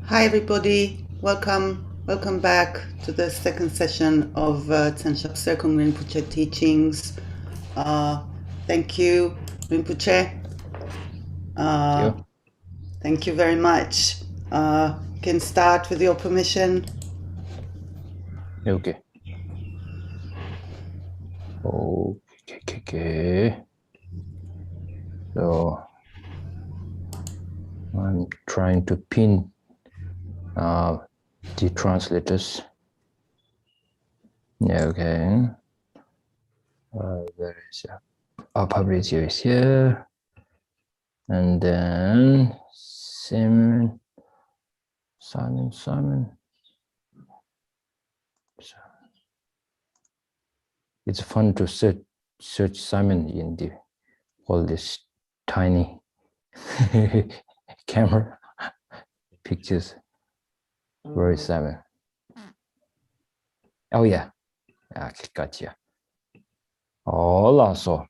Hi everybody, welcome back to the second session of Tenshap Serkong Rinpoche teachings. Thank you, Rinpoche. Thank you very much. Can start with your permission. Okay. Okay. So I'm trying to pin the translators. Okay. There is Fabrizio is here, and then Simon. It's fun to search Simon in all this tiny camera pictures. Where is Simon? Oh yeah, gotcha. Hola, so.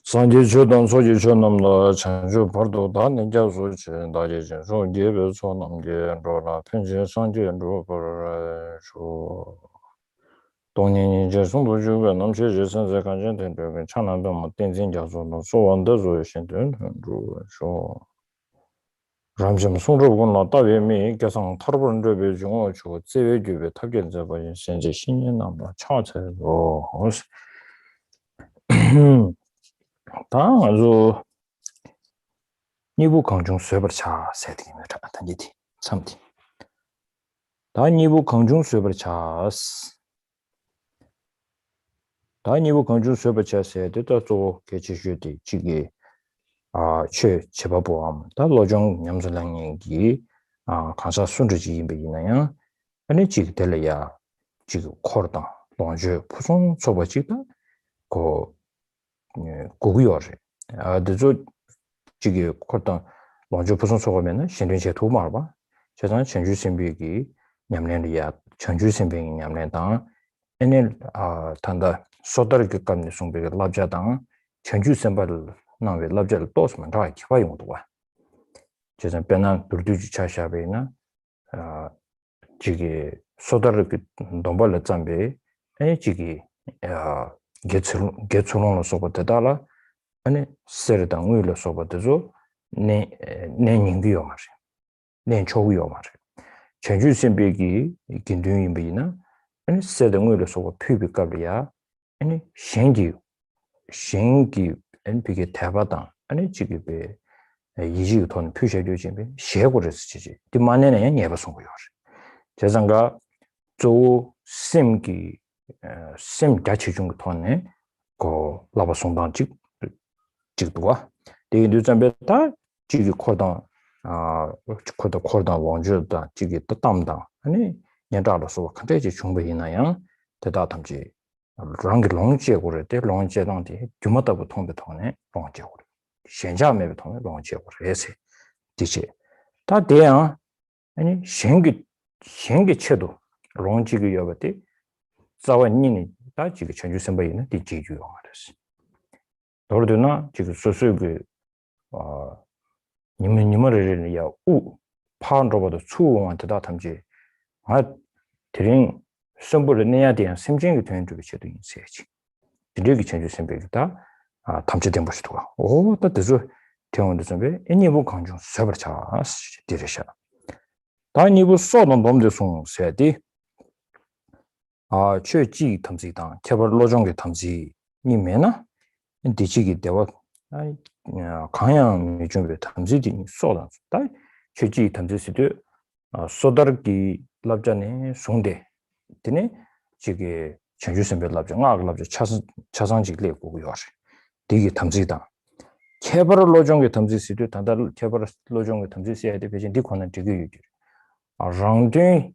Sanji Chudan Soji Chunam La Chanju Pardo Dan Ninja Sochi Daji Jinsu Gibe Sonam Gendrola Pinji Sanji and Roper Shu Doni Jason Juga Namchi Jason Zakanjan and Chana Dama Tenzin Jason, so on the Zoyashin and Show Ramjam Sunrogun Latavi me, Gasang Tarban Rebe Jungo, Zewe Gibe Tagen Zabayan Senji Shin number Charter or 아주 니부 강중 수업을차 세팅이라 단지티 참티 다 니부 강중 수업을차 다 니부 강중 수업을차 세대도 또 개치슈디 지기 최 제바보암 다 로정 냠슬랑 얘기 강사 순르지 임베이나야 아니 지기 될래야 지금 코르다 longe 푸송 소바지다 고 고구요래 아드조 지기 코르다 longe 푸송 소고면은 신륜제 도말 봐 제가 전주 신비기 냠nen이야 전주 신비기 냠nen다 에넬 단다 소다르게 감니 송베가 랍자당 전주 선발을 나왜 랍자를 또스만 다 기와용도 와 제가 변한 둘두지 차샤베나 지기 소다르게 넘발을 잠베 아니 지기 개츠론로 소버데달라 아니 세르당 위로 소버데조 네 닝기요 말이 네 초기요 말이 전주 신비기 긴둥이비나 아니 세르당 위로 소버 피비까리야 아니 신기 NP게 대바당 아니 지기베 이지 돈 표시해주지면 시행고를 쓰지 뒤만에는 예버선 거요 제상가 조 심기 심 같이 준 돈에 고 라바송당 직도와 되게 늦잠베다 지기 코다 코다 원주다 지기 또 담당 아니 년자로서 컨텐츠 충분히나야 대다 담지 랑게 롱지고를 때 롱지당데 주마다부 통배통에 롱지고를 현자매부 통에 롱지고를 해서 디지 다 돼야 아니 생기 체도 롱지기 여버때 자원니니 다 지금 전주 선배는 디지주요 말았어. 너르드나 지금 소소그 님을 야 파운드보다 추원한테 다 담지 드링 선불을 내야 되는 심정이 되는 쪽이 제도 있어야지. 이렇게 전주 선배가 담지된 것이도 또 뜻을 대원도 선배 애니부 강중 수업을 차 디레샤 다니부 소는 놈들 송 세디 최지 탐지당 개발 로정의 탐지 님에나 디지기 대와 강양 준비 탐지디 소다 다 최지 탐지시도 소다르기 랍자네 송대 되네 지게 전주선별 랍자 랍자 차상직례 고고요 되게 탐지당 개발 로정의 탐지시도 단달 개발 로정의 탐지시에 대해 배진 디코는 되게 유지 랑데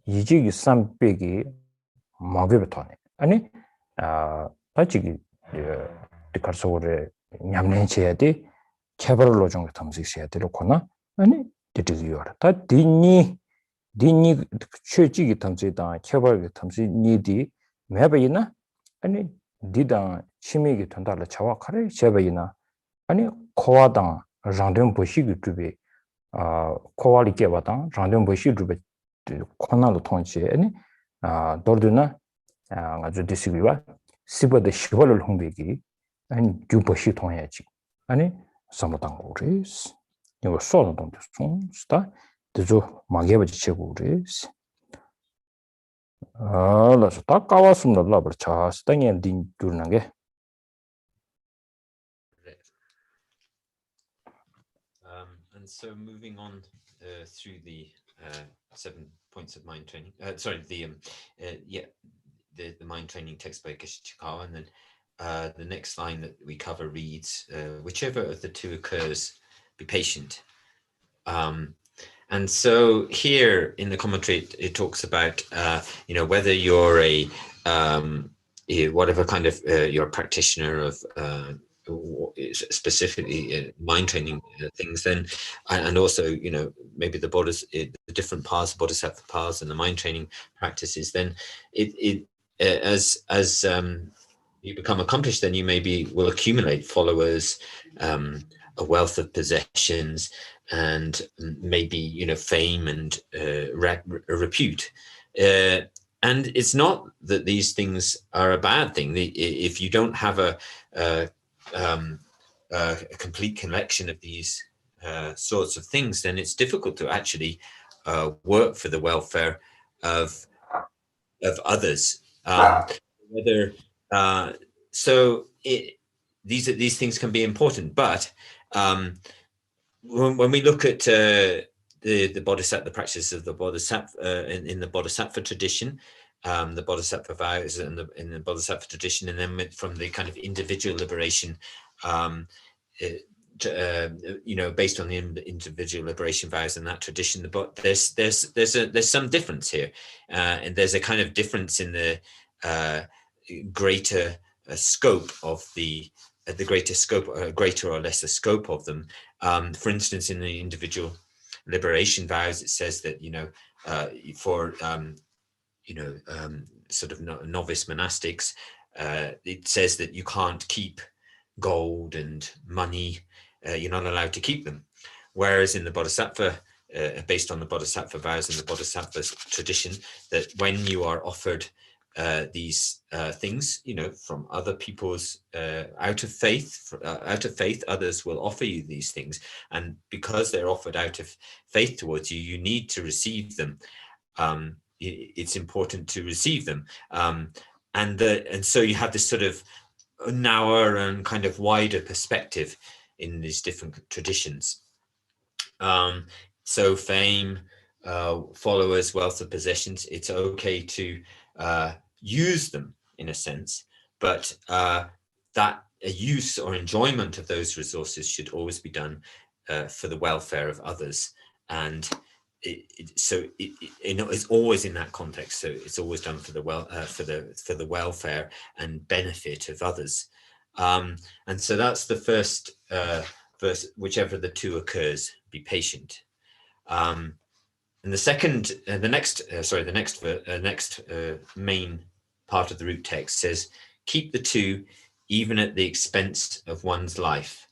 이지기 300이 마게부터네 아니 다지기 디카소레 냠nen체야디 개발로 좀 탐색해야 되거나 아니 되지요 다 디니 최지기 탐색다 개발 탐색 니디 매바이나 아니 디다 치미기 된다라 자와 카레 제바이나 아니 코와당 장된 보시기 주비 코와리 깨바당 장된 보시기 주비 코나로 통치 아니 도르드나 아주 디시비와 시버데 시벌을 홍대기 아니 주보시 통해야지 아니 사모당 거리스 이거 소는 돈 스타 그저 마게버지 채고리스 그래서 딱 까왔습니다. 라버차 스탱에 딘 두는 게 And so moving on through the 7 points of mind training, the mind training text by Geshe Chikawa, and then the next line that we cover reads, whichever of the two occurs, be patient. And so here in the commentary, it talks about, whether you're whatever kind of you're a practitioner of specifically mind training things, then, and also, maybe the different paths, bodhisattva paths, and the mind training practices, then as you become accomplished, then you will accumulate followers, a wealth of possessions, and maybe fame and repute. And it's not that these things are a bad thing. If you don't have a complete collection of these sorts of things, then it's difficult to actually work for the welfare of others. These things can be important, but when we look at the bodhisattva, the practices of the bodhisattva in the bodhisattva tradition, the bodhisattva vows in the bodhisattva tradition, and then from the kind of individual liberation, based on the individual liberation vows in that tradition, but there's some difference here, and there's a kind of difference in the greater scope of the greater or lesser scope of them. For instance, in the individual liberation vows, it says that for sort of novice monastics, it says that you can't keep gold and money. You're not allowed to keep them. Whereas in the bodhisattva, based on the bodhisattva vows and the bodhisattva tradition, that when you are offered these things, from other people's out of faith, others will offer you these things, and because they're offered out of faith towards you, you need to receive them. It's important to receive them, and so you have this sort of narrower and kind of wider perspective in these different traditions. So fame, followers, wealth of possessions, it's okay to use them in a sense, but that use or enjoyment of those resources should always be done for the welfare of others, and it's always in that context. So it's always done for the welfare and benefit of others, and so that's the first verse. Whichever the two occurs, be patient. And the next main part of the root text says, keep the two even at the expense of one's life.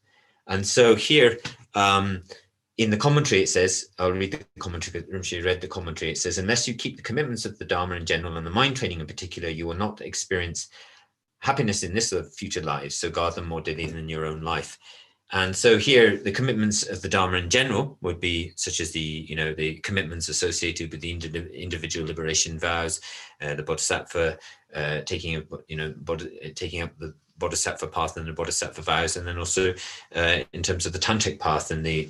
And so here, in the commentary, it says, I'll read the commentary, Rinpoche read the commentary, it says, unless you keep the commitments of the Dharma in general and the mind training in particular, you will not experience happiness in this or future lives, so guard them more dearly than your own life. And so here, the commitments of the Dharma in general would be such as the commitments associated with the individual liberation vows, the bodhisattva, taking up the bodhisattva path and the bodhisattva vows, and then also in terms of the tantric path and the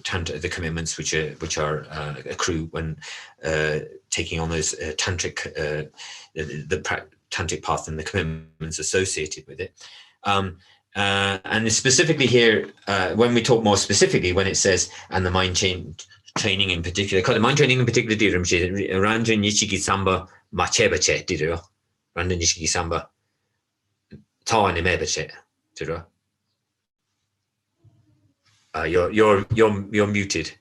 commitments which are accrue when taking on those tantric tantric path and the commitments associated with it. And specifically here, when we talk more specifically, when it says, and the mind training in particular, the mind training in particular, Ranjan Nishiki Samba Machebache, did you? Ranjan Nishiki Samba Tawane Mebache, did you? You're muted,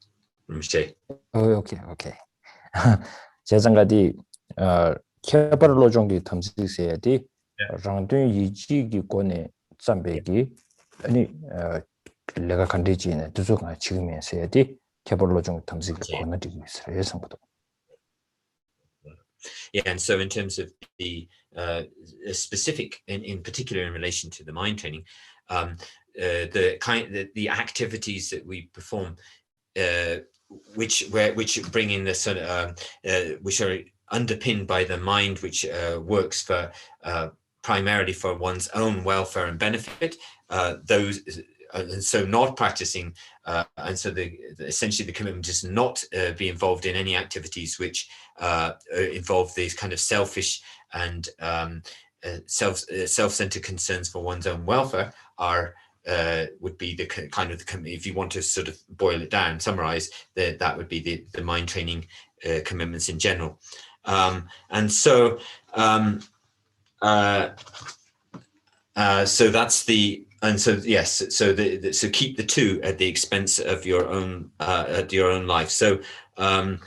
Rinpoche. 오케이. 제장가디 케바르로 종기 탐식세야디 랑든 이지기 권에 잠베기 아니 내가 간디지네 두조가 지금에서야디 개벌로 좀 탐지기 권하되고 있어요. 예상보다. Yeah, and so in terms of the specific, in particular in relation to the mind training, the activities that we perform, which bring in the sort of which are underpinned by the mind, which works for primarily for one's own welfare and benefit. Those. And so not practicing, and so essentially the commitment is not be involved in any activities which involve these kind of selfish and self-centered concerns for one's own welfare are would be the kind of if you want to sort of boil it down, summarize, that would be the mind training commitments in general. And so so that's the. And so yes, so so keep the two at the expense of your own life. So never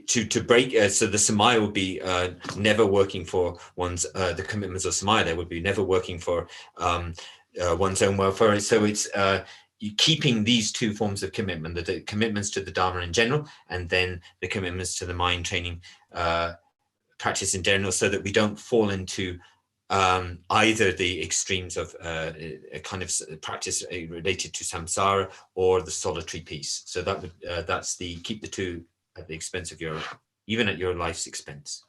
to break. So the samaya would be never working for one's the commitments of samaya. There would be never working for one's own welfare. So it's keeping these two forms of commitment: the commitments to the Dharma in general, and then the commitments to the mind training practice in general, so that we don't fall into either the extremes of a kind of practice related to samsara or the solitary peace. So that would that's the keep the two at the expense of even at your life's expense.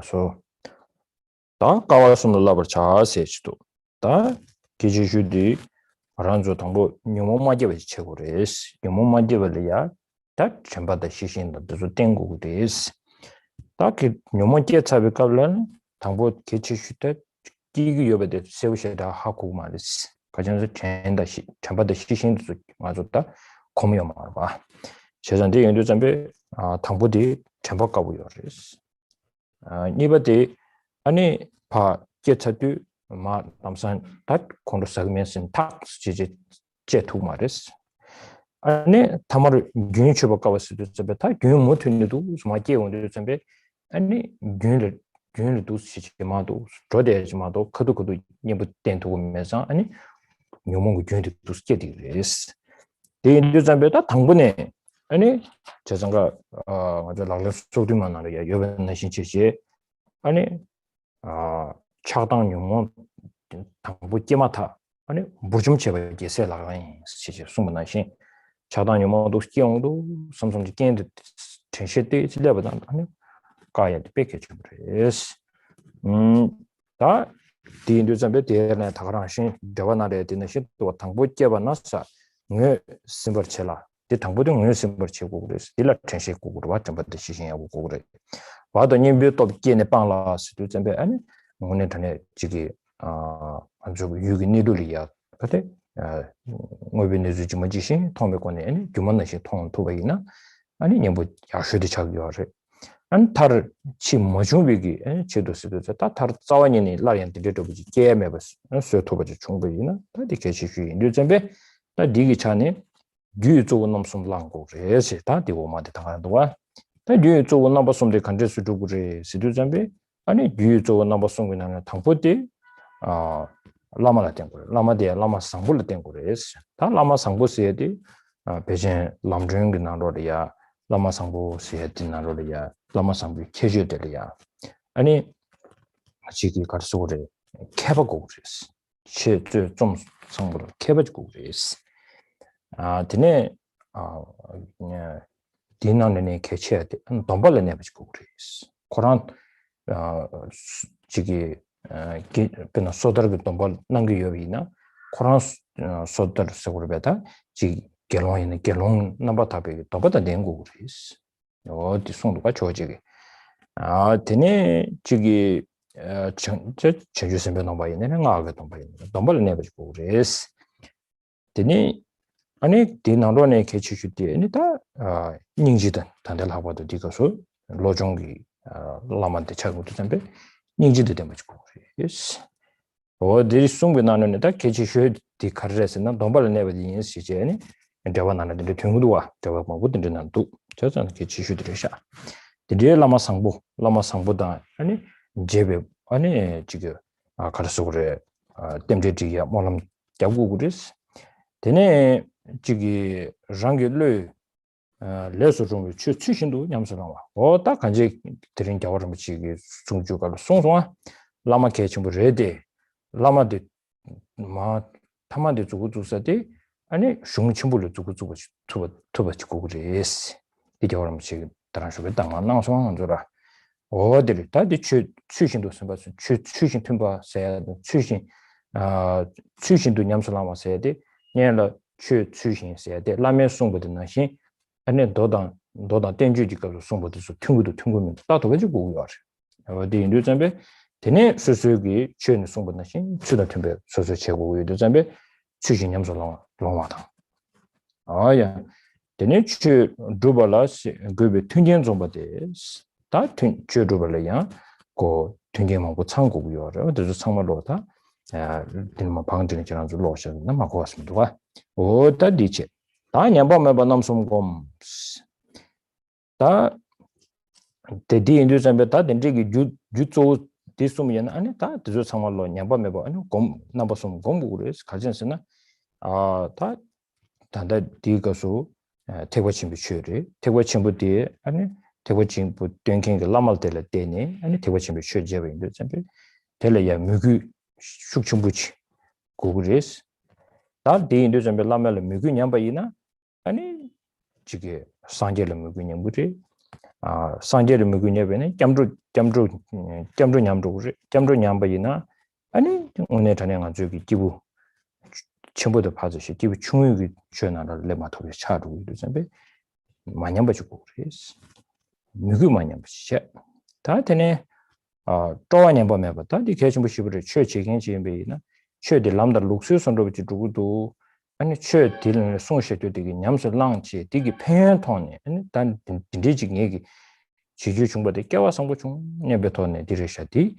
So 다 가와스는 라버 자세치도 다 기지주디 아란조 당보 뇽모마제베 최고레스 뇽모마제벨이야 다 전바다 시신도 땡고고레스 다기 뇽모제 차베깔란 당보 개치슈테 기기 요베데 세우셔다 하고 말이스 가정에서 전바다 시신도 맞았다 고미요 말봐 제전대 연주 전배 당보디 전바가고요레스 니버디 아니 파 개차도 마 남산 다 콘도사그면신 탁 지지 제투 말이스 아니 타마를 균이 쳐박가버스도 저베타 균 못했는데도 스마게 온데 전배 아니 균을 두시지마도 저대지마도 그도 님부 땡도면서 아니 요몽 균이 두스게 되레스 대인도 전배다 당분에 아니 저장가 아주 라르스 소리만 하는 여변의 신체지 아니 차당 용문 당부 끼마타 아니 무좀 제발 계세 나가니 시지 숨나신 차당 용문도 끼용도 삼성지 끼인데 전시대 질려보다 아니 가야도 뺏게 주브레스 다 디인도 잠베 대나 다가라신 대화나래 되는 시도 당부 끼바나사 네 심벌체라 디 당부도 네 심벌체고 그래서 딜라 전시국으로 왔던데 시신하고 그래 와도 님비 또 끼네 빵라스도 잠베 아니 오늘 전에 지기 아주 유기니들이야 그때 뭐비네즈 좀 지신 통배권에 규모나시 통 도배이나 아니 뭐 야슈디 차기와래 안타를 치 뭐중비기 제도스도 다 다르 자원이니 라리안들도 비지 게임해버스 소토버지 충분히나 다디 계시기 일점배 다 디기 차네 뉴조 넘숨 랑고 그래서 다 디고마데 당한도와 다 뉴조 넘숨데 간제스 두고리 시두점배 아니 뉴조 넘숨이나 당포디 라마라 땡고레 라마데 라마 상불 땡고레스 다 라마 상보스에디 베젠 람드링 나로리아 라마 상보스에디 나로리아 라마 상부 캐주델이야 아니 지기 가르소레 캐버고 그랬어 좀 상부를 캐버고 그랬어 드네 그냥 디나네 캐치야 돼 돈벌레 내버지고 그랬어 코란 지기 그나 소더르 돈벌 남기 요비나 코란 소더르 서고르베다 지 갤롱 넘버탑이 더보다 된고 그랬어 어디 송도가 좋아지게 드네 지기 제주선배 넘바이네는 아가 넘바이네 넘벌 내버지고 그랬어 드네 아니 디나로네 개치슈티 아니다 닝지든 단들 하고도 디가서 로종기 라만데 차고도 담배 닝지도 되면지고 그랬어 어디 송배 나는데 개치슈티 카르레스는 넘벌 내버지는 시제니 대화 나는데 튕고도와 대화 뭐 못든 난도 저전 그 지슈들이샤 드디어 라마 상보다 아니 제베 아니 지금 가르쳐 그래 템제지야 뭐람 잡고 그랬어 되네 지기 장길로 레서 좀 추신도 냠서라와 딱 간지 드린 겨울은 지기 중주가 송송아 라마 개침부 레데 라마데 마 타마데 주고 주사데 아니 중침부를 주고 투바 찍고 그랬어 이게 그럼 지금 다른 쇼에 당만 나서만 줘라 어디를 다들 추신도 선바스 추신 틈바 세야 추신 추신도 냠서라마 세야 돼 얘는 추신 세야 돼 라면 송부도 나신 아니 도당 땡주지가 송부도 튕고면 따도 가지고 오요 어디 인도점에 되네 수수기 취는 송부나신 추다 템베 소소 최고 오요도 점에 추신 냠서라마 로마다 아야 되네 추 두발라스 그베 튕긴 좀바데 다 튕주르발이야 고 튕긴하고 창고고요 그래서 상말로다 되는 방전이 지난 줄 로션 남아 고맙습니다 오다 디체 다 냠바메 반남솜곰 다 대디 인도점에 다 된지기 주조 디스미연 아니 다 저 상말로 냠바메 아니 곰 나버솜 곰부그레스 가진스나 다 단다 디가서 태고침부 취리 태고침부 아니 태고침부 땡킹 라말텔 때네 아니 태고침부 취제베 인도 젬베 텔레야 무규 숙충부치 고그레스 다 데인도 젬베 라멜 무규 냠바이나 아니 지게 산제르 무규 냠부리 산제르 무규 냠베네 짬루 냠바이나 아니 오늘 전에가 저기 기부 전부도 봐주시 기부 중요기 주연하를 레마토리 차로 이러잖아요. 많이 안 봐주고 그랬어. 누구 많이 안 보시죠? 다 되네. 또한 보면 봤다. 이 계신 부시부를 최적인 지인배이나 최대 람다 룩스선으로 주고도 아니 최딜은 송셰도 되게 냠설랑지 되게 팬톤이 아니 단 진지직 얘기 지주 중보대 깨와성부 중 녀베톤에 디르샤디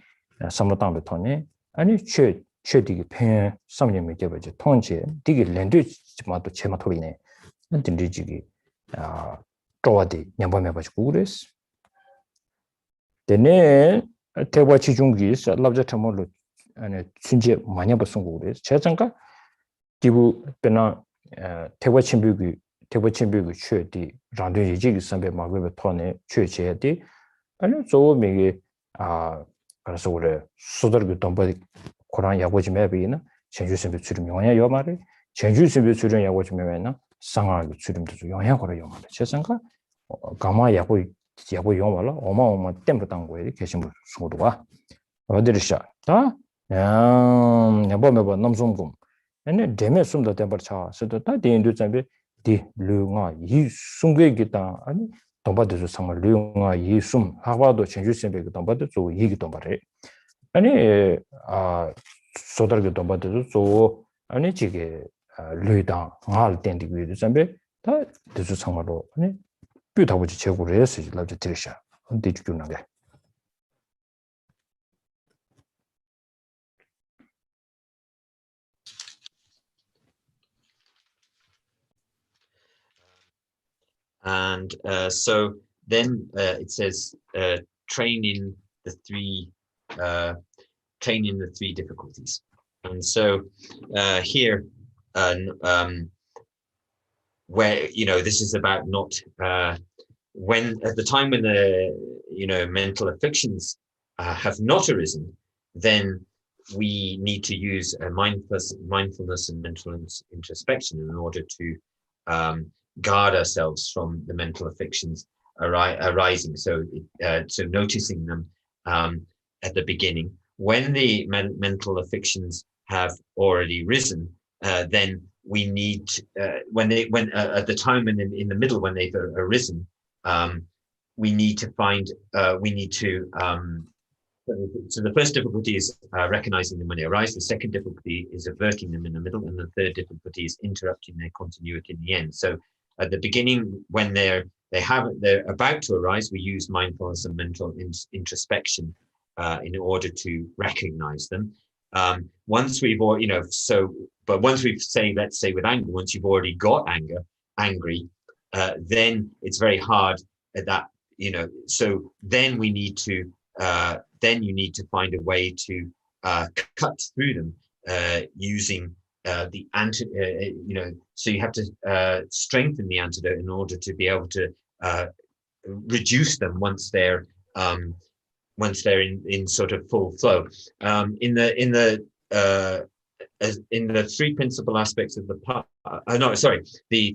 삼로당베톤에 아니 최디기 팬 삼년이 되버지 통제 디기 랜드지마도 제마토리네 딘디지기 쪼와디 냠바메 가지고 그랬어 되네 대화치 중기 랍자 터몰로 아니 순제 많이 벌선 거 그랬어 제장가 기부 배나 대화친비기 최디 란드지기 선배 마그베 토네 최제디 아니 조미기 그래서 우리 수더기 돈바디 고란 야고지메 비나 전주선비 출임 영향 요 말이 전주선비 출임 야고지메나 상하기 출임도 영향 걸어 요 말이 세상가 가마 야고 요 말라 어마어마 땜부 당고에 계신 분 수고도가 어디르샤 다 야보메바 남송금 ene deme sumda temper cha so da de ndu chambe di lunga yi sungge gita ani tomba de sama lunga yi sum hawa do chenju sembe ga tomba de zo yi gi tomba re ani sodar ge tomba de zo ani jige luida ngal ten di ge chambe da de zo sama 로 ani 뷰 다보지 제고를 했어요. 라지 들으셔. 근데 주는 게 And so then it says training the three difficulties. And so here, where this is about not when at the time when the mental afflictions have not arisen, then we need to use mindfulness and mental introspection in order to guard ourselves from the mental afflictions arising. So noticing them at the beginning. When the mental afflictions have already risen, then we need when at the time and in the middle when they've arisen, we need to find so the first difficulty is recognizing them when they arise. The second difficulty is averting them in the middle, and the third difficulty is interrupting their continuity in the end. So at the beginning, when they're about to arise, we use mindfulness and mental introspection in order to recognize them. Once we've, but once we've let's say with anger, once you've already got anger, angry, then it's very hard at that, so then we need to, then you need to find a way to cut through them using the so you have to strengthen the antidote in order to be able to reduce them once they're in sort of full flow. In the three principal aspects of the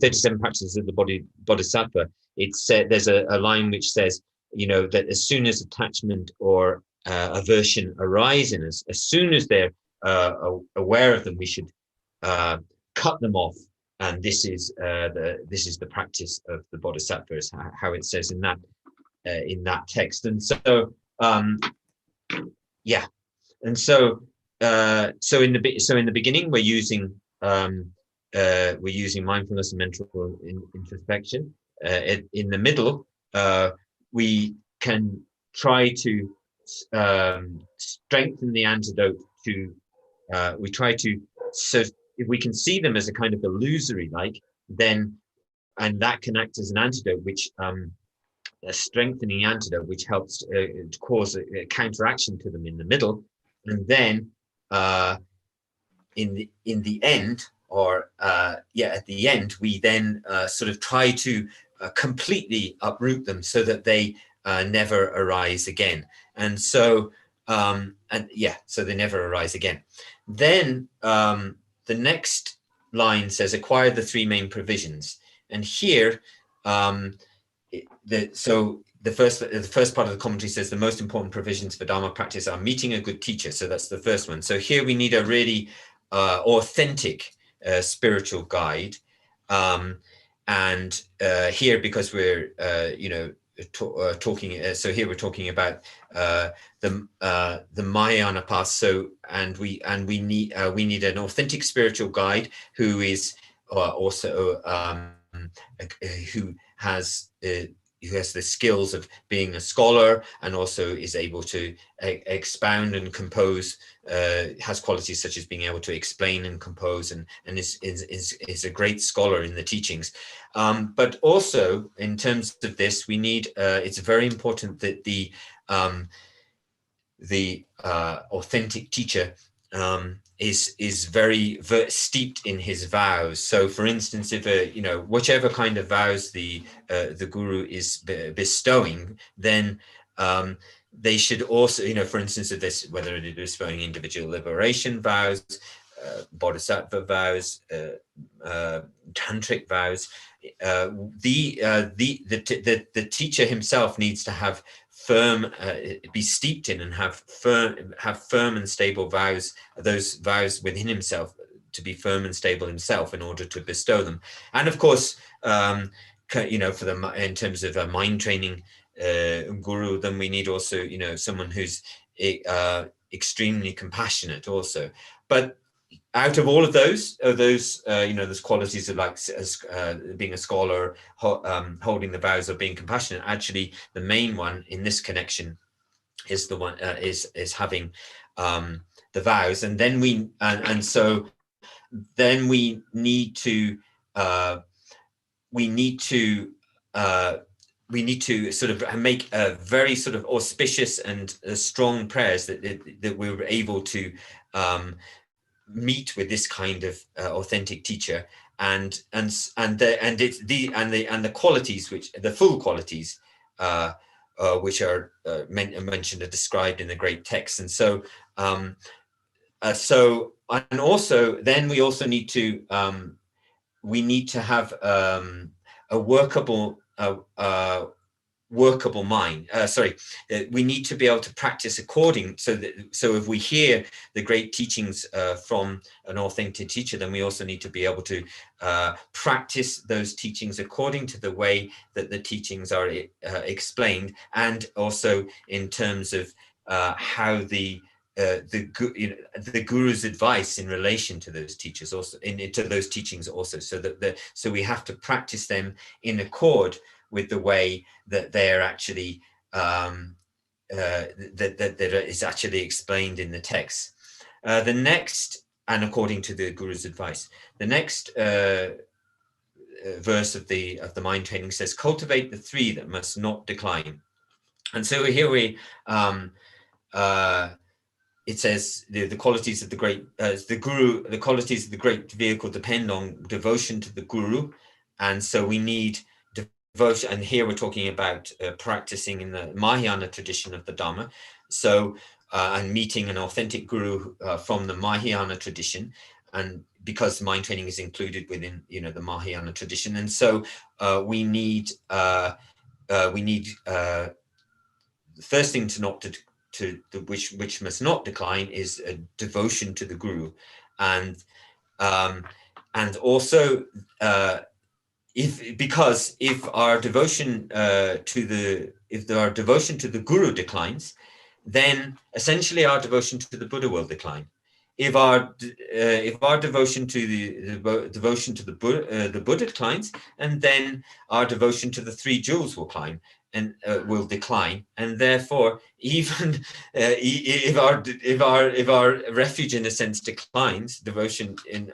37 practices of the bodhisattva, it said there's a line which says, that as soon as attachment or aversion arise in us, as soon as they're aware of them, we should cut them off. And this is the practice of the bodhisattvas, how it says in that text. And so and so in the beginning we're using mindfulness and mental introspection. In the middle, we can try to strengthen the antidote to so if we can see them as a kind of illusory, and that can act as an antidote, which a strengthening antidote, which helps to cause a counteraction to them in the middle. And then in the end, or at the end, we then sort of try to completely uproot them so that they never arise again. And so so they never arise again. Then the next line says, acquire the three main provisions. And here, the first part of the commentary says the most important provisions for Dharma practice are meeting a good teacher. So that's the first one. So here we need a really authentic spiritual guide. And here, because we're talking, so here we're talking about the Mahayana path. So we need an authentic spiritual guide who is also who has the skills of being a scholar, and also is able to expound and compose, has qualities such as being able to explain and compose, and is a great scholar in the teachings. But also in terms of this, we need, it's very important that the authentic teacher is very steeped in his vows. So for instance, if whichever kind of vows the guru is bestowing, then they should also, for instance, if this, whether it is bestowing individual liberation vows, bodhisattva vows, tantric vows, the teacher himself needs to have firm, be steeped in and have firm and stable vows, those vows within himself, to be firm and stable himself in order to bestow them. And of course, for the, in terms of a mind training guru, then we need also, someone who's extremely compassionate also. But out of all of those qualities of being a scholar, holding the vows, of being compassionate, actually the main one in this connection is the one is having the vows. And then we need to sort of make a very sort of auspicious and strong prayers that we were able to meet with this kind of authentic teacher, and the qualities, which the full qualities which are mentioned, are described in the great texts. And so and also then we also need to have a workable mind. We need to be able to practice according, so if we hear the great teachings from an authentic teacher, then we also need to be able to practice those teachings according to the way that the teachings are explained, and also in terms of how the guru's advice in relation to those teachers, also to those teachings also, so we have to practice them in accord with the way that they're actually that is actually explained in the text. The next, and according to the guru's advice, the next verse of the mind training says, cultivate the three that must not decline. And so here it says the qualities of the great the guru, the qualities of the great vehicle depend on devotion to the guru, and so we need devotion. And here we're talking about practicing in the Mahayana tradition of the Dharma, so and meeting an authentic guru from the Mahayana tradition, and because mind training is included within the Mahayana tradition, and so we need the first thing which must not decline is a devotion to the guru, and also if our devotion to the guru declines, then essentially our devotion to the Buddha will decline. If our devotion to the Buddha declines, and then our devotion to the three jewels will climb and will decline, and therefore even if our refuge in a sense declines, devotion in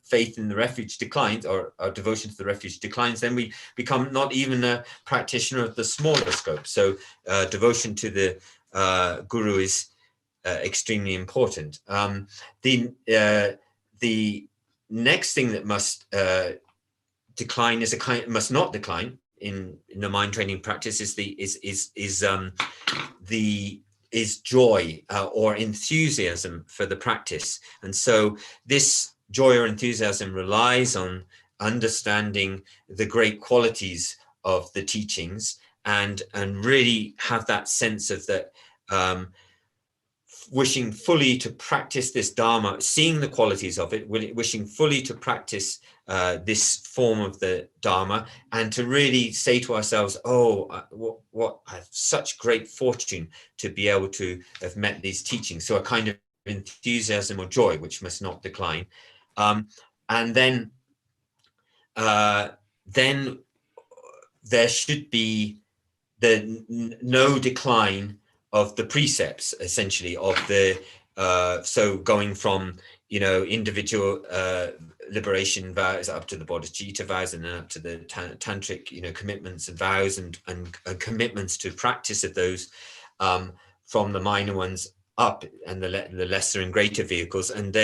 faith in the refuge declines, or our devotion to the refuge declines, then we become not even a practitioner of the smaller scope. So devotion to the guru is extremely important. The next thing that must decline must not decline in the mind training practice is joy or enthusiasm for the practice. And so this joy or enthusiasm relies on understanding the great qualities of the teachings, and really have that sense of that wishing fully to practice this Dharma, seeing the qualities of it, wishing fully to practice this form of the Dharma, and to really say to ourselves, what I have such great fortune to be able to have met these teachings. So a kind of enthusiasm or joy which must not decline. And then there should be no decline of the precepts, essentially, of the so going from individual liberation vows up to the bodhicitta vows, and then up to the tantric commitments and vows and commitments to practice of those, from the minor ones up and the lesser and greater vehicles. And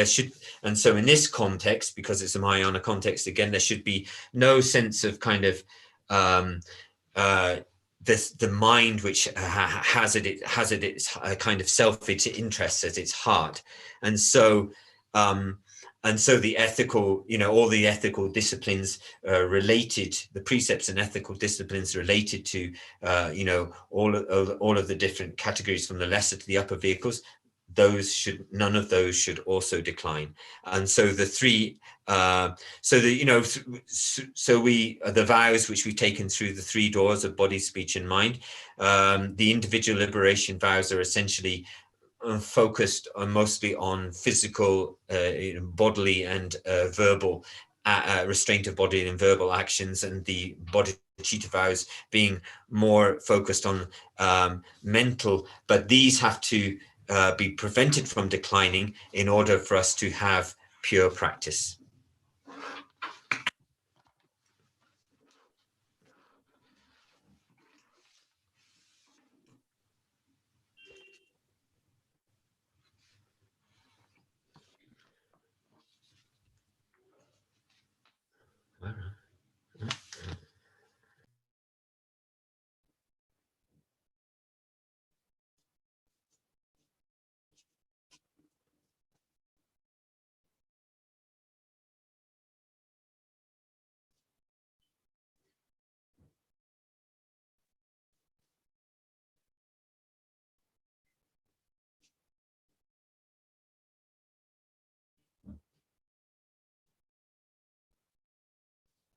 so in this context, because it's a Mahayana context, again, there should be no sense of kind of the mind which has its kind of selfish interests as its heart. And so the ethical, all the ethical disciplines related, the precepts and ethical disciplines related to, all of the different categories from the lesser to the upper vehicles, none of those should also decline. And so the three, the vows which we've taken through the three doors of body, speech, and mind, the individual liberation vows are essentially focused mostly on physical, bodily and verbal restraint of body and verbal actions, and the bodhicitta vows being more focused on mental. But these have to be prevented from declining in order for us to have pure practice.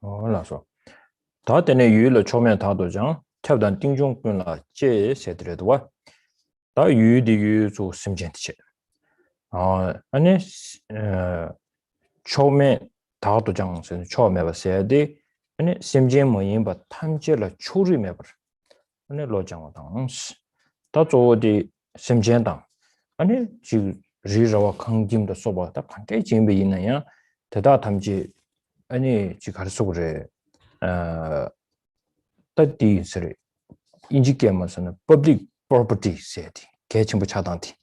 올라서 다 때문에 유일로 처음에 다도장 태우단 띵종분라 제 세드려도와 다 유디 유조 심전치 아니 처음에 다도장 처음에 봤어야 돼 아니 심전 뭐인 바 탐지를 초리매 버 아니 로장어당 다 조디 심전당 아니 지 리저와 강김도 써봐 다 관계 진비 있나요 대다 탐지 아니 지 가르쳐 그래 따디스를 인지게면서는 public property 세티 개침부 차단티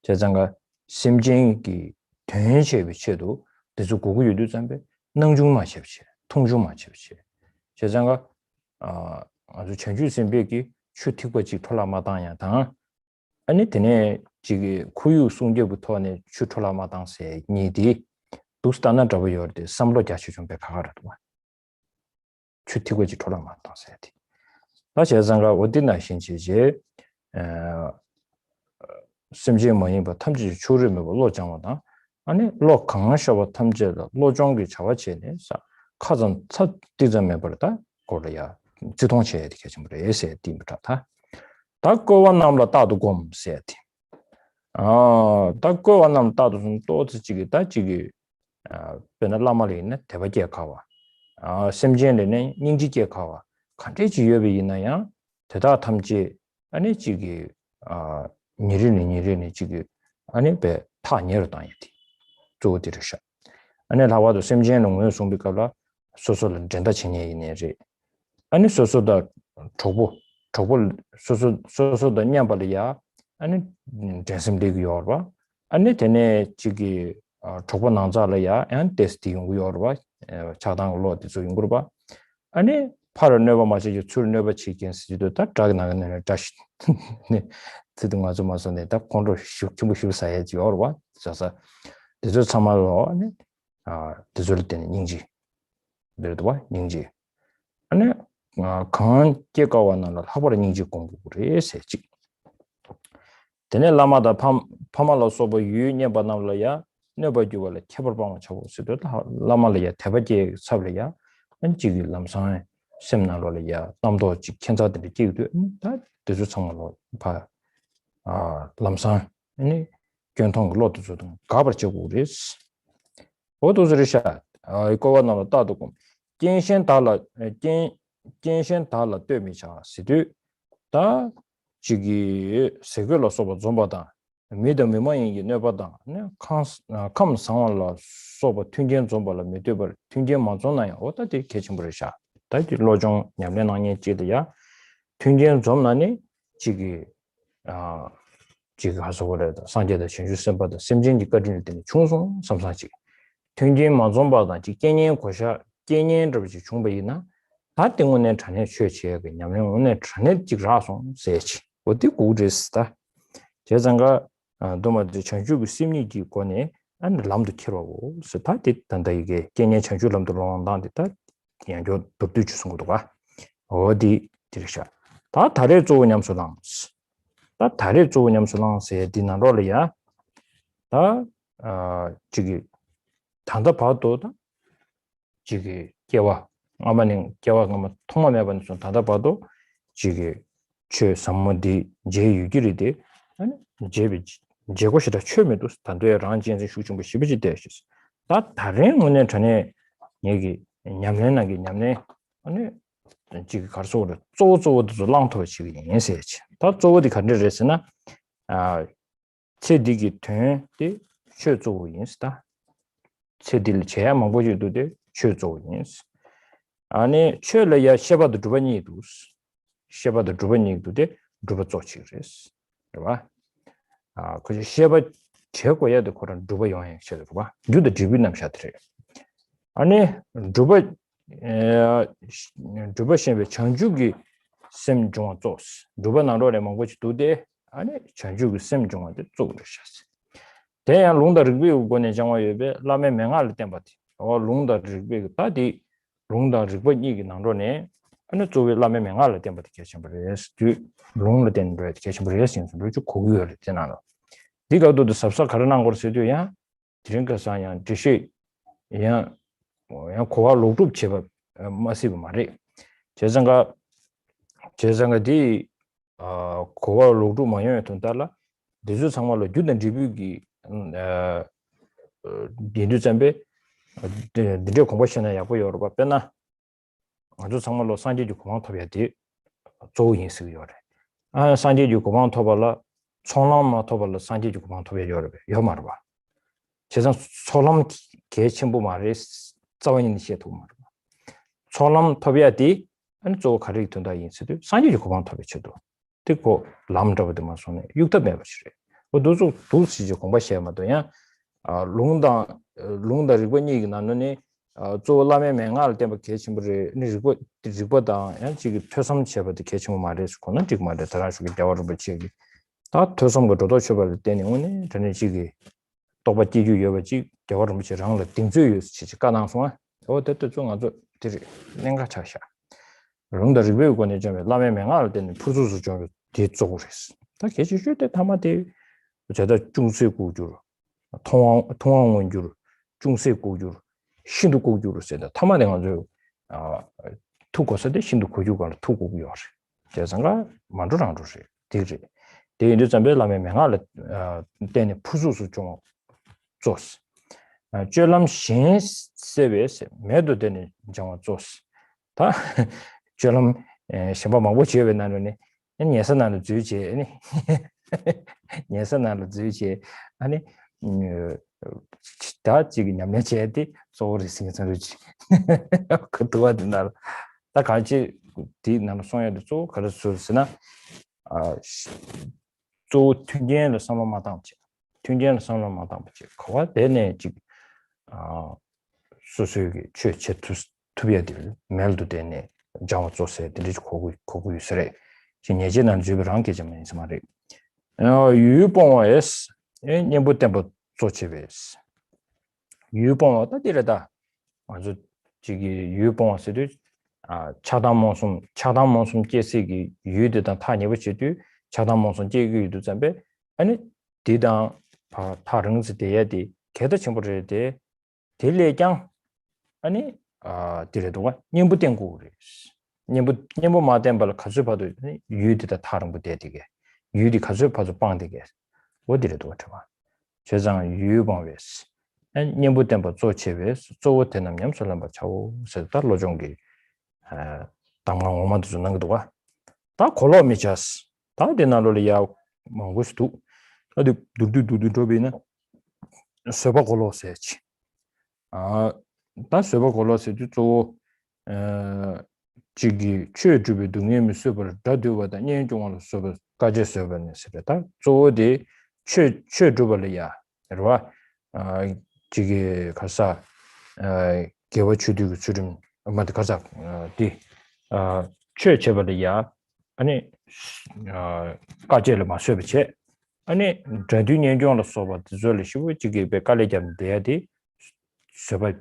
제장가 심진기 대연시에 비치에도 대주 고구 유도 잠배 능중만 셔시 통중만 셔시 제장가 아주 전주 선배기 추티고지 톨라마당야 당 아니 되네 지기 구유 송제부터네 추톨라마당세 니디 두스타나 잡여데 삼로 자치 좀 배가라도 추티고지 톨라마당세티 다시 제장가 어디나 신지제 심지에 뭐니 뭐 탐지 추르면 뭐 장마다 아니 로 강하셔 탐지다 로종기 자와체네 사 카전 첫 디자면 버다 고려야自动체 이렇게 좀 에세 팀부터다 다고원 남라 따도 곰 세티 다고원 남 따도 좀또 지기 다지기 베나라마리네 대바게 가와 심지에는 닝지게 가와 간제 지역이 있나야 대다 탐지 아니 지기 니리니 지기 아니 배 타니르 다이티 조디르샤 아니 라와도 심지에 농의 송비가라 소소는 전다 친이 이네지 아니 소소다 초보 소소다 냠발이야 아니 제심되기 요르바 아니 되네 지기 초보 남자라야 안 테스팅 요르바 차당으로 되서 인구르바 아니 파르 네버 마치 출 네버 치킨 스지도 다 드라그나는 다시 네 드등 아주 마서네 다 콘로 쉬우키무쉬우 사야지 요르바 자서 되서 참말로 아니 되줄 때는 닝지 그래도 봐 닝지 아니 강 깨가와는 하버리 닝지 공부를 해세지 되네 라마다 파말로 소보 유니에 바나블야 네버주월에 케버방 차고스도 라말야 대바지 sab려야 안지기 람상 셈나로야 남도 지 켄자들이 지도 다 되서 참말로 봐 람상 아니 견통 로도 저도 가버치고 그랬어 오도즈리샤 이거가 나도 따도고 찐신 달라 찐신 달라 되미차 시드 다 지기 세글로 소바 좀바다 미드미마이 네바다 네 컴 상월로 소바 튕겐 좀발라 미드버 튕겐 마존나야 어디에 개침버리샤 다지 로종 냠레나니 지드야 튕겐 좀나니 지기 지기 가서 그래도 상제의 신주 선바도 심진지 거릴 때는 충성 삼사지 튕겐 마존바다 지견년 고샤 견년 저지 충분이나 다 때문에 전에 취치에 그냥 오늘 전에 지라송 세치 어디 고르스다 제장가 도마드 전주부 심리지 권에 안 람도 키로고 스타트 단다 이게 견년 전주 람도 롱단다 그냥 저 독도 주신 것도 봐 어디 디렉션 다 다래 좋으냐면서랑 다 다래 좋으냐면서랑세 디나로리아 다 저기 단다 봐도 지기 개와 아마는 개와 그러면 통화해본 좀 단다 봐도 지기 최 삼모디 제유기리데 아니 제비 제고시다 최면도 단도에 란지엔지 수중부 시비지 되셨어 다 다른 오늘 전에 얘기 냠내나게 냠내 아니 지기 가서로 쪼쪼도 랑토 지기 인세지 다 쪼어디 간저랬으나 체디기 된데 최조 인스다 체딜 제야 먹보지도 돼 최조 인스 아니 최려야 셰바도 두번이도스 셰바도 두번이도 돼 두번 쪼치그랬어 봐 그 셰바 최고야도 그런 두번 영향 쳐도 봐 뉴도 디비남 샤트래 아니 두번 두번씩 전주기 셈 중앙 쪼스 두번 나로래 먹보지 두대 아니 전주기 셈 중앙도 쪼그랬어 대한 롱다 리뷰 권에 장화예배 라메 맹알 템바티 롱다 리뷰 따디 롱다 리뷰 얘기 나로네 어느 쪽에 라메 맹알 템바티 계셔버려스 롱르 된 브레드 계셔버려스 루주 고유를 되나노 네가도 삽사 가르난 걸 쓰도야 드링크사냐 디시 야 고아 로그룹 제법 마시브 말이 제장가 디 고아 로그룹 모양에 돈달라 대주 상말로 주된 리뷰기 비누점배 드디어 공부시나 야고 여러분 빼나 아주 정말로 산지주 공항 토비야디 조인스 요래 산지주 공항 토발라 총람마 토발라 산지주 공항 토비야 여러분 요 말봐 제가 총람 개침부 말에 자원이 시에도 말 초람 토비아디 아니 저 가리 된다 인스도 산지 고방 토비쳐도 듣고 람더버드만 손에 육도 매버시래 도저 도시지 공부시야마도야 롱다 리본이 나는니 조라메 맹알 때문에 개침부를 니고 디보다 지금 퇴섬체부터 개침을 말해서 거는 지금 말에 들어가시게 대화를 붙이기 다 퇴섬부터도 쳐볼 때는 오늘 저는 지금 또바지주 여바지 대화를 붙이랑을 딩주유 지지 가능성아 어때도 좀 아주 들이 내가 차샤 롱다 리본이 좀 라메 맹알 때는 푸주수 좀 뒤쪽으로 했어 다 개치줄 때 담아대 제가 중세 구조로 통황 원주로 중세 구조로 신도 구조로 쓰다 타마네 가지고 투고서데 신도 구조가 투고고요. 제가 만들어 놔주세요. 되지. 되게 좀 별라면 명할 때는 푸수수 좀 줬어. 저람 신 세베스 매도 되는 정화 줬어. 다 저람 심바마 뭐지에 나는데 예선하는 주제 아니 예선하는 주제 아니 다 지금 냠내체디 소리 생선이지 그것도 나 같이 뒤 나는 소야도 좀 그럴수있으나 또 튕겨는 상황마다지 튕겨는 상황마다지 그와 내내 지금 소소하게 최최 투비아들 멜도 되네 장어 조세 들이지 고고 유스레 진예진한 주변 함께 좀 해서 말이 유봉어스 년부 때부터 조치베스 유봉어다 되려다 아주 지기 유봉어스도 차단몬숨 제세기 유대다 타니버치도 차단몬숨 제기도 잠베 아니 디당 다른스 돼야디 개도 첨부를 돼 딜레장 아니 디레도가 년부 땡고레스 년부 마덴발 가져봐도 유대다 다른 거 돼야되게 유디 가져봐도 빵되게 어디래도 좋아 제장 유봉웨스 년부 때부터 조치베스 조어테는 냠설람바 차고 세달로 종기 당만 오만도 주는 것도가 다 콜로미차스 다 데나로리아 망고스도 어디 두두두두도비나 서버 콜로세치 다 서버 콜로세도 저 지기 최주비 동의미 서버를 다도와다 년종으로 서버 가제 서버는 세다 저디 최주벌이야 그러와 지기 가사 개와 주디고 주름 엄마한테 가자 디 최체벌이야 아니 가제를 마셔비체 아니 저디 년종으로 서버 저리시고 지기 백깔레점 돼야디 서버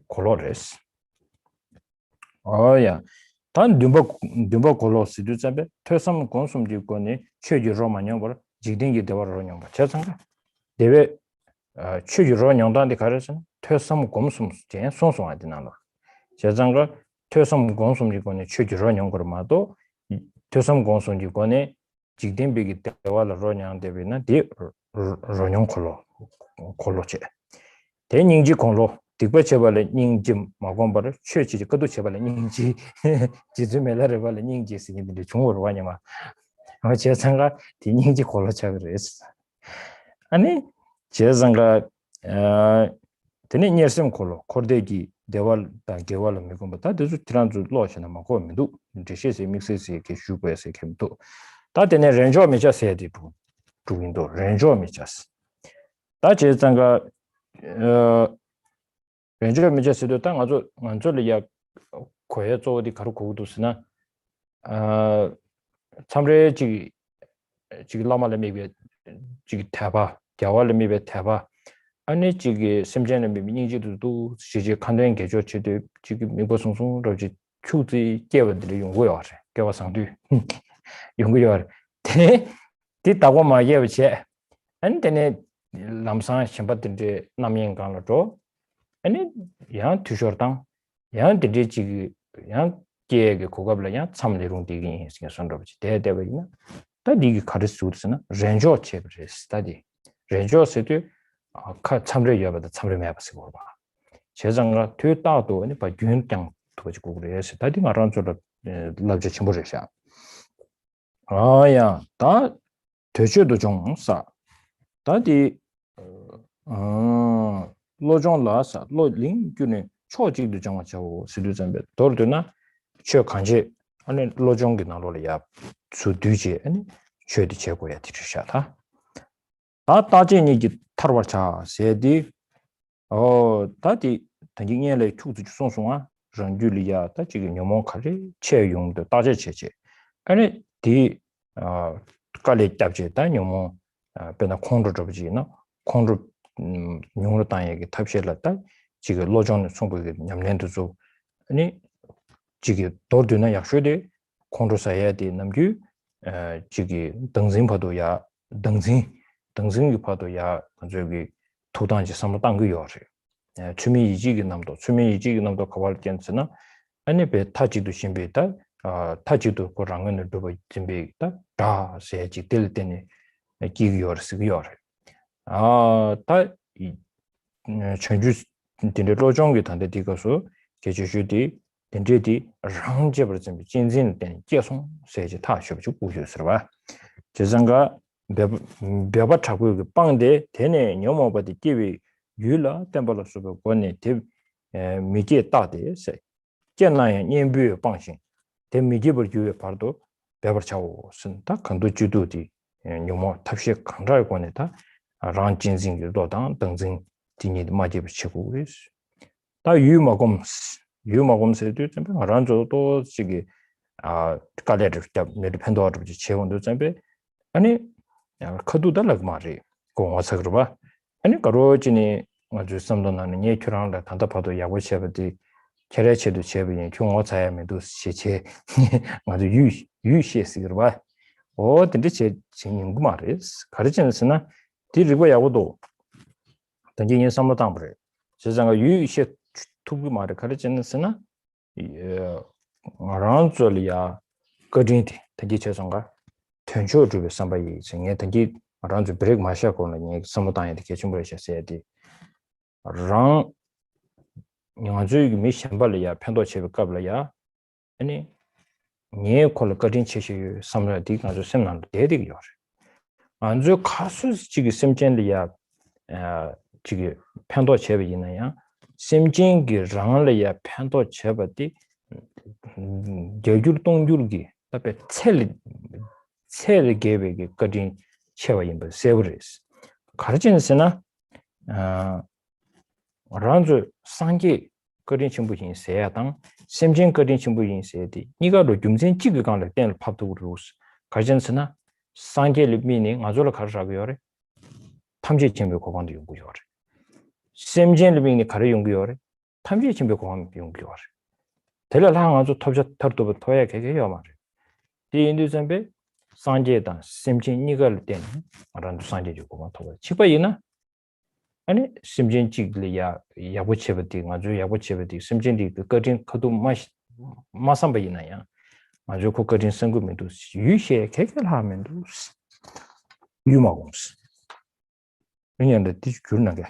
콜로레스 야 단 듬버 콜로스도 잡에 퇴섬 콘숨디고니 최지 로마뇽버 지딩기 대화로뇽 제상가 대외 최주로뇽단데 가르선 퇴섬 콘숨 제 송송하디나로 제상가 퇴섬 콘숨디고니 최주로뇽거마도 퇴섬 콘숨디고니 지딩비기 대화로뇽 대비나 디 로뇽 콜로체 대닝지 콜로 디버 제발에 닝짐 마건바를 최지지 그도 제발에 닝지 지즈멜라를 발에 닝지 쓰기들이 중국어로 와냐마 제상가 디닝지 콜로차 그랬어 아니 제상가 되는 예심 콜로 코르데기 대왈다 개왈을 메고부터 대주 트란주 로시나 마고면도 디시스 믹스스 이렇게 슈퍼에서 캠도 다 되는 렌저 미자세야 되고 두인도 렌저 미자스 다 제상가 렌저 미자스도 땅 아주 완전히야 거에 저기 가르고도 쓰나 참래 지기 라마를 미베 지기 타바 겨울을 미베 타바 아니 지기 심전에 미니지도 지지 칸된 개조치도 지금 미고송송로 지 추지 개원들이 연구요 개와상도 연구요 대다고 마예비체 안데네 남상 심바든데 남연간으로 아니 야 투셔당 야 디지 야 계획 고갑을 야 참내용 되게 선로지 대대버이나 다 니기 가르스우스나 렌저 체브레 스타디 렌저 세드 카 참려 여바다 참려 매바스고 봐 제장가 되다도 아니 봐 균땅 도지고 그래서 다디 말한 줄로 라지 침보르샤 아야 다 되셔도 좀사 다디 로종라사 로링 균에 초직도 정화 자고 시도 전에 돌도나 최 간제 아니 로종기 나로야 수두지 아니 최디 제고야 티르샤다 다 따진이 타르와차 세디 다디 당진년에 축도 송송아 런줄이야 다 지금 녀몽 칼이 체용도 따제 체제 아니 디 깔리 잡지 다 녀몽 배나 콘도 잡지나 콘도 녀몽 땅에 탑실었다 지금 로종 송부게 냠년도 좀 아니 지금 도르드나 약속에 콘도 사야디 남규 지금 등진파도야 등진이 파도야 저기 도단지 삼로 땅그 요래 주미 이직이 남도 가발 괜찮나 아니 배 타지도 신비다 타지도 고랑은 도 준비다 다 세지 될 때네 기기어스 요래 다 전주 딘데 로종기 단데 디가서 계주주디 딘데디 랑제버 준비 진진 된 계속 세지 다 쉬고 고셔서 봐 제상가 벼바 타고 그 빵데 되네 녀모바디 끼위 유라 템벌로스고 권네 데 미제 따데 세 젠나에 님뷰 방신 데 미제버 주에 바도 벼바 차고 쓴다 간도 주도디 녀모 탑시 강달 권에다 랑진진 도당 등진 디니 마제 치고 있어 다 유마곰세도 좀 란조도 지기 깔레르 잡네 펜도르 지체원도 좀 아니 카두달락 말이 공화서 그러봐 아니 가로지니 아주 섬도나는 예큐랑다 단답하도 야고체버디 계래체도 제비니 경화자야면도 시체 아주 유시에스 그러봐 근데 제 진행구 말이스 가르치는스나 디르고 야고도 단진이 섬도담을 세상에 유시 투구 말을 가르치는스나 란졸이야 거진티 단지 최선가 텐쇼 주베 삼바이 정에 단지 란조 브레이크 마셔고는 섬도당에 개중을 했어야지 랑 영아주의 미션발이야 편도 제백갑이야 아니 네 콜거진 체시 삼라디 가서 sem난 대디요 안주 가수 지기 셈젠리야 지기 편도 제백이나야 셈진기 랑을야 편도 제백디 제줄동줄기 답에 셀 계획이 거진 채워인 세브리스 가르치는스나 란주 상기 거린 친구인 세야당 셈진 거린 친구인 세디 니가로 중생 지그간을 땐 팝도르스 가르치는스나 상기 리미닝 아주를 가르라고요래 탐지 준비 고관도 연구요래 셈진 리미닝 가르 연구요래 탐지 준비 고관 연구요래 대략 아주 탑도 토야 개개요 말이야 이 인도전배 상제다 심진 이걸 때 알아도 상제 주고 더 치바이나 아니 심진 찍리야 야고체버디 아주 야고체버디 심진디 그 거진 거도 마삼바이나야 아주 그 거진 생구면도 유시에 개결하면도 유마공스 그냥데 뒤 줄는 게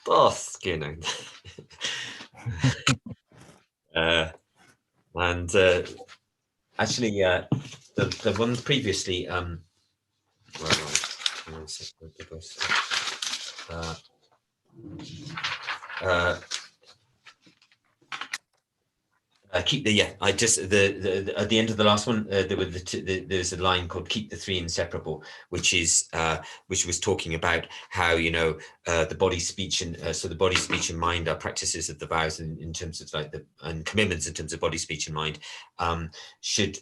boss, you know. And actually, the one previously, where keep the I just the at the end of the last one there were there's a line called keep the three inseparable, which was talking about how the body, speech, and so the body, speech, and mind are practices of the vows in terms of like and commitments in terms of body, speech, and mind should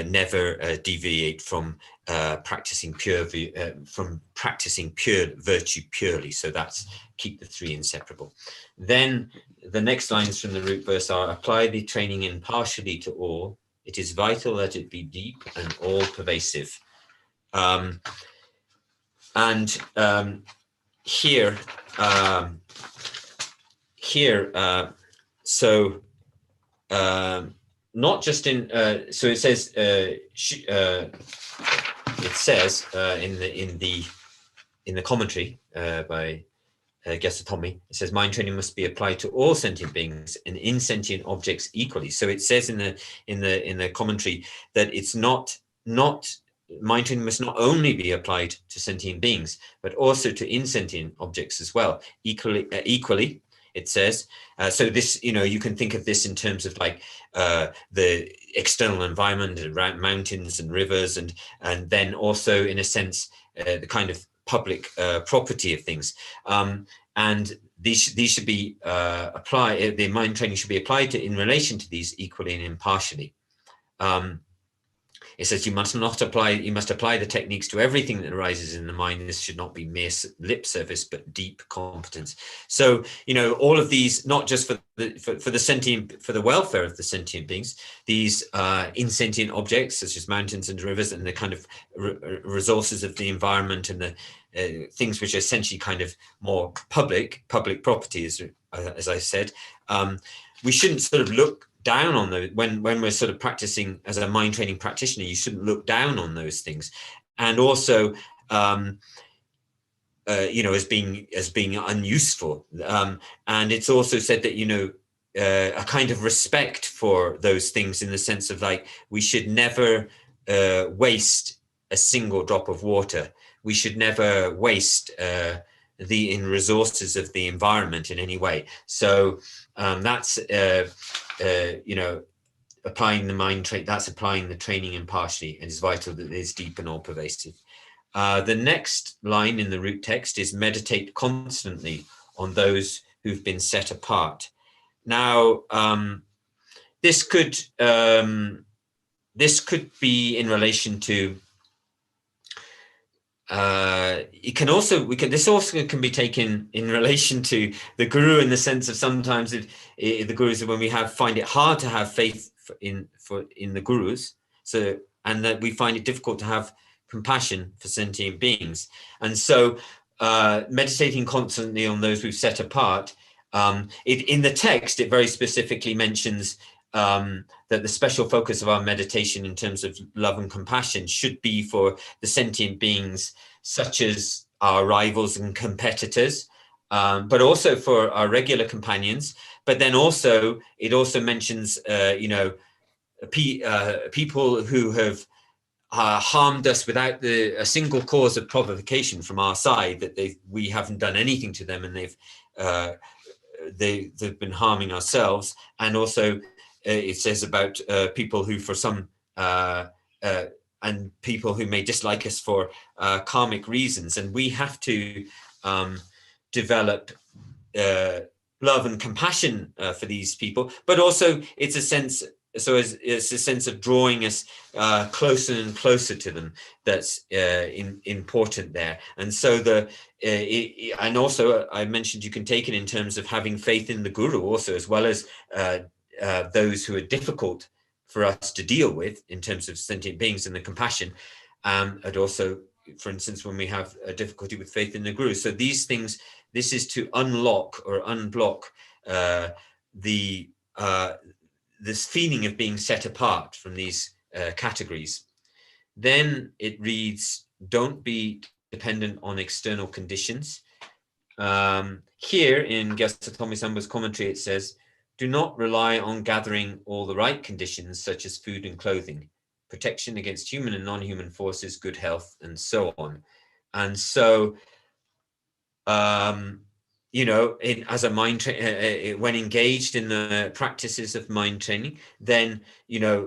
never deviate from practicing pure virtue purely. So that's keep the three inseparable. Then the next lines from the root verse are apply the training impartially to all. It is vital that it be deep and all pervasive. Here, so not just in so it says in the commentary by Gesatomi, it says mind training must be applied to all sentient beings and insentient objects equally. So it says in the commentary that it's not mind training must not only be applied to sentient beings, but also to insentient objects as well. Equally, it says. So this, you can think of this in terms of like the external environment around mountains and rivers, and then also in a sense the kind of public property of things. And these should be applied. The mind training should be applied in relation to these equally and impartially. It says you must apply the techniques to everything that arises in the mind. This should not be mere lip service, but deep competence. So, all of these, not just for the welfare of the sentient beings, these insentient objects such as mountains and rivers and the kind of resources of the environment and the things which are essentially kind of more public property, as I said. We shouldn't sort of look down on those when we're sort of practicing as a mind training practitioner. You shouldn't look down on those things, and also as being unuseful. And it's also said that a kind of respect for those things, in the sense of like we should never waste a single drop of water. We should never waste the resources of the environment in any way. So that's applying the mind training. That's applying the training impartially, and it's vital that it is deep and all pervasive. The next line in the root text is meditate constantly on those who've been set apart. Now, this could be in relation to. This also can be taken in relation to the guru, in the sense of sometimes the gurus, when we find it hard to have faith in the gurus, and that we find it difficult to have compassion for sentient beings, and so meditating constantly on those we've set apart. In the text, it very specifically mentions that the special focus of our meditation in terms of love and compassion should be for the sentient beings, such as our rivals and competitors, but also for our regular companions. But then also, it also mentions, people who have harmed us without a single cause of provocation from our side, that we haven't done anything to them, and they've been harming ourselves. And also, it says about people who, for some, and people who may dislike us for karmic reasons, and we have to develop love and compassion for these people. But also, it's a sense. So it's a sense of drawing us closer and closer to them that's important there. And so and also I mentioned you can take it in terms of having faith in the guru also, as well as those who are difficult for us to deal with in terms of sentient beings and the compassion. And also, for instance, when we have a difficulty with faith in the guru. So these things, this is to unlock or unblock this feeling of being set apart from these categories. Then it reads, don't be dependent on external conditions. Here in Gyaltsen Tomi Sambo's commentary, it says, do not rely on gathering all the right conditions, such as food and clothing, protection against human and non-human forces, good health, and so on. And so, as a mind when engaged in the practices of mind training, then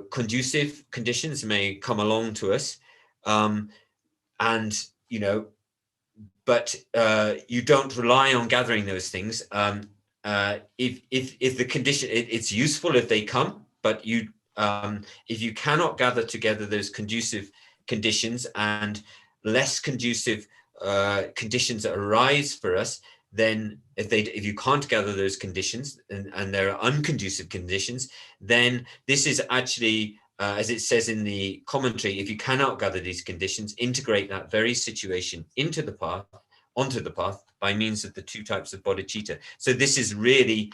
conducive conditions may come along to us, but you don't rely on gathering those things. If the condition, it's useful if they come, but if you cannot gather together those conducive conditions and less conducive conditions that arise for us, then if you can't gather those conditions and there are unconducive conditions, then this is actually, as it says in the commentary, if you cannot gather these conditions, integrate that very situation onto the path by means of the two types of bodhicitta. So this is really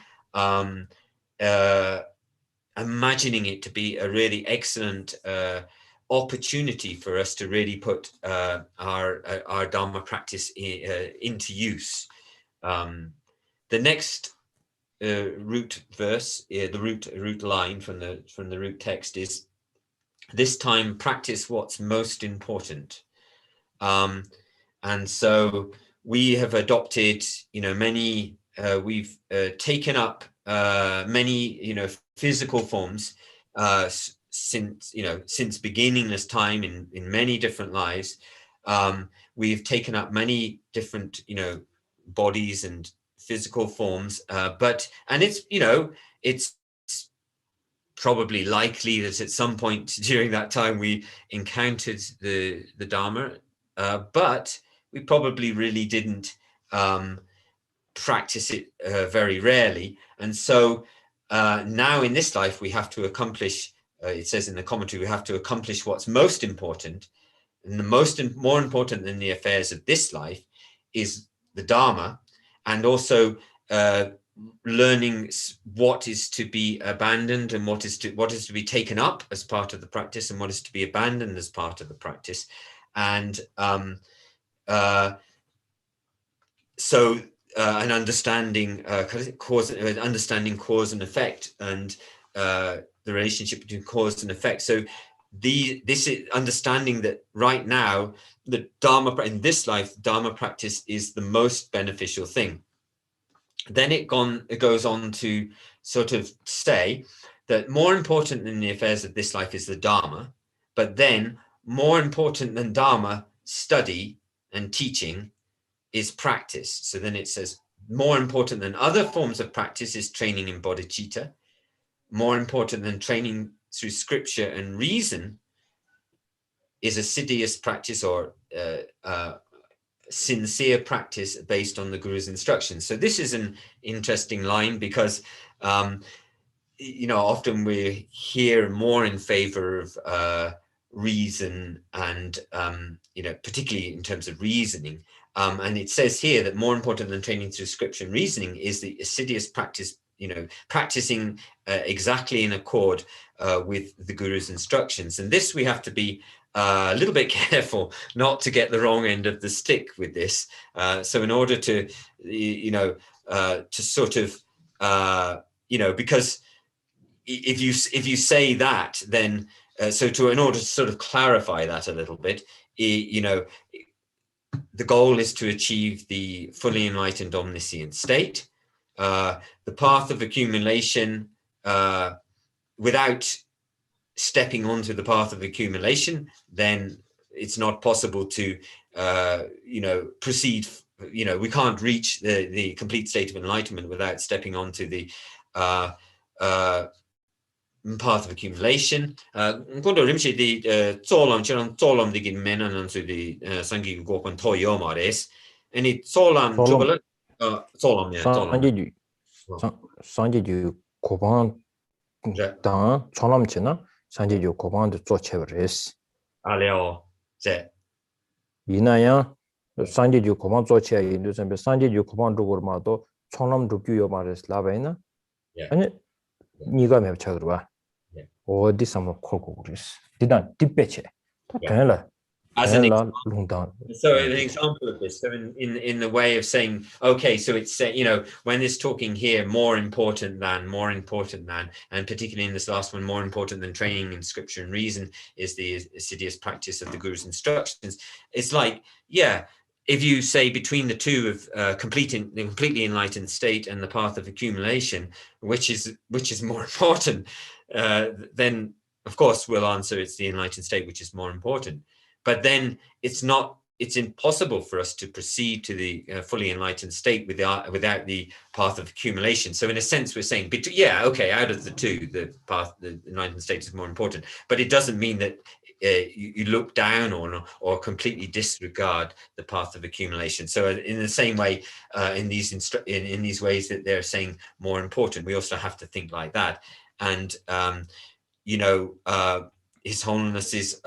imagining it to be a really excellent opportunity for us to really put our Dharma practice into use. The next root verse, the root line from the root text is, this time practice what's most important. And so we have adopted, many, we've taken up many, physical forms since beginningless time in many different lives. We've taken up many different, bodies and physical forms, and it's probably likely that at some point during that time we encountered the Dharma, but we probably really didn't practice it very rarely. And so now in this life we have to accomplish, it says in the commentary, we have to accomplish what's most important. And more important than the affairs of this life is the Dharma, and also learning what is to be abandoned and what is to be taken up as part of the practice, and what is to be abandoned as part of the practice. And and understanding understanding cause and effect, and the relationship between cause and effect. So this is understanding that right now the Dharma in this life, Dharma practice is the most beneficial thing. Then it goes on to sort of say that more important than the affairs of this life is the Dharma, but then more important than Dharma, study and teaching, is practice. So then it says more important than other forms of practice is training in bodhicitta. More important than training through scripture and reason is assiduous practice, or sincere practice based on the Guru's instructions. So this is an interesting line, because often we hear more in favor of reason, and particularly in terms of reasoning. And it says here that more important than training through scripture and reasoning is the assiduous practice, practicing exactly in accord with the Guru's instructions. And this we have to be a little bit careful not to get the wrong end of the stick with this. So in order to, to sort of, because if you say that, then in order to sort of clarify that a little bit, the goal is to achieve the fully enlightened omniscient state. The path of accumulation, without stepping onto the path of accumulation, then it's not possible to, proceed. We can't reach the complete state of enlightenment without stepping onto the path of accumulation. Quando Rinpoche di Zolam c'erano Zolam di Mena non so di Sangi Gokon Toyo Mares, and it Zolam Jubala Zolam yeah Sanji 고방 당 처럼치나 산지 고방도 쫓쳐버렸어. 알레오 제 이나야 산지 고방 쫓쳐야 인도선 산지 고방 두고마도 처럼 두규요 말했어 라바이나. 아니 네가 매 찾으러 어디 삼로 콜고 그랬어. 디단 뒷배체. 되나? As an example of this, so in the way of saying, okay, so it's when it's talking here, more important than, and particularly in this last one, more important than training in scripture and reason is the assiduous practice of the Guru's instructions. It's like, yeah, if you say between the two of the completely enlightened state and the path of accumulation, which is more important, then of course we'll answer it's the enlightened state which is more important. But then it's impossible for us to proceed to the fully enlightened state without the path of accumulation. So in a sense, we're saying, out of the two, the enlightened state is more important. But it doesn't mean that you look down on or completely disregard the path of accumulation. So in the same way, in these ways that they're saying more important, we also have to think like that. And His Holiness is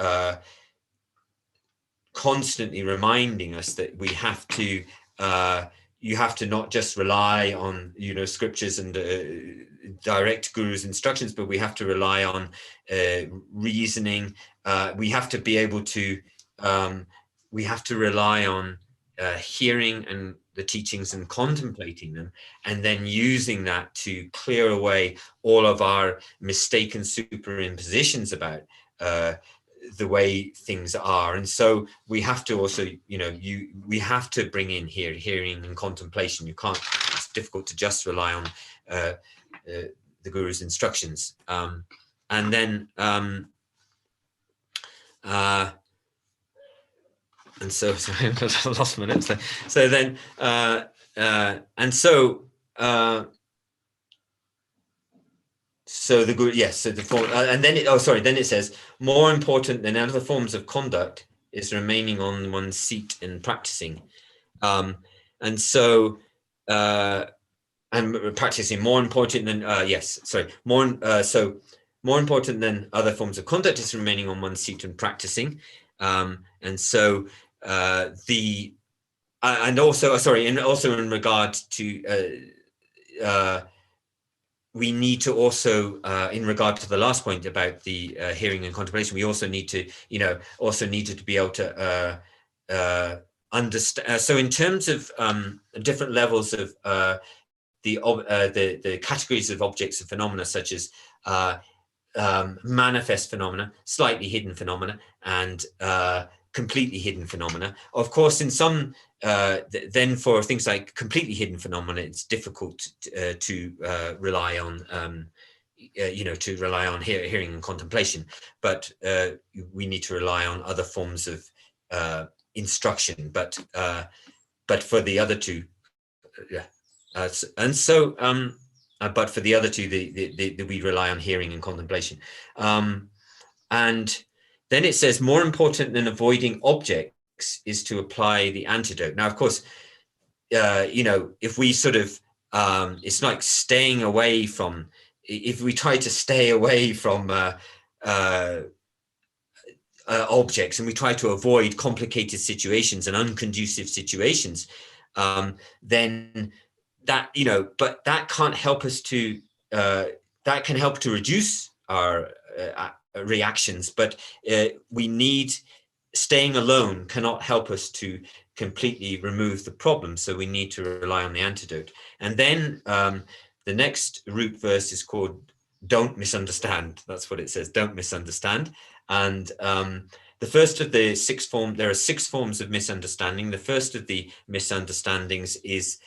constantly reminding us that we have to you have to not just rely on scriptures and direct Guru's instructions, but we have to rely on reasoning. We have to be able to rely on hearing and the teachings and contemplating them, and then using that to clear away all of our mistaken superimpositions about the way things are. And so we have to also, we have to bring in hearing and contemplation. You can't, it's difficult to just rely on the guru's instructions. And then, and so, sorry, I lost my notes there. So then, so the guru, yes, so the form, and then then it says, more important than other forms of conduct is remaining on one's seat and practicing. And so, and practicing, more important than, more important than other forms of conduct is remaining on one's seat and practicing. And so and also in regard to, we need to also, in regard to the last point about the hearing and contemplation, we also need to, needed to be able to understand. So in terms of different levels of the categories of objects and phenomena, such as manifest phenomena, slightly hidden phenomena, and completely hidden phenomena. Of course, in some, then for things like completely hidden phenomena, it's difficult to rely on, to rely on hearing and contemplation. But we need to rely on other forms of instruction. But for the other two, and so. But for the other two, we rely on hearing and contemplation. And then it says, more important than avoiding objects is to apply the antidote. Now, of course, if we sort of, it's like staying away from, if we try to stay away from objects, and we try to avoid complicated situations and unconducive situations, then that, but that can't help us to, that can help to reduce our reactions, but we need, staying alone cannot help us to completely remove the problem. So we need to rely on the antidote. And then the next root verse is called "Don't Misunderstand." That's what it says, don't misunderstand. And the first of the there are 6 forms of misunderstanding. The first of the misunderstandings is,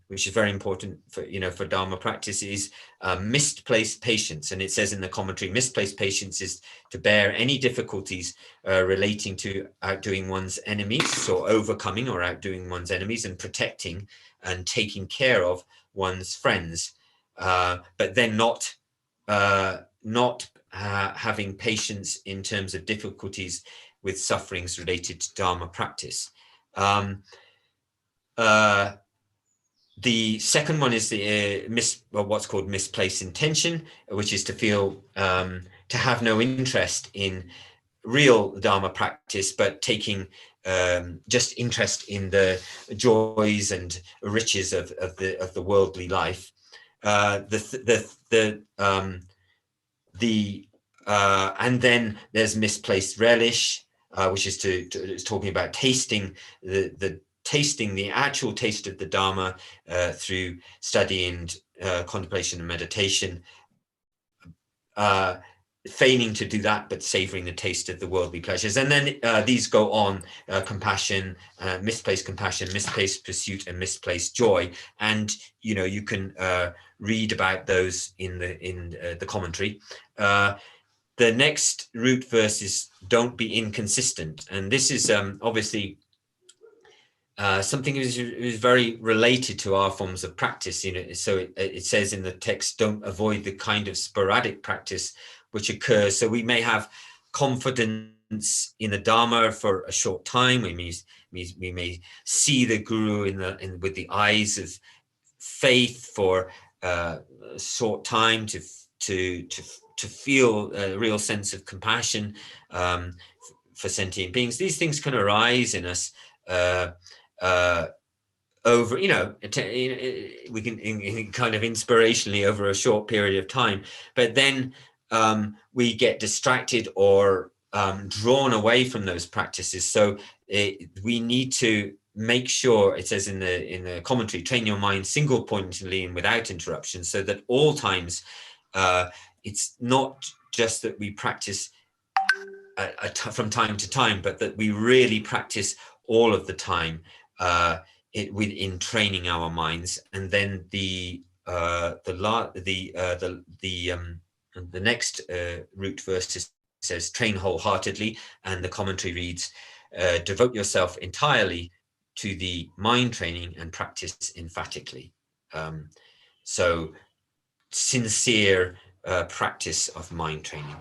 which is very important for, for Dharma practice, is misplaced patience. And it says in the commentary, misplaced patience is to bear any difficulties relating to outdoing one's enemies, or overcoming or outdoing one's enemies, and protecting and taking care of one's friends, but then not having patience in terms of difficulties with sufferings related to Dharma practice. The second one is the what's called misplaced intention, which is to feel, to have no interest in real Dharma practice, but taking just interest in the joys and riches of the worldly life. And then there's misplaced relish, which is it's talking about tasting tasting the actual taste of the Dharma through study and contemplation and meditation, feigning to do that, but savoring the taste of the worldly pleasures. And then these go on: compassion, misplaced pursuit, and misplaced joy. And you can read about those in the commentary. The next root verse is "Don't be inconsistent," and this is obviously something is very related to our forms of practice. So it says in the text, "Don't avoid the kind of sporadic practice which occurs." So we may have confidence in the Dharma for a short time. We may see the Guru with the eyes of faith for a short time, to feel a real sense of compassion for sentient beings. These things can arise in us over, we can kind of inspirationally over a short period of time, but then we get distracted or drawn away from those practices. So we need to make sure, it says in the commentary, train your mind single pointedly and without interruption, so that all times it's not just that we practice from time to time, but that we really practice all of the time in training our minds. And then the next root verse says, train wholeheartedly, and the commentary reads, devote yourself entirely to the mind training and practice emphatically. So sincere practice of mind training.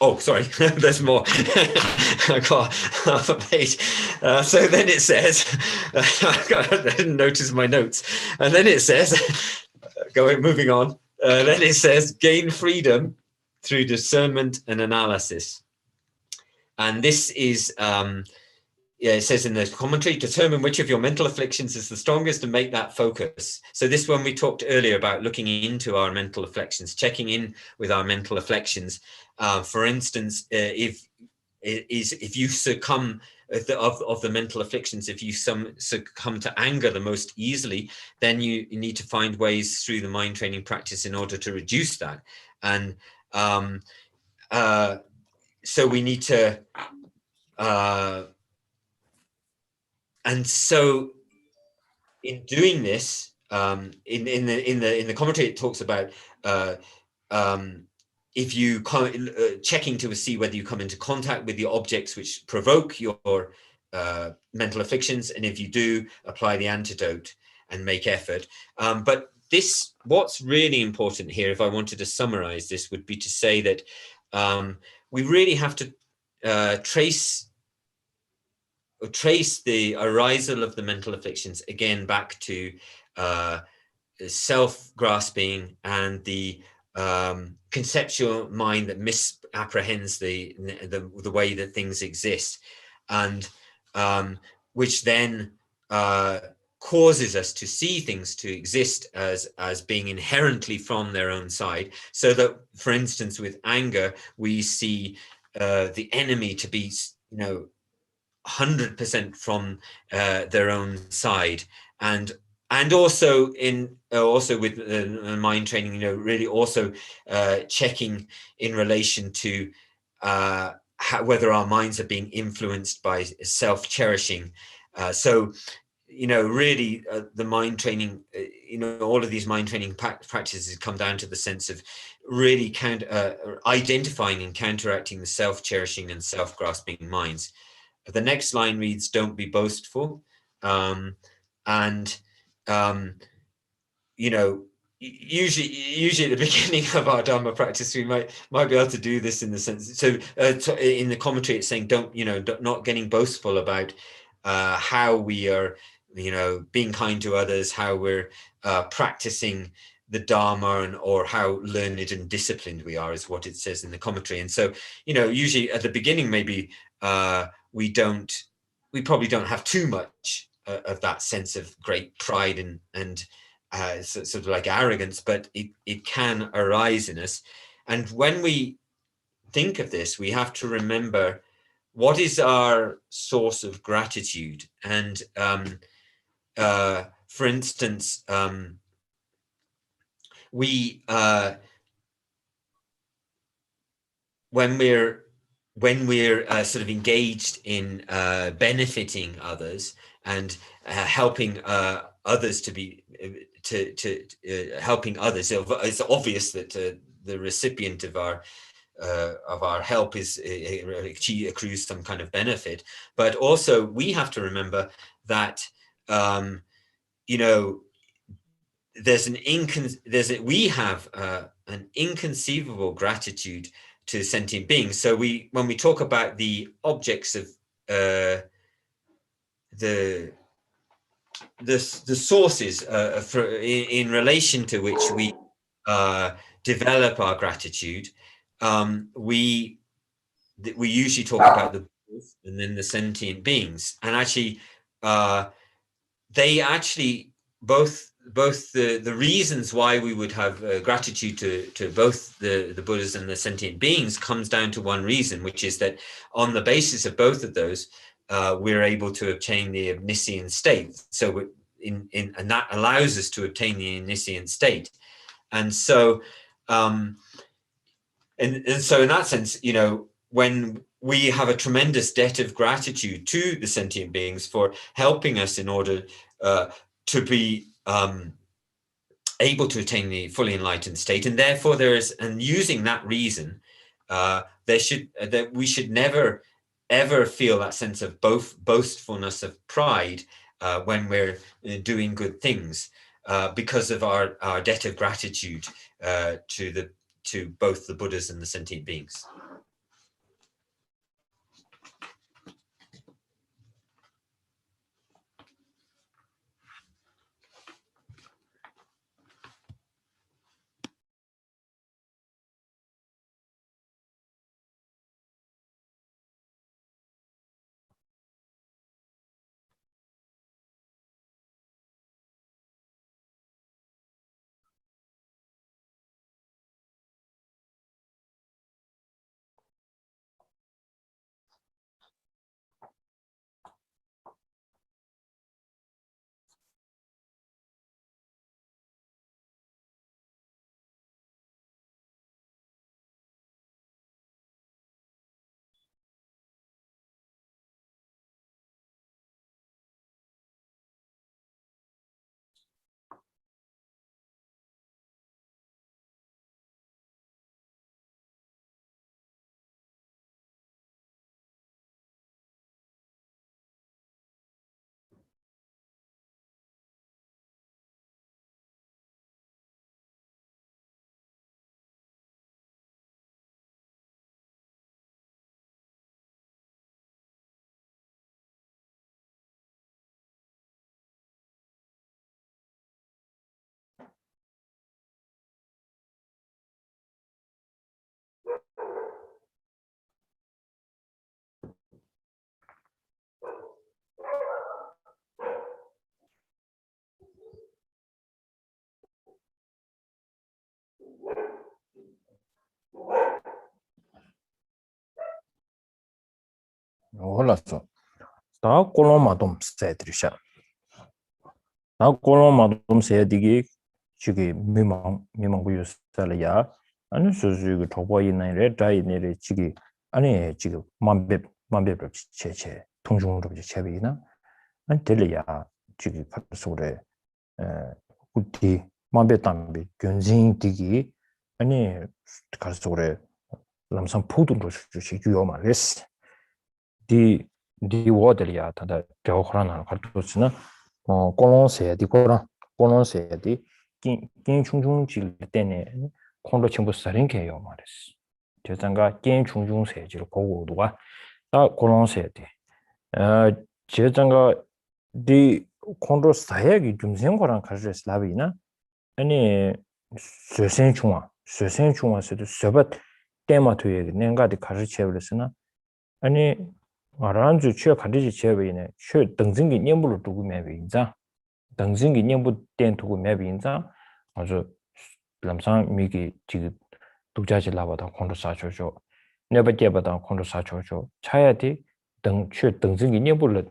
Oh, sorry, there's more. I got half a page. So then it says, I didn't notice my notes. And then it says, moving on. Then it says, gain freedom through discernment and analysis. And this is, it says in the commentary, determine which of your mental afflictions is the strongest and make that focus. So this one we talked earlier about looking into our mental afflictions, checking in with our mental afflictions. For instance, if you succumb of the mental afflictions, if you succumb to anger the most easily, then you need to find ways through the mind training practice in order to reduce that. And so we need to, and so in doing this, in the commentary, it talks about if you checking to see whether you come into contact with the objects which provoke your mental afflictions, and if you do, apply the antidote and make effort. But what's really important here, if I wanted to summarize this, would be to say that we really have to trace the arisal of the mental afflictions again back to self-grasping and the conceptual mind that misapprehends the way that things exist, and which then causes us to see things to exist as being inherently from their own side. So that, for instance, with anger, we see the enemy to be 100% from their own side, and also with mind training, really also checking in relation to whether our minds are being influenced by self-cherishing. So really the mind training, all of these mind training practices come down to the sense of really identifying and counteracting the self-cherishing and self-grasping minds. The next line reads, don't be boastful. Usually at the beginning of our Dharma practice, we might be able to do this in the sense. So in the commentary, it's saying, not getting boastful about how we are, being kind to others, how we're practicing the Dharma, or how learned and disciplined we are, is what it says in the commentary. And so, usually at the beginning, maybe we probably don't have too much of that sense of great pride and sort of like arrogance, but it can arise in us. And when we think of this, we have to remember what is our source of gratitude. And for instance, when we're sort of engaged in benefiting others and helping others helping others, it's obvious that the recipient of our help accrues some kind of benefit. But also we have to remember that we have an inconceivable gratitude to sentient beings. So when we talk about the objects of the sources in relation to which we develop our gratitude, we usually talk about the Buddhas and then the sentient beings, and actually they actually both the reasons why we would have gratitude to both the Buddhas and the sentient beings comes down to one reason, which is that on the basis of both of those, we're able to obtain the omniscient state. So and that allows us to obtain the omniscient state. And so and so in that sense, when we have a tremendous debt of gratitude to the sentient beings for helping us in order to be able to attain the fully enlightened state, and therefore using that reason, that we should never ever feel that sense of boastfulness of pride when we're doing good things, because of our debt of gratitude to both the Buddhas and the sentient beings. 올랐어. 다 꼴로마돔 세드리샤. 다 꼴로마돔 세디기 지기 미망부유살이야. 아니 수수가 도보이네레 다이네레 지기 아니 지금 만배로 체체 통중으로 체비나 아니 들려야 지기 소래 우티 만배담비 견진디기 아니 가서래 람상 포도로 주시 유요말레스 디 워들이야 다다 저거라나 가르쳤으나 꼴론세 디고라 꼴론세 디 긴충중질 때네 콘로 전부 살인게요 말이스 저장가 긴충중세지로 보고도가 다 꼴론세 디 저장가 디 콘로 사야기 좀 생거랑 가르쳤을 라비나 아니 쇠생충화세도 서버 때마토에 내가디 가르쳐버렸으나 아니 아란주 취업 가르치 제외네 취 등등기 년부로 두고 매빈자 등등기 년부 된 두고 매빈자 아주 람상 미기 지금 독자질 나보다 콘도 사초죠 네버게보다 콘도 사초죠 차야디 등취 등등기 년부를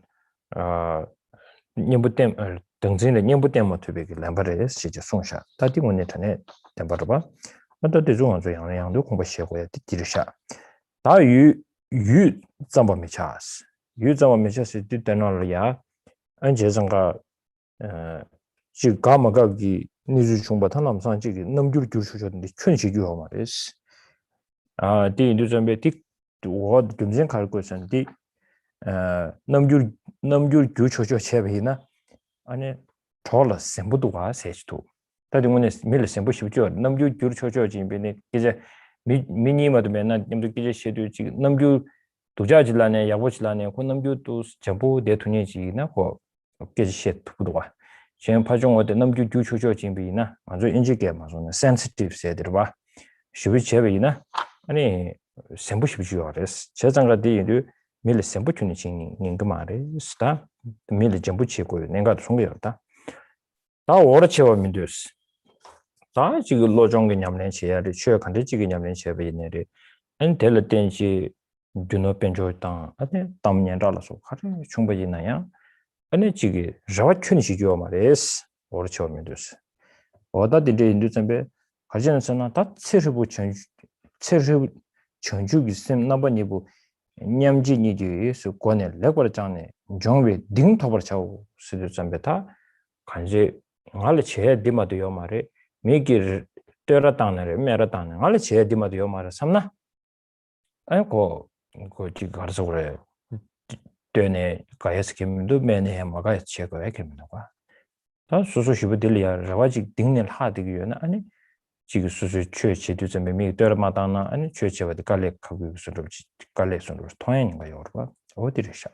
년부 때 등등의 년부 때만 되게 람바레 시제 송샤 다디문에 전에 담바르바 어떻게 중앙조 양양도 공부하고야 디르샤 다유 유 잠바미차스 유 잠바미차스 뒤때나려야 안제정가 지 가마가기 니주 중바타 남산 지기 넘줄 줄수셨는데 춘시규어 말이스 디 뉴점베 디 워드 금전 갈 것인데 넘줄 규초조 체베이나 아니 돌아 sembu도가 세지도 다디문에 밀 sem부 쉽죠 넘줄 규초조 진베네 이제 미니마도 맨날 님도 기제 셔도 지금 넘주 도자질라네 야보질라네 그 넘주도 전부 대통령이지나 고 기제 셔도가 지금 파종 어때 넘주 규초조 진비나 아주 인지게 맞으면 센시티브 세들바 쉽이 제베이나 아니 sem부 쉽죠 알았어 제장가디도 밀 sem부 주는 진인가 말에 스타 밀 전부 치고 내가 송겨였다 다 오래 채우면 됐어 다 지금 로종게 냠낸 시야를 취해 간지게 냠낸 시야베네리 안 텔텐지 주노 벤조다 아니 담년라서 가르 충분히 나야 아니 지금 저춘 시죠 말레스 오르쳐면 됐어 어다디데 인도점베 가지는서나 다 체르부 전 체르 전주기 셈 나버니부 냠지니디 수 권에 레거장네 정외 딩토버 차오 스르점베타 간제 알레 제 디마도 요 말에 메기 때라다네 메라다네 알레 제 디마도 요 말에 삼나 아이고 지금 가서 그래 되네 가야스 김도 메네 해마가 제거해 김도가 다 수수시부들이야 라와직 딩넬 하디기요나 아니 지금 수수 최치도 좀 매미 때마다나 아니 최치와 갈래 가고 있어도 갈래 손으로 통행인가 여러분 어디래샤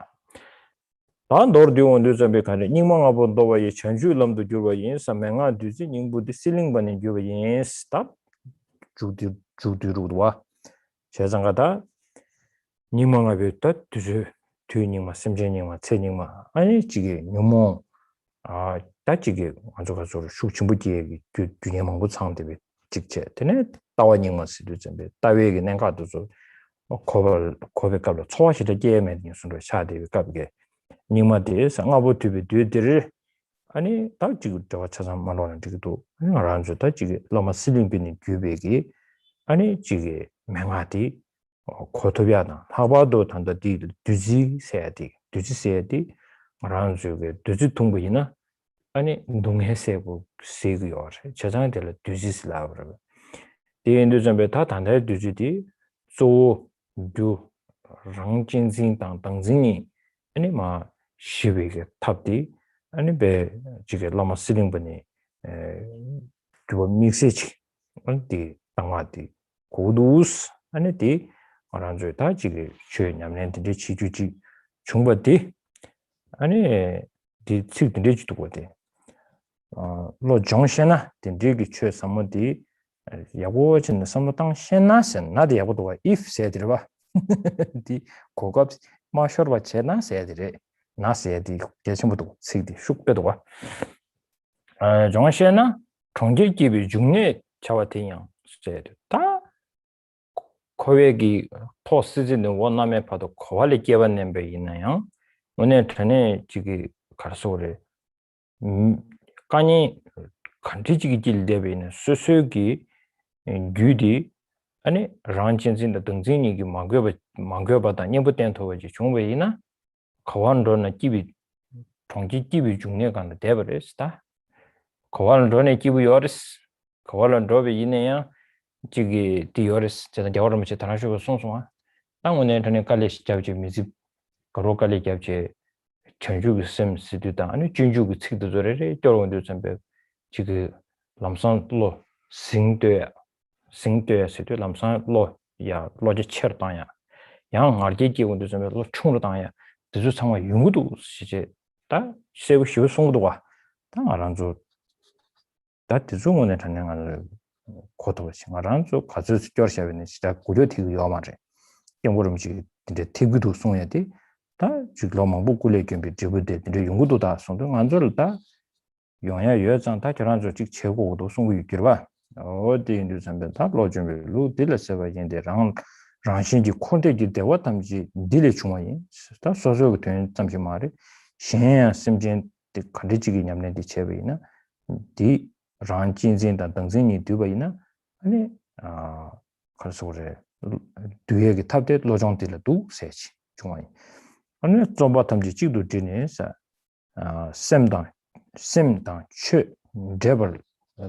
단 도르디온 좀 가네 닝망아 본도와 이 전주lâm도 주와 인사 맹아 뒤지 닝부디 실링 번에 주와 인 스탑 주디루와 제장가다 닝망아 베다 뒤지 뒤닝마 심제닝마 체닝마 아니 지게 닝모 아 따지게 아주 가서 슈침부지 뒤닝망부 상대비 직체 되네 따와닝마스도 좀 따위게 내가도 고백값로 초화시를 게임에 뉴스로 샤데비 값게 닝마디 상아보티비 뒤들을 아니 다 지금 저 찾아 말하는 지금도 아니 알아서 다 지금 로마 실링빈이 규백이 아니 지금 맹아디 고토비아나 하바도 단다디 뒤지 세야디 알아서 그 뒤지 통보이나 아니 동해세고 세고요 저장에 될 뒤지슬라고 디엔도 좀 다 단다 뒤지디 조 랑진진 당진이 아니 마 시비게 탑디 아니 배 지게 라마 실링분이 그 미세치 안디 당와디 고두스 아니 디 알아줘 다 지게 최냠nen데 지주지 중바디 아니 디 칙든데 주도 거데 로 정신아 딘디기 최 삼모디 야고진 삼모당 신나선 나디 야고도가 if 세드르바 디 고급 마셔바 제나 세드르 나세디 계신부도 시디 숙배도가 정신아 통제기비 중에 차와테양 세드 다 거액이 토스지는 원남에 봐도 거할리 기반낸 배 있나요? 오늘 전에 지금 가서를 까니 간티지기 길대베는 수수기 규디 아니 란친진의 등진이기 망겨바다 님부터 더지 중배이나 거완로는 기비 통지 기비 중에 간다 대버렸다 거완로는 기비 요르스 거완로베 이내야 지기 디오르스 제가 겨울에 제 다나시고 송송아 당원에 전에 깔레시 잡지 미지 거로깔리 잡지 전주기 셈스디다 아니 진주기 책도 저래래 저런데 좀 지금 람산로 싱되스도 람산로 야 로지 쳐다야 양 알게기 온도 좀 충로다야 드주 상황 용도 시제 다 세고 쉬고 송도 와 당아란조 다 드주문에 전행하는 고도시 말한조 가서 겨셔는 시작 고려티고 요마래 영어름지 근데 티구도 송해야 돼 다 지금 먹고래 겸비 지부대 용도도 다 송도 안절을 다 용야 여장 다 결혼조 직 최고도 송고 있기로 어디 인도 선배 다 로준비 루 딜레서가 인데 랑신지 콘테지 대와 담지 딜레 중앙이 다 소소가 된 잠시 말이 신야 심진 간지기 냠는데 제베이나 디 란진진다 등진이 두바이나 아니 그래서 그래 뒤에게 탑대 로정들도 세지 중앙이 아니 좀 바탐지 찍도 되네서 셈당 최 데벌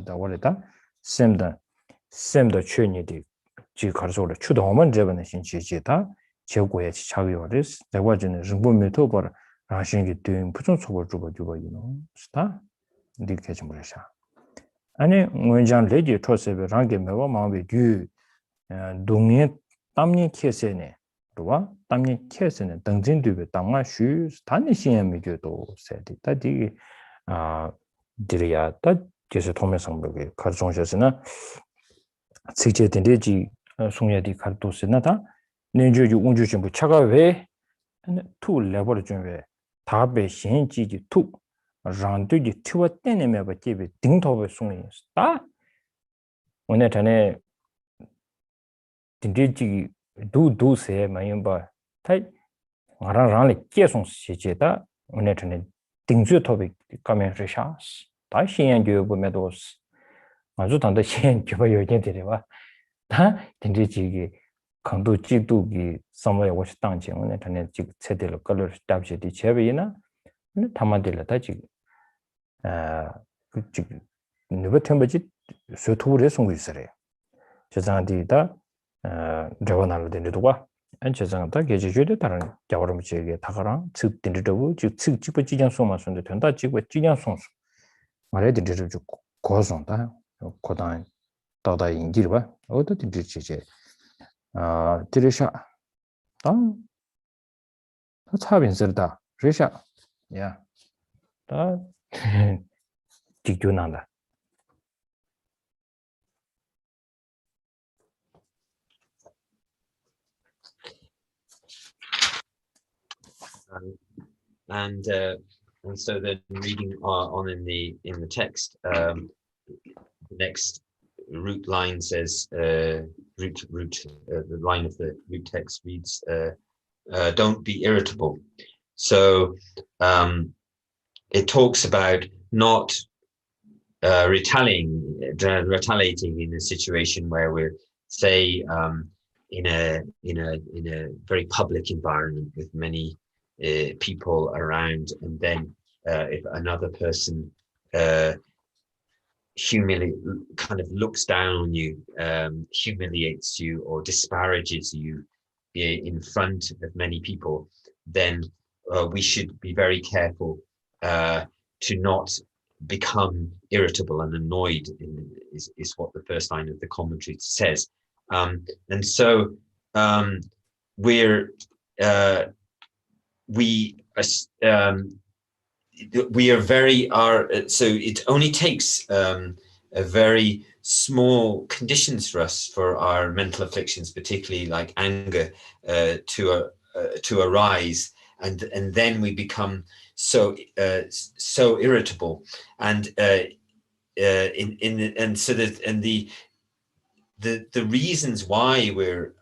다 원래다 셈다 최니디 지 가서 그래 추동만 제번에 신지지다 제고에 차기요레스 대과전에 정보메토 버 라신기 된 부정 속을 주고 이노 스타 이렇게 좀 그러셔 아니 원장 레디 토세베 랑게 메와 마음이 뒤 동네 땀니 캐세네 그와 땀니 캐세네 등진뒤에 땅마 슈 단니 신엠이 줘도 세디 다디 디리아 다 계속 통면성벽에 가르쳐주셨으나 세제된데지 송야디 가르도스나다 내주주 운주신부 차가 왜 투 레버를 준비 다베 신지지 투 란두지 투와 때내면 버티비 딩토베 송이 다 오늘 전에 딘디지 두세 마임바 타이 나라랑에 계속 시제다 오늘 전에 딩주 토픽 가면 샤스 다 신연교 보면도 아주 단다 신연교 요견들이와 다 딘디지기 강도 지도기 somewhere was 당진 오늘 전에 지금 세대로 걸을 답시디 제비나 근데 담아들라 다지 그 지금 누가 템버지 소토를 송고 있어요. 저장디다 저번하로 된도가 안 저장다 계제주에 다른 자원을 지게 다가랑 즉 딘디도 즉 집어 지장 소마선데 된다 집어 지장 송수 말해 딘디도 고선다 고단 다다 인지를 봐 어디 딘디지 들으셔 다 차빈스다 그러셔 다 직교난다 And so then reading on in the text, the next root line says the line of the root text reads, "Don't be irritable." So it talks about not retaliating in a situation where we're, say, in a very public environment with many people around, and then if another person kind of looks down on you, humiliates you, or disparages you in front of many people, then we should be very careful to not become irritable and annoyed, is what the first line of the commentary says. And so we are very so it only takes a very small conditions for us, for our mental afflictions, particularly like anger, to arise, and then we become so irritable, and the reasons why we're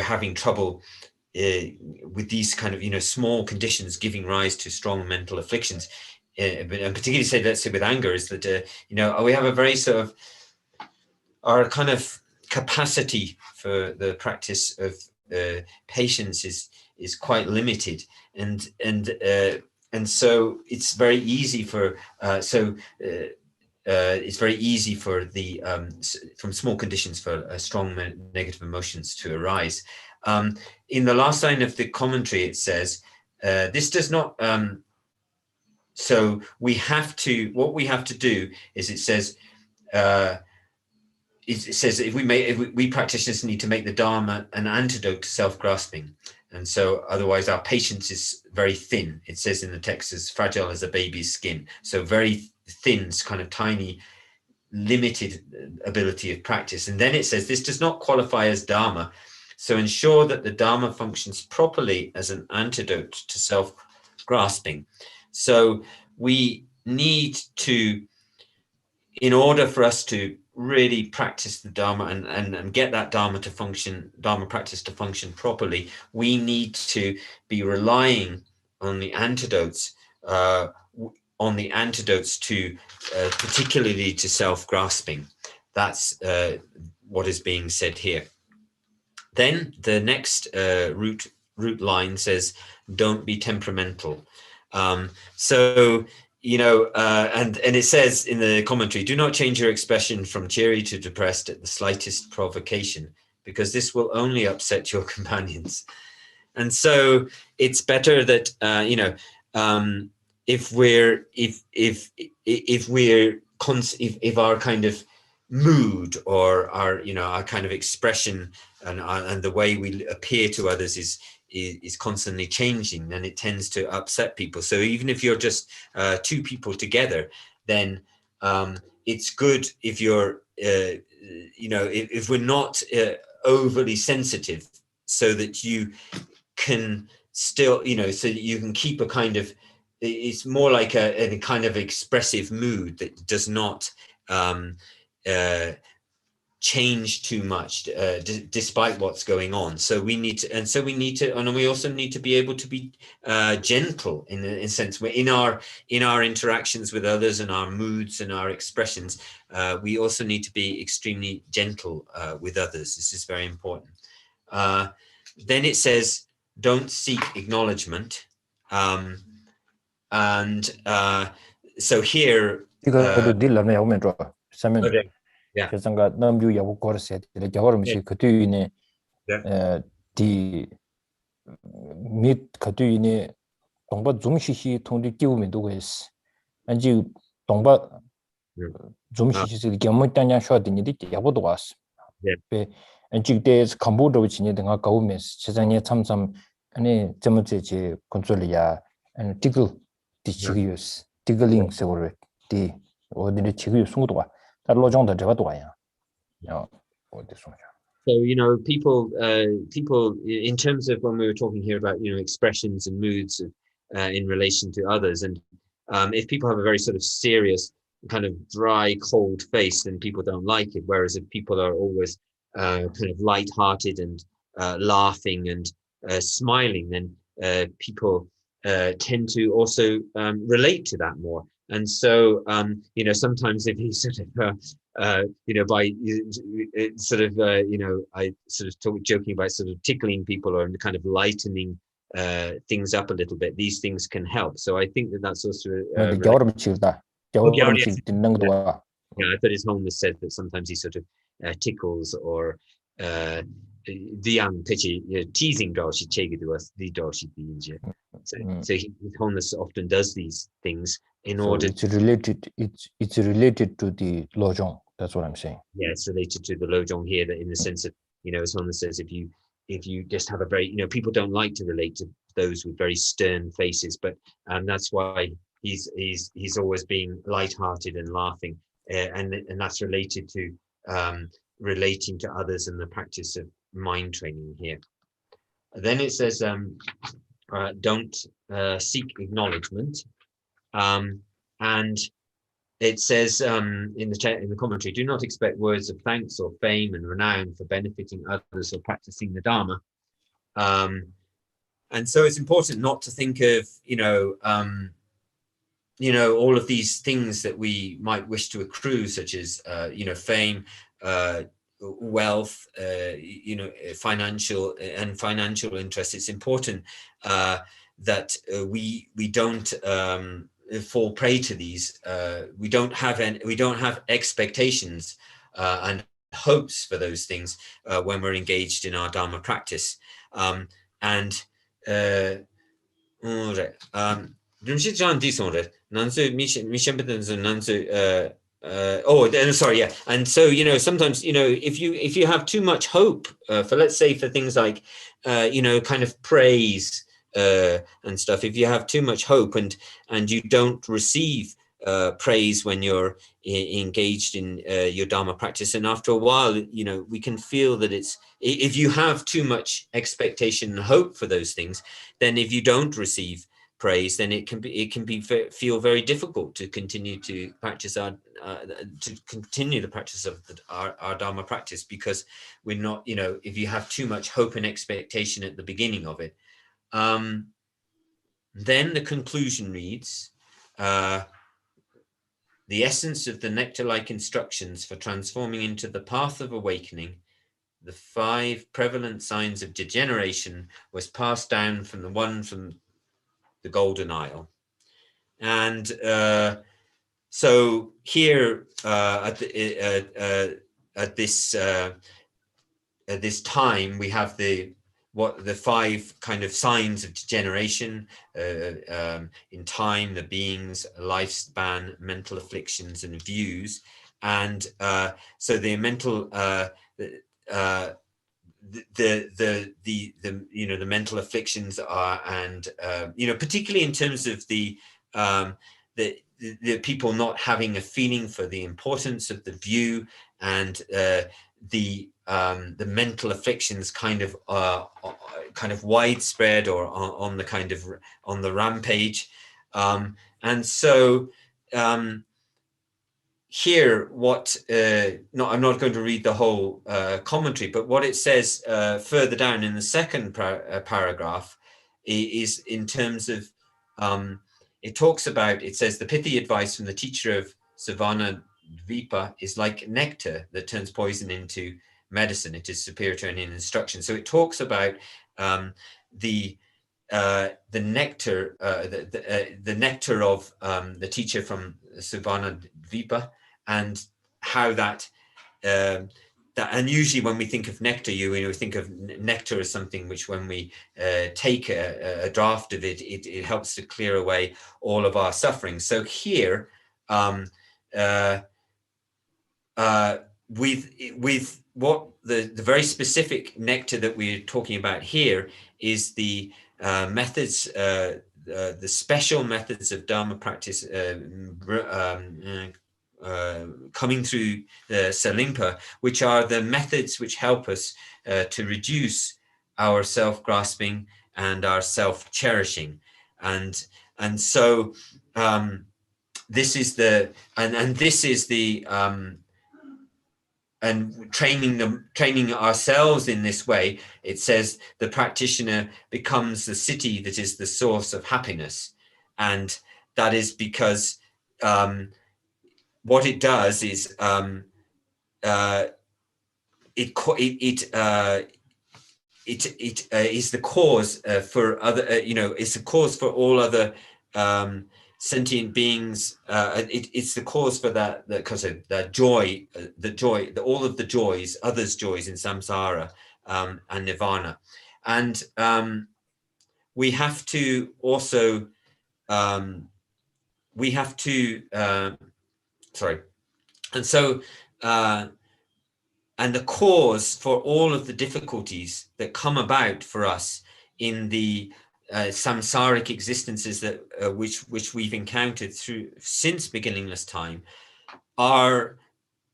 having trouble with these kind of small conditions giving rise to strong mental afflictions, and particularly let's say with anger, is that we have a very sort of, our kind of capacity for the practice of patience is quite limited, and so it's very easy for it's very easy for the from small conditions for strong negative emotions to arise. In the last line of the commentary, it says, this does not, so what we have to do is, it says if we practitioners need to make the Dharma an antidote to self-grasping. And so otherwise our patience is very thin. It says in the text, as fragile as a baby's skin. So very thin, kind of tiny, limited ability of practice. And then it says, this does not qualify as Dharma. So ensure that the Dharma functions properly as an antidote to self-grasping. So we need to, in order for us to really practice the Dharma and get that Dharma practice to function properly, we need to be relying on the antidotes, to particularly to self-grasping. That's what is being said here. Then the next root line says, "Don't be temperamental." So and it says in the commentary, "Do not change your expression from cheery to depressed at the slightest provocation, because this will only upset your companions." And so it's better that if our kind of mood, or our kind of expression and the way we appear to others is constantly changing, then it tends to upset people. So even if you're just two people together, then it's good if you're if we're not overly sensitive, so that you can still so that you can keep a kind of, it's more like a kind of expressive mood that does not change too much despite what's going on. So we need to, and we also need to be able to be gentle in a sense. We're in our interactions with others and our moods and our expressions. We also need to be extremely gentle with others. This is very important. Then it says, don't seek acknowledgement. So here, 이거도 딜러네 오면 줘. 사면 okay, yeah, 그래서가 남주 야구 거르세. 이렇게 걸으면서 그 뒤에 디 밑 그뒤에 동바 좀시시 통디 끼우면 도고스. 안지 동바 좀시시 겸었다냐 쇼드니디 야고도 왔어. 네. 안직대에서 캄보디아 지내다가 가오면서 세상에 참참 아니 점어제 컨트롤이야. 아니 티글 디치기스 티글링 세월에 디 어디에 지금 송도가 달로 정도 제가도 와야. 어디 송자. So, people in terms of when we were talking here about, expressions and moods in relation to others. And if people have a very sort of serious kind of dry, cold face, then people don't like it. Whereas if people are always kind of light-hearted and laughing and smiling, then people tend to also relate to that more. And so, sometimes if you sort of, I sort of talk joking about sort of tickling people or kind of lightening things up a little bit, these things can help. So I think that's also. Yeah, I thought his homeless said that sometimes he sort of tickles or teasing doshi to us the doshi. So his homeless often does these things in order. It's related to the lojong. That's what I'm saying. Yeah, it's related to the lojong here, that in the sense of, as homeless says, if you just have a very, people don't like to relate to those with very stern faces, but that's why he's always being lighthearted and laughing, and that's related to relating to others and the practice of mind training here. Then it says, don't seek acknowledgement, and it says in the commentary, do not expect words of thanks or fame and renown for benefiting others or practicing the Dharma. And so it's important not to think of, all of these things that we might wish to accrue, such as, fame, wealth, financial interests. It's important that we don't fall prey to these. We don't have expectations and hopes for those things when we're engaged in our Dharma practice. Sorry, yeah. And so, sometimes, if you have too much hope for, let's say, for things like, kind of praise and stuff, if you have too much hope and you don't receive praise when you're engaged in your Dharma practice, and after a while, we can feel that if you have too much expectation and hope for those things, then if you don't receive praise, then it can feel very difficult to continue to practice the practice of our Dharma practice, because we're not, if you have too much hope and expectation at the beginning of it. Then the conclusion reads, the essence of the nectar-like instructions for transforming into the path of awakening, the 5 prevalent signs of degeneration, was passed down from the Golden Isle. And so here at this time, we have the 5 kind of signs of degeneration in time, the beings, lifespan, mental afflictions, and views. And so the mental the mental afflictions are, and particularly in terms of the people not having a feeling for the importance of the view, and the mental afflictions kind of widespread or on the rampage, and so here, what I'm not going to read the whole commentary, but what it says further down in the second paragraph is in terms of it talks about, it says the pithy advice from the teacher of Savana Vipa is like nectar that turns poison into medicine. It is superior to any instruction. So it talks about the nectar, the nectar of the teacher from Savana Vipa, and how that and usually when we think of nectar, we think of nectar as something which, when we take a draught of it, it helps to clear away all of our suffering. So here, with what the very specific nectar that we're talking about here is the methods, the special methods of Dharma practice coming through Salimpa, which are the methods which help us to reduce our self-grasping and our self-cherishing, and so this is the and training ourselves in this way. It says the practitioner becomes the city that is the source of happiness, and that is because what it does is it is the cause for other, it's the cause for all other sentient beings. It's the cause for that, because of that joy, all of the joys, others' joys in samsara and nirvana. And we have to also, and so, and the cause for all of the difficulties that come about for us in the samsaric existences that which we've encountered since beginningless time, are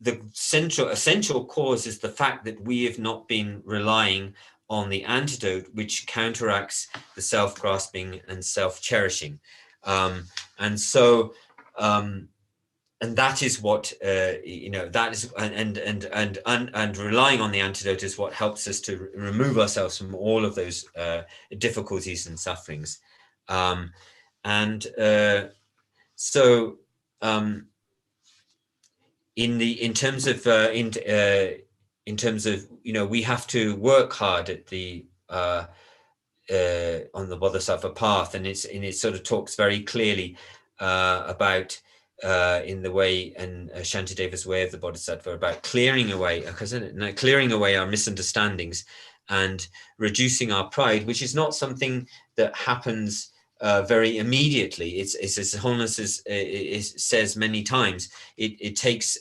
the essential cause is the fact that we have not been relying on the antidote which counteracts the self-grasping and self-cherishing, and so. And that is what that is, and relying on the antidote is what helps us to remove ourselves from all of those difficulties and sufferings, so in terms of we have to work hard at the on the Bodhisattva path, and it sort of talks very clearly about. In the way, and Shantideva's way of the Bodhisattva, about clearing away our misunderstandings and reducing our pride, which is not something that happens very immediately. It's as His Holiness says many times. It takes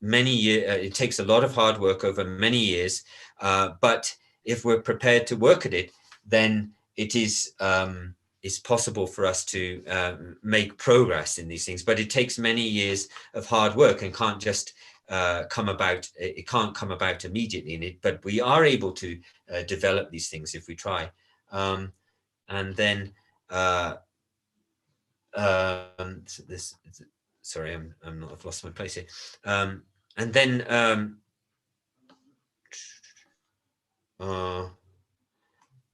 many years. It takes a lot of hard work over many years. But if we're prepared to work at it, then it is. It's possible for us to make progress in these things, but it takes many years of hard work and can't just come about. It can't come about immediately, but we are able to develop these things if we try. And then sorry, I've lost my place here. And then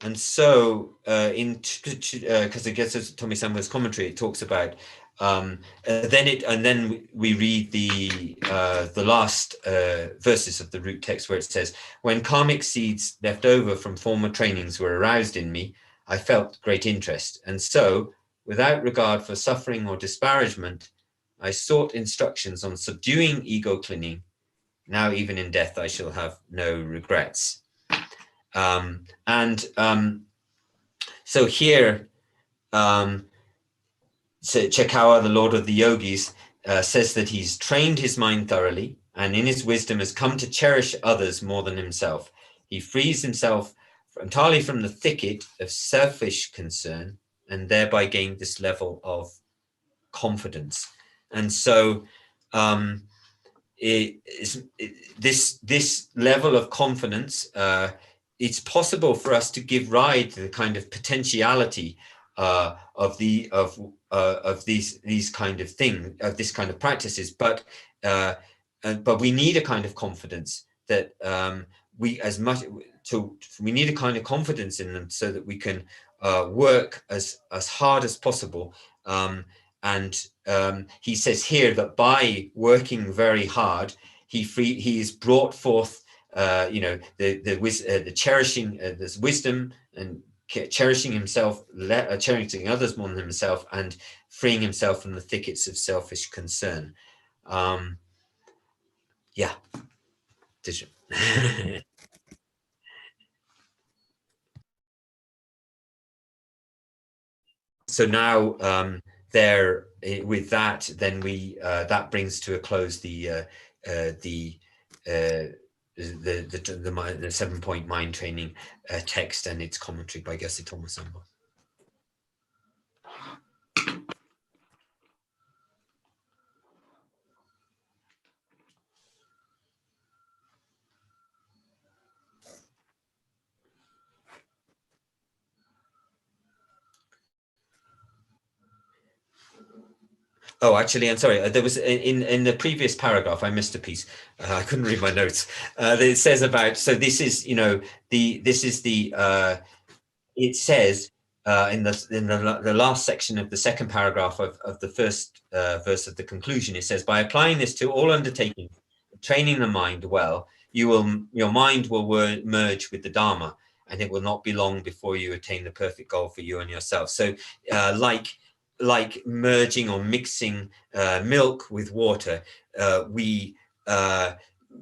and so, because it gets to Tommy Samwa's commentary, it talks about then we read the last verses of the root text, where it says, "When karmic seeds left over from former trainings were aroused in me, I felt great interest, and so, without regard for suffering or disparagement, I sought instructions on subduing ego clinging. Now, even in death, I shall have no regrets." So here, Chekawa, the Lord of the Yogis, says that he's trained his mind thoroughly, and in his wisdom has come to cherish others more than himself. He frees himself entirely from the thicket of selfish concern, and thereby gained this level of confidence. And so, this level of confidence, it's possible for us to give ride to the kind of potentiality of these kind of this kind of practices, but we need a kind of confidence that we need a kind of confidence in them so that we can work as hard as possible. And he says here that by working very hard, he is brought forth, the cherishing this wisdom and cherishing himself, cherishing others more than himself, and freeing himself from the thickets of selfish concern. Yeah. So now there, with that, then we that brings to a close the 7-point mind training text and its commentary by Geshe Tomosambo. Oh, actually, I'm sorry. There was in the previous paragraph, I missed a piece. I couldn't read my notes. It says about, so this is, it says in the last section of the second paragraph of the first verse of the conclusion, it says, by applying this to all undertakings, training the mind well, your mind will merge with the Dharma, and it will not be long before you attain the perfect goal for you and yourself. So like merging or mixing milk with water,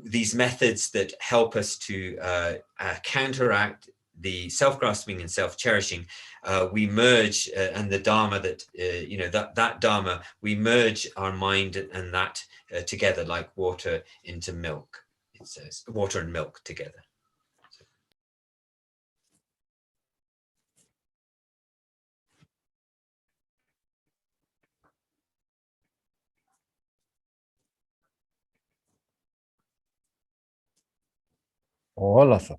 these methods that help us to counteract the self-grasping and self-cherishing, we merge, and the Dharma that, that Dharma, we merge our mind and that together like water into milk. It says water and milk together. 올라서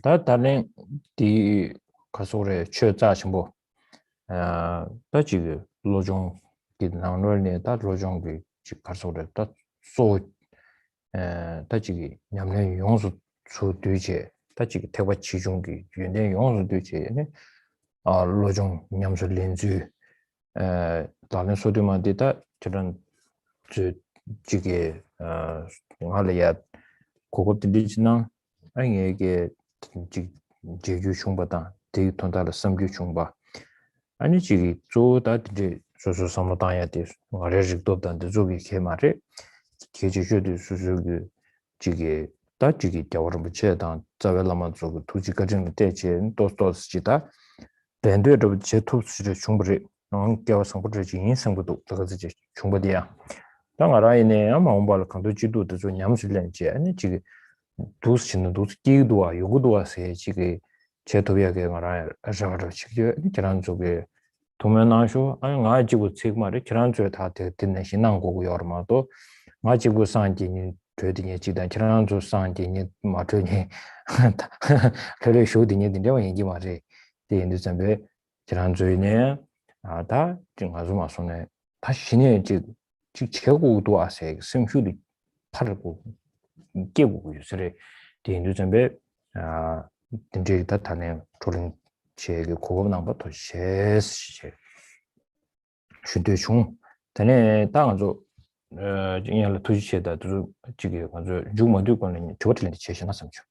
다 다른 디 가서래 최자 정보 다 지금 로종 기능을 다 로종비 지 가서래 다소 다 지금 냠내 용수 주되제 다 지금 대화 지중기 연대 용수 되제네 로종 냠수 렌즈 다른 소리만 되다 저런 지게 할래야 고급들이지나 아니에게 제주 중보다 되게 돈다를 섬규 중바 아니 지기 조다 이제 소소 삼다야 돼 아래직도단데 조기 개말에 계제주도 수수기 지게 다 지기 겨울은 붙여다 자벨라만 조그 두지까지는 대체 또또스지다 랜드로 제토스를 중부를 겨우 성부를 인성부도 저거지 중부디야 당 알아이네 아마 온발 강도 지도도 좀 냠술렌지 아니 지금 도스치는 도스 기도와 요구도와서 지금 제도비하게 말아 아저로 지금 지난 쪽에 도면하쇼 아니 가지고 책말에 지난 쪽에 다 됐네 신앙 거고 여러마도 가지고 산지니 되더니 지단 지난 쪽 산지니 맞더니 그래 쇼딩이 된다고 얘기 말해 되는데 전에 지난 쪽에 아다 지금 아주 마소네 다시 신의 지금 최고도 아세 심휴리 팔고 깨고 요새 대인도 전에 이제 다 타네 조린 제게 고급남부터 셰스 슈대중 전에 땅아주 이날 투지체다 지게 아주 주모도 거는 저것들이 제시나 삼죠.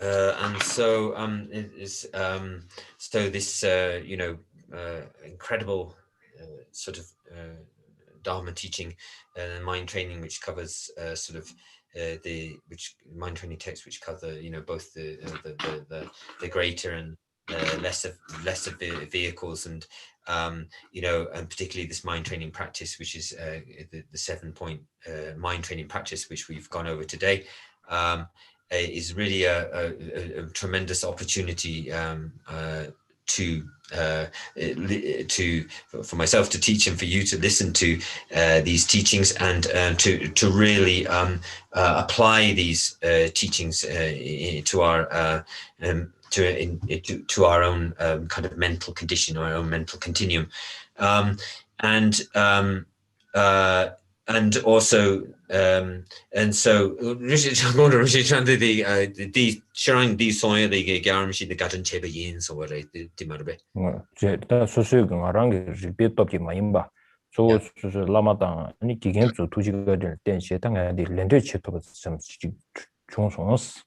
And so so this incredible sort of Dharma teaching and mind training, which covers sort of the mind training texts which cover both the greater and lesser vehicles, and and particularly this mind training practice, which is the 7-point mind training practice which we've gone over today, is really a tremendous opportunity for myself to teach and for you to listen to these teachings, and to really apply these teachings to to our own kind of mental condition, our own mental continuum, and also and so the sharing these soil the guarantee the garden chebe yin so what the marbe 다 소수가 랑게 리피트업이 많이봐. 소 라마당 아니 기겐주 투지가 될 땐시 당에 렌드 치토가 좀 중송스.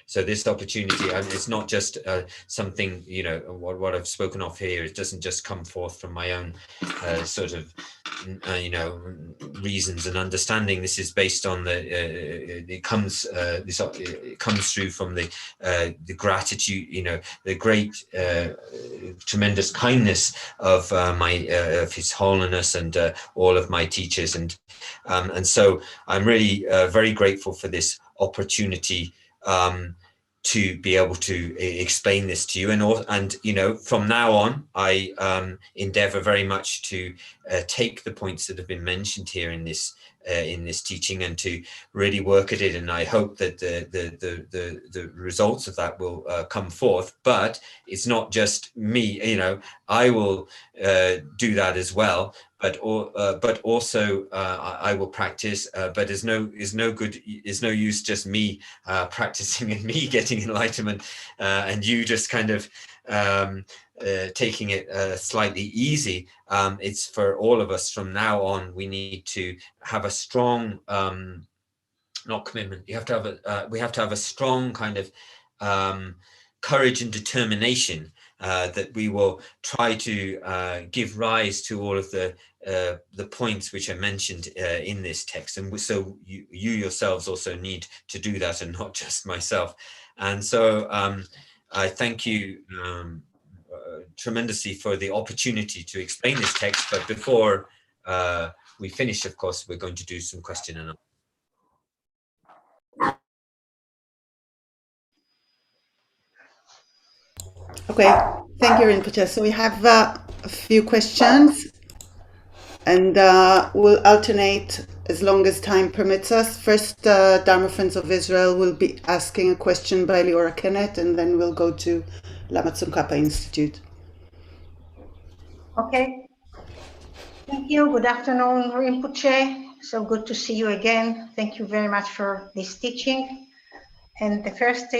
So this opportunity, and it's not just something, you know, what I've spoken of here. It doesn't just come forth from my own sort of, you know, reasons and understanding. This is based on it comes through from the gratitude, you know, the great, tremendous kindness of of His Holiness and all of my teachers, and so I'm really very grateful for this opportunity. To be able to explain this to you, and you know, from now on, I endeavor very much to take the points that have been mentioned here in this teaching and to really work at it. And I hope that the results of that will come forth. But it's not just me, you know. I will do that as well. But also I will practice. But there's no use just me practicing and me getting enlightenment, and you just kind of taking it slightly easy. It's for all of us from now on. We need to have a strong, not commitment. We have to have a strong kind of courage and determination. That we will try to give rise to all of the points which are mentioned in this text, and so you yourselves also need to do that, and not just myself. And so I thank you tremendously for the opportunity to explain this text. But before we finish, of course, we're going to do some question and answer. Okay, thank you, Rinpoche. So we have a few questions, and we'll alternate as long as time permits us. First, Dharma Friends of Israel will be asking a question by Leora Kennett, and then we'll go to Lama Tsongkhapa Institute. Okay. Thank you. Good afternoon, Rinpoche. So good to see you again. Thank you very much for this teaching. And the first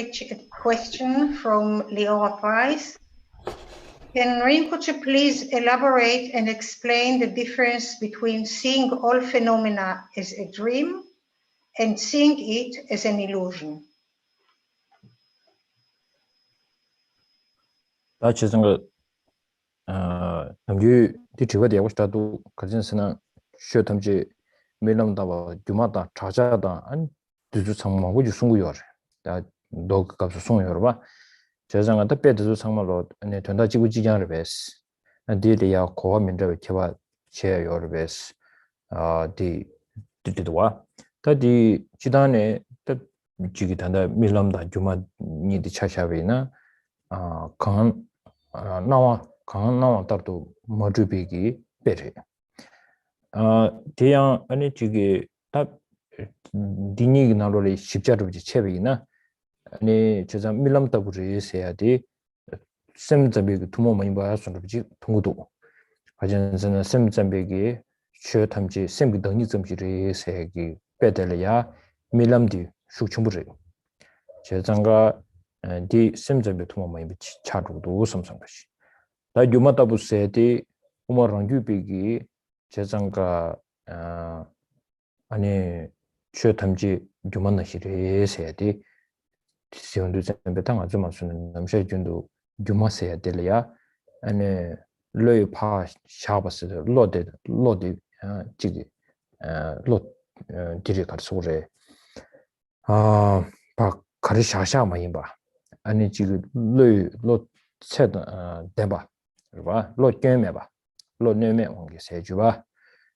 question from Leora Price. Can Rinpoche please elaborate and explain the difference between seeing all phenomena as a dream and seeing it as an illusion? That's just 남주 뒤치가 되고 싶다도 가진스는 쉬어탐지 밀람다와 주마다 자자다 안 두주 상마고 주승구요. 다 녹값을 송여러 봐. 저장한테 빼도 상말로 네 된다 지구 지장을 베스. 디리아 고민들 개와 제여를 베스. 디디도와 다디 지단에 지기 단다 밀람다 주마 니디 차샤베나 강한 나와 강한 나와 따로 머주비기 베레 대양 아니 지기 딱 디니기 나로리 십자루지 체베이나 아니 저자 밀람다부리 해야지 샘자비기 두모 많이 봐야 손으로지 통고도 가전선은 샘자비기 쉬어탐지 샘기 등이 점지를 해야기 빼들려야 밀람디 숙충부리 제장가 디 샘자비 두모 많이 차루도 섬상것이 다 유마다부세디 우마랑규비기 제장가 아니 쉬어탐지 유만나시를 해야지 시온도 잼베당 아주 많은 남셔준도 유마세야 될이야 아니 르파 샤바스 로데 지기 로 디리가 소래 바 가르샤샤 많이 봐 아니 지금 로 세다 대봐 봐 로 봐 로 네메 원기 세주 봐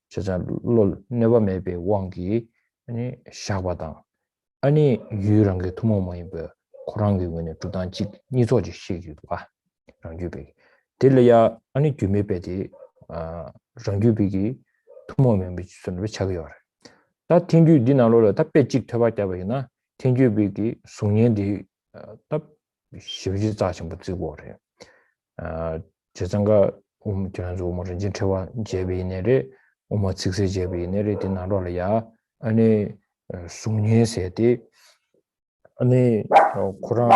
저자 로 네버 메베 원기 아니 샤바당 아니 유랑 게 도모 많이 봐 고랑게 원에 두단지 니조지 시기도 봐 랑규비 딜려야 아니 규메베디 랑규비기 도모면 비치선 왜 차고요 다 팅규 디나로를 다 빼직 터발 때버이나 팅규비기 송년디 딱 시비지 자신부 지고래 제정가 저한테 뭐 이제 제와 제비네를 뭐 직세 제비네를 디나로야 아니 숭니세디 아니 코란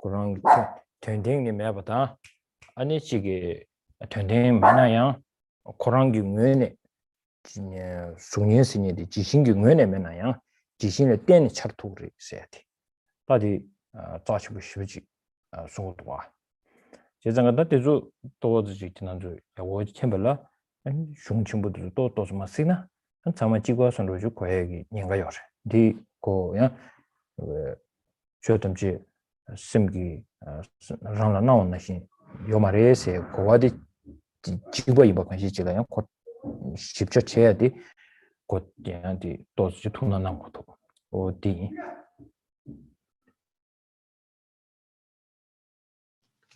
그런 텐딩이 매버다 아니 지게 텐딩 많아요 코란기 뇌네 진짜 숭니스니디 지신기 뇌네 매나요 지신의 땐이 차트를 써야 돼 다디 자치부 쉬지 소도와 제장가다 대주 도와주지 지난주 야고 챔벌라 아니 숭침부도 또 좀 쓰나 한 참아 지고선 로주 고액이 인가요 디고야 저점지 심기 라나 나온나시 요마레세 고와디 지고 이바 관시지라요 곧 십자 쳐야디 곧 얘한테 또 주투나난 것도 어디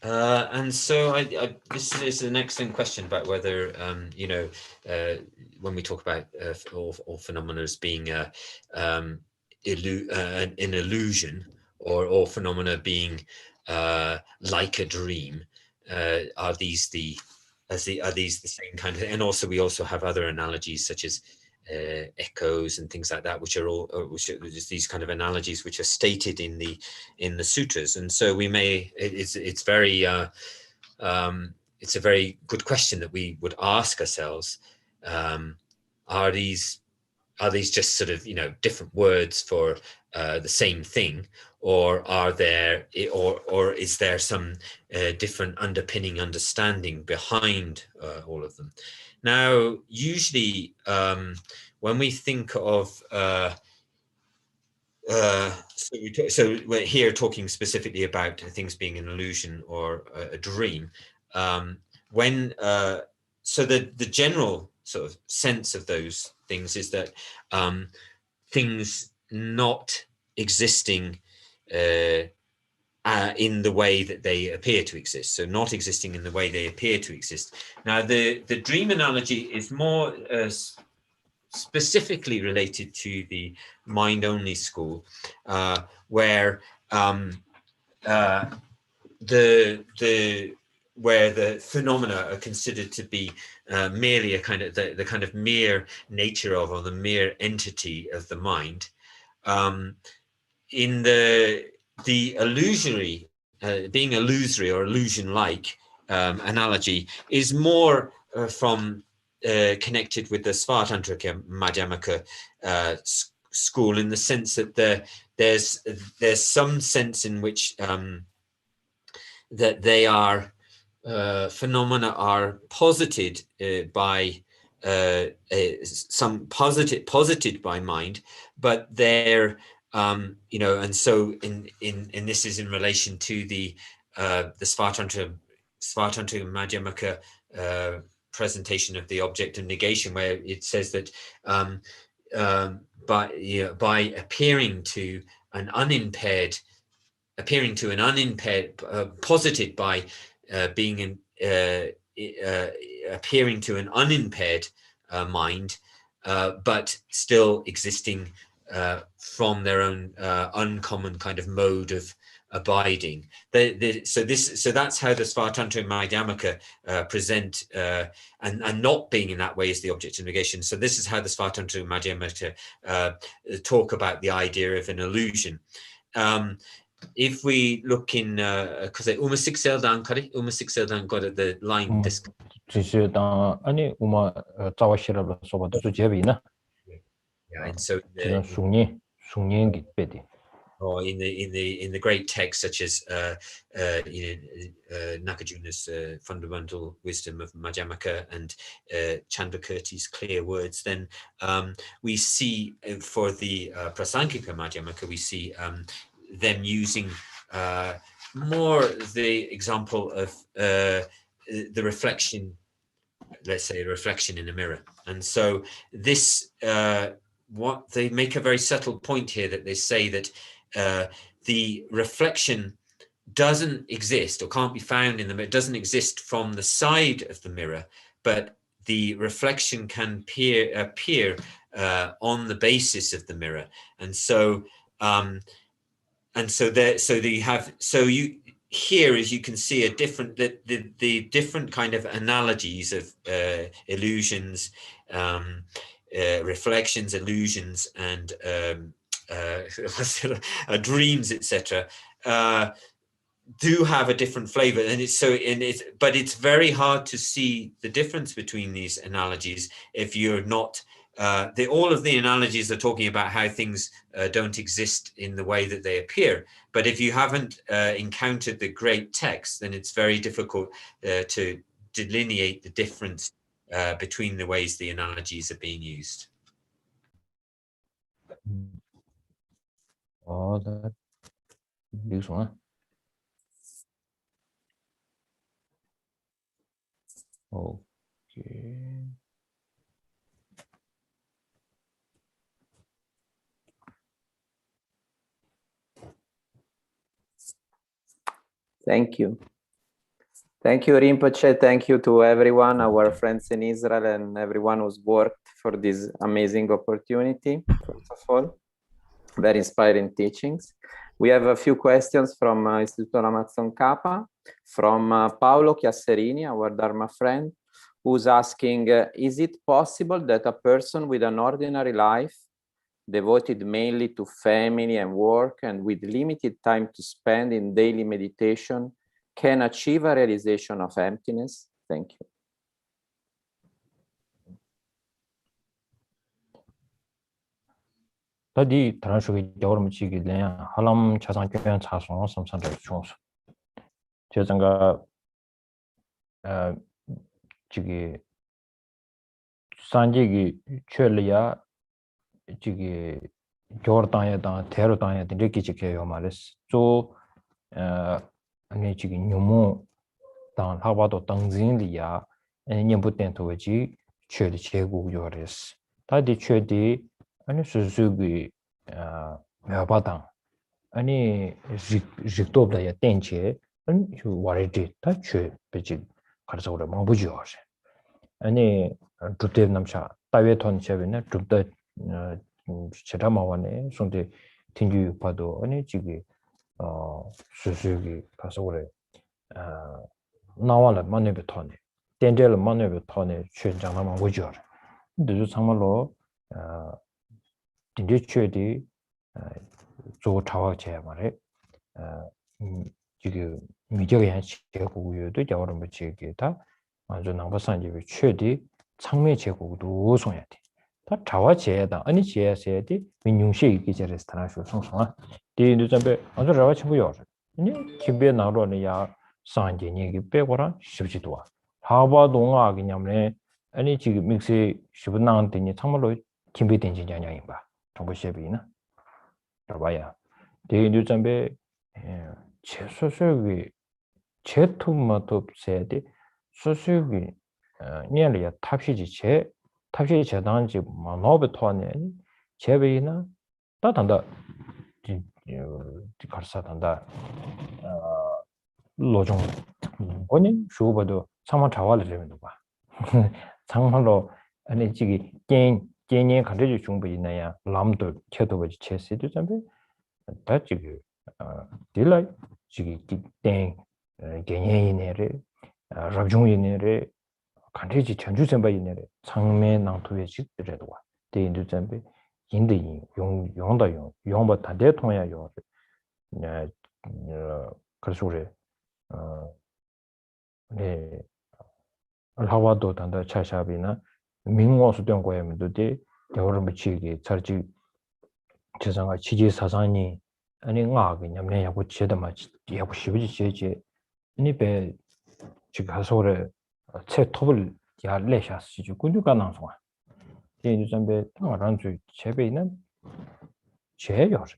And so this is an excellent question about whether, when we talk about all phenomena as being an illusion, or all phenomena being like a dream, are these the same kind of? And also we also have other analogies such as echoes and things like that, which are just these kind of analogies which are stated in the sutras. And so we may it's a very good question that we would ask ourselves: are these just sort of different words for the same thing, or are there or is there some different underpinning understanding behind all of them? Now, usually when we think of so we're here talking specifically about things being an illusion or a dream, so the general sort of sense of those things is that things not existing in the way that they appear to exist, so not existing in the way they appear to exist. Now, the dream analogy is more specifically related to the mind-only school, where where the phenomena are considered to be merely a kind of the kind of mere nature of, or the mere entity of the mind. In the illusory, being illusory or illusion-like analogy is more from connected with the Svartantrika Madhyamaka school, in the sense that there's some sense in which that they are phenomena are posited by some posited by mind, but they're and so in this is in relation to the Svartantrika Madhyamaka presentation of the object of negation, where it says that by appearing to an unimpaired, posited by being appearing to an unimpaired mind, but still existing from their own uncommon kind of mode of abiding. So that's how the Svartantrika Madhyamaka present, and not being in that way is the object of negation. So this is how the Svartantrika Madhyamaka talk about the idea of an illusion. If we look in, because Umasikseldan got the line. 아니 우마 자와시라로 소바도 제비나 And so 숭니기 빼디. Or in the great texts such as Nakajuna's Fundamental Wisdom of Madhyamaka and Chandrakirti's Clear Words, then we see for the Prasangika Madhyamaka, we see them using more the example of the reflection, let's say a reflection in a mirror. And so this what they make a very subtle point here, that they say that the reflection doesn't exist or can't be found in the mirror, doesn't exist from the side of the mirror, but the reflection can appear on the basis of the mirror. And so you here, as you can see, the different kind of analogies of illusions, reflections, illusions, and dreams, etc. Do have a different flavor, and but it's very hard to see the difference between these analogies if you're not all of the analogies are talking about how things don't exist in the way that they appear. But if you haven't encountered the great text, then it's very difficult to delineate the difference between the ways the analogies are being used. Oh, that this one. Okay. Thank you. Thank you, Rinpoche. Thank you to everyone, our friends in Israel, and everyone who's worked for this amazing opportunity. First of all, very inspiring teachings. We have a few questions from Istituto Ramazzotti Kappa, from Paolo Chiasserini, our Dharma friend, who's asking, is it possible that a person with an ordinary life, devoted mainly to family and work and with limited time to spend in daily meditation, can achieve a realization of emptiness? Thank you. Tadi transugi jawram chigi lenya halam chasang kyan chasong samsang chungsu. Chasanga chigi sanjigi chöliya chigi jortanya dan terotanya din riki chike yo mares. So ane chigi nyumu dan habado tangzin liya nyembu tento waji chöli chegu yo res. Tadi chödi 아니 수수기 메바당 아니 직도브다야 땡체 아니 와리디 타체 베지 가르쳐 오래 망부죠 아니 두테 남샤 따웨톤 체베네 두테 제라마와네 손데 팅규 봐도 아니 지기 수수기 가서 오래 나와라 만네베 토네 땡델 만네베 토네 최장나 망부죠 근데 정말로 딘디체디 조 차와체 말에 지금 미적의 제국유도 여러 뭐지게다 아주 남바산지 최디 창매 제국도 송해야 돼. 다 차와체다 아니 제야세디 민용시 이기제레스 타나쇼 송송아 디인도점에 아주 라와치부요. 아니 김배 나로는야 산제니기 빼고라 쉽지도 하바동아 그냥네 아니 지금 믹스 십은나한테니 참말로 김배 된지 양양이 봐. 정보시비나 봐야 대인도 점에 최소수기 제투마도 세대 소수기 년이야 탑시지 탑시지 재단지 만업에 토하네 제베이나 따단다 가르사단다 로종 원인 쇼버도 상마 자와를 되면 봐 상말로 아니 지기 개념 가르쳐 준 거 있나야 람도 켜도버지 체스도 잠베 다 지기 딜라이 지기 땡 개념이네래 rabjung이네래 간제지 전주선바이네래 상매 낭토에 직들에도 와 대인도 잠베 인데 용다 용바 다대 통야 요 그래서 그래 네 알하와도 단다 차샤비나 민원수 된 거에도 돼 여러 미치기 잘지 재상아 지지 사상이 아니 나가 냠내 하고 제대로 하고 싶지 제제 아니 배 지금 가서래 체 톱을 야래샤스 지 군주가 나서 이제 좀배 당한 주 제배는 제여서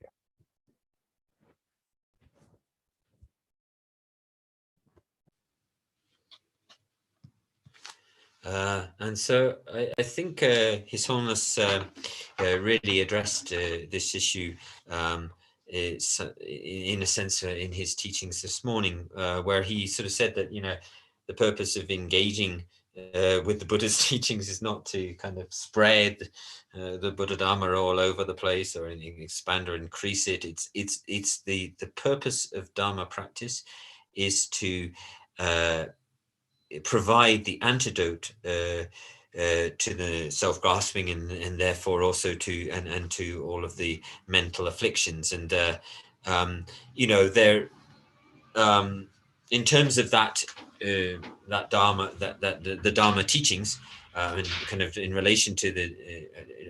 And so I think His Holiness really addressed this issue it's, in a sense in his teachings this morning, where he sort of said that, you know, the purpose of engaging with the Buddha's teachings is not to kind of spread the Buddha Dharma all over the place or expand or increase it. It's the purpose of Dharma practice is to provide the antidote to the self-grasping and therefore also to and to all of the mental afflictions. And you know, there in terms of that that Dharma, the Dharma teachings, and kind of in relation to the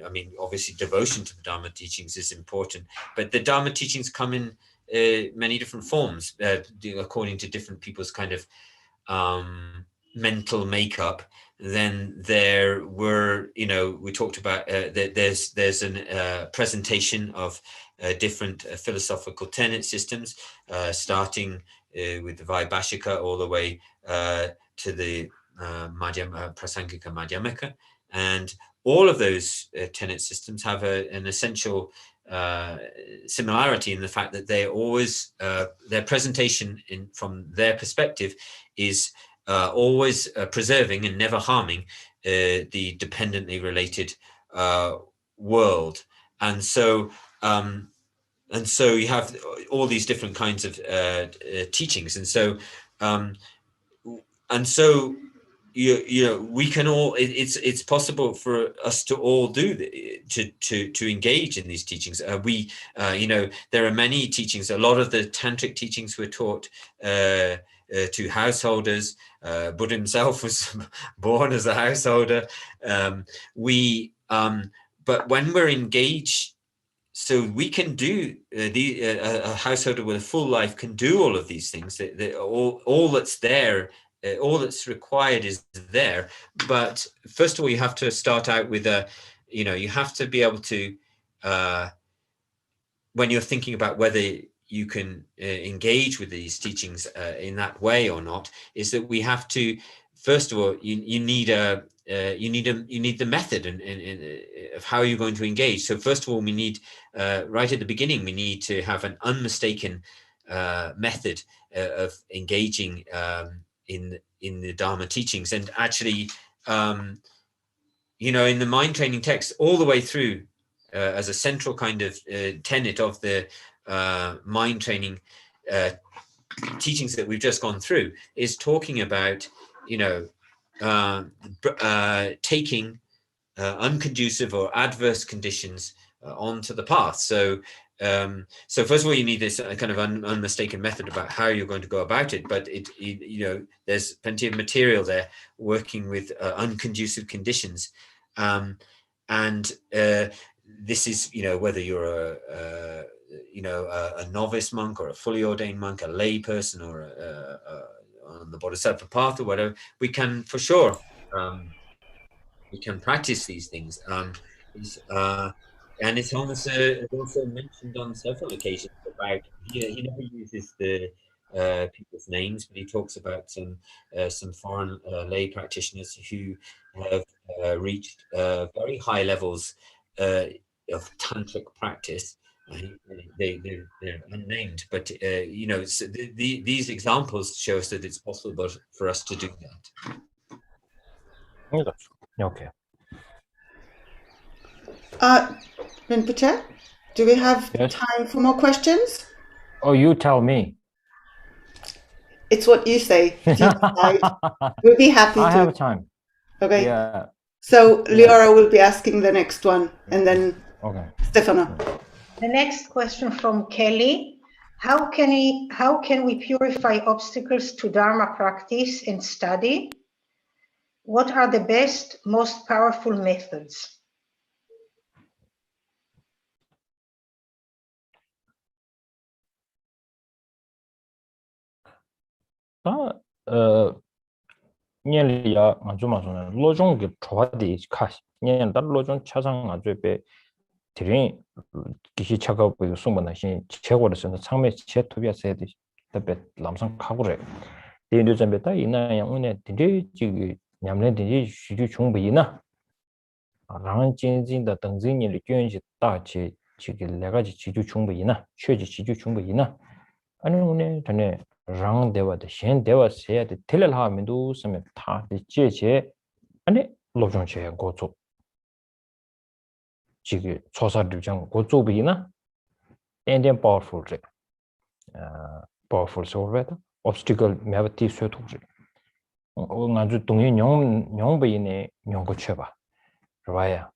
I mean, obviously devotion to the Dharma teachings is important, but the Dharma teachings come in many different forms according to different people's kind of mental makeup. Then there were, you know, we talked about there's a presentation of different philosophical tenet systems, starting with the Vaibhashika all the way to the Prasangika Madhyamaka, and all of those tenet systems have an essential similarity in the fact that they always their presentation from their perspective is always preserving and never harming the dependently related world. And so you have all these different kinds of teachings, and so you know, we can all, it's possible for us to all do to engage in these teachings. We you know, there are many teachings. A lot of the tantric teachings were taught to householders. Buddha himself was born as a householder. But when we're engaged, so we can do a householder with a full life can do all of these things. All that's there, all that's required is there. But first of all, you have to start out with you know, you have to be able to, when you're thinking about whether you can engage with these teachings in that way or not, is that we have to, first of all, you need the method and of how you're going to engage. So first of all, we need right at the beginning, we need to have an unmistaken method of engaging in the Dharma teachings. And actually, you know, in the mind training text, all the way through, as a central kind of tenet of the mind training teachings that we've just gone through, is talking about, you know, taking unconducive or adverse conditions onto the path. So so first of all, you need this kind of unmistaken method about how you're going to go about it, but you know, there's plenty of material there working with unconducive conditions. And this is, you know, whether you're you know, a novice monk or a fully ordained monk, a lay person, or on the Bodhisattva path or whatever, we can for sure we can practice these things. And it's also mentioned on several occasions about, he never uses the people's names, but he talks about some foreign lay practitioners who have reached very high levels of tantric practice. They're unnamed, but you know, so these examples show us that it's possible for us to do that. Okay. Rinpoche, do we have Yes. time for more questions? Oh, you tell me. It's what you say. You decide. We'll be happy to. I have time. Okay. Yeah. So Leora will be asking the next one, and then Okay. Stefano. The next question from Kelly: How can we purify obstacles to Dharma practice and study? What are the best, most powerful methods? 년리야 아주 맞으나 로종게 좋아디 카 년 달로종 차상 아주 배 드린 기시 차가고 숨만하신 최고로서는 상매 제토비아서 돼 답에 남성 카고래 대인도 전배다 이나 양운에 드리 지기 냠내 드리 시주 중부이나 랑 진진의 등진이 견지 다지 지기 내가지 지주 중부이나 최지 지주 중부이나 아니 오늘 전에 rang dewa de shen dewa se de telel ha mindu some ta de che 아니 로정 제 고조 지금 조사를 좀 고조비나 and powerful 제 powerful solver obstacle 매버티 쇠토지 아주 동의 용용비네 용고 쳐봐 좋아요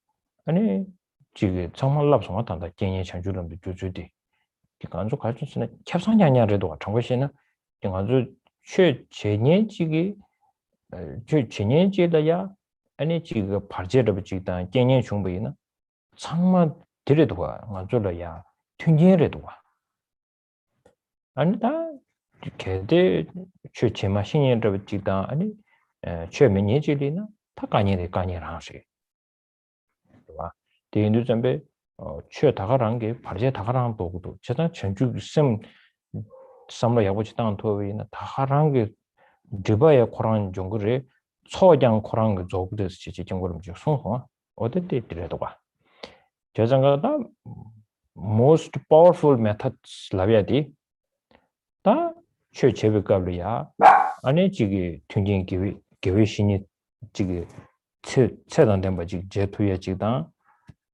아니 지금 정말 랍송아 단다 개인 창조를 주주디 아주 갈증스네 캡상이 아니라도 정것이는 아주 최제년지기 최제년지다야 아니 지금 발제를 지다 개인 중부이나 정말 들여도 봐 맞을래야 튕겨래도 봐 아니다 걔들 최제마 신인을 지다 아니 최면예질이나 다 가니네 가니라서 봐 대인도 전에 최다가란 게 발제 다가란 보고도 제가 전주 심 삼로 야보지 땅 도위나 다가란 게 드바의 코란 정글에 소장 코란 그 조부들 지지 정글을 좀 송화 어떻게 들여도 봐 저장가다 most powerful methods 라비아디 다 최제백값이야 아니 지기 튕긴 기회신이 지기 최단된 뭐지 제투에 지다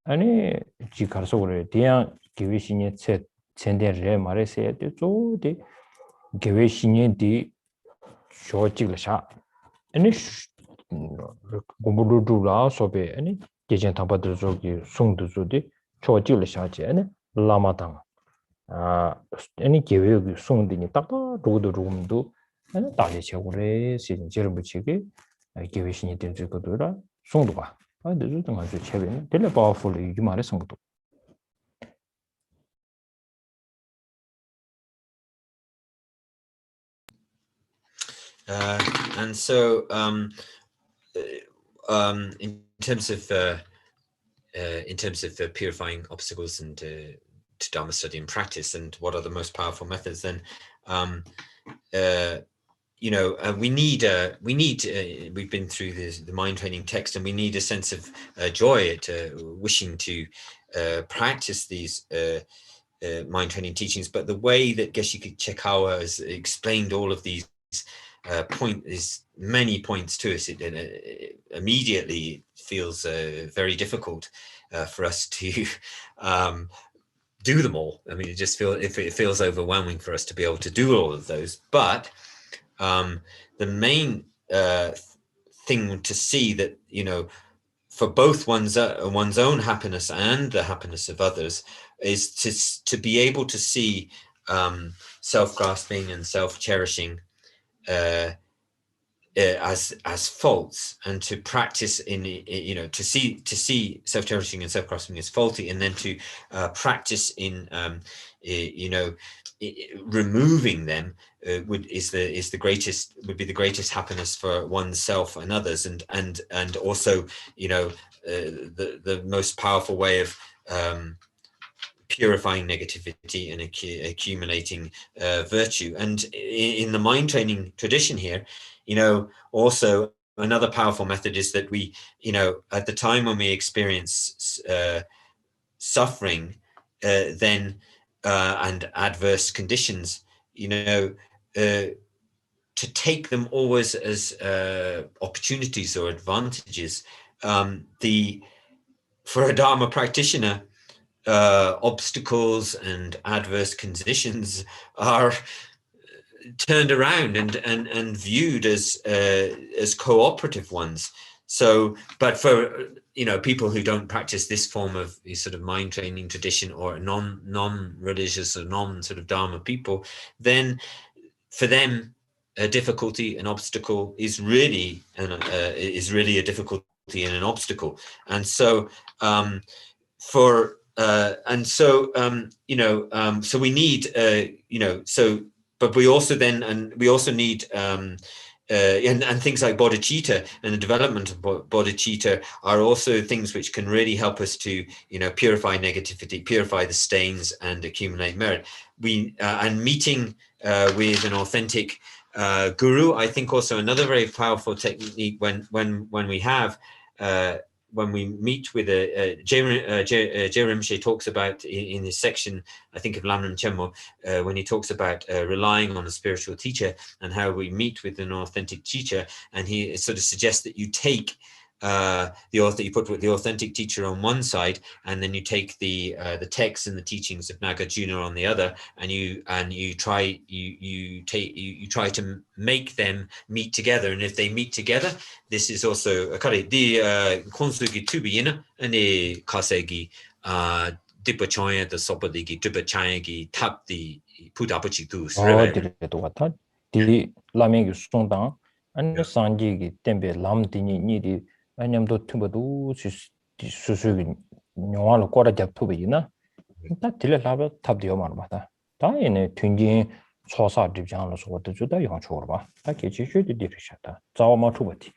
아니 지 가서 그래 대양 기회신이 전대를 말했어야 돼 조디 기회신이 디 쇼직을샤 아니 공부를 소베 아니 계정 담바들 저기 송도 저디 초직을샤지 아니 라마당 아니 계획이 송디니 딱다 로도 로음도 아니 달리체고래 신제를 붙이게 계획신이 될 거더라 송도가 근데 좀 아주 최근에 되게 powerful 이 말에 성도 and so in terms of purifying obstacles and to Dharma study and practice, and what are the most powerful methods, then we need we've been through the mind training text, and we need a sense of joy at wishing to practice these mind training teachings. But the way that Geshe Chekawa has explained all of these many points to us, it immediately feels very difficult for us to do them all. I mean, it feels overwhelming for us to be able to do all of those. But the main thing to see that, for both one's own happiness and the happiness of others, is to be able to see self-grasping and self-cherishing as faults, and to practice to see self-cherishing and self-grasping as faulty, and then to practice in removing them would be the greatest happiness for oneself and others, and also the most powerful way of purifying negativity and accumulating virtue. And in the mind training tradition here, also another powerful method is that we, at the time when we experience suffering, then and adverse conditions, to take them always as opportunities or advantages. For a Dharma practitioner, obstacles and adverse conditions are turned around and viewed as cooperative ones. So, but for people who don't practice this form of sort of mind training tradition, or non-religious or non-sort of Dharma people, then for them a difficulty, an obstacle is really a difficulty and an obstacle. And so so we need but we also need and things like bodhicitta and the development of bodhicitta are also things which can really help us to purify negativity, purify the stains, and accumulate merit. And meeting with an authentic guru, I think, also another very powerful technique when we have when we meet with Jay Rinpoche talks about in his section, I think of Lamrim Chenmo, when he talks about relying on a spiritual teacher and how we meet with an authentic teacher, and he sort of suggests that you take you put the authentic teacher on one side, and then you take the texts and the teachings of Nagarjuna on the other, and you try to make them meet together. And if they meet together, this is also a kare di konsugi tubiyina and kasegi dipachoya the sopadigi dipachayagi tap the pudapachi tu di lamegi songdang and sanji tembe lam dini ni 아니면도 tumadu 수수기 영화로 꼬라 잡토비나 다 딜라바 탑디어 말마다 다이네 튕긴 초사 입장으로 소도 주다 영 초르바 다 계지슈디 디르샤다 자오마 투버티.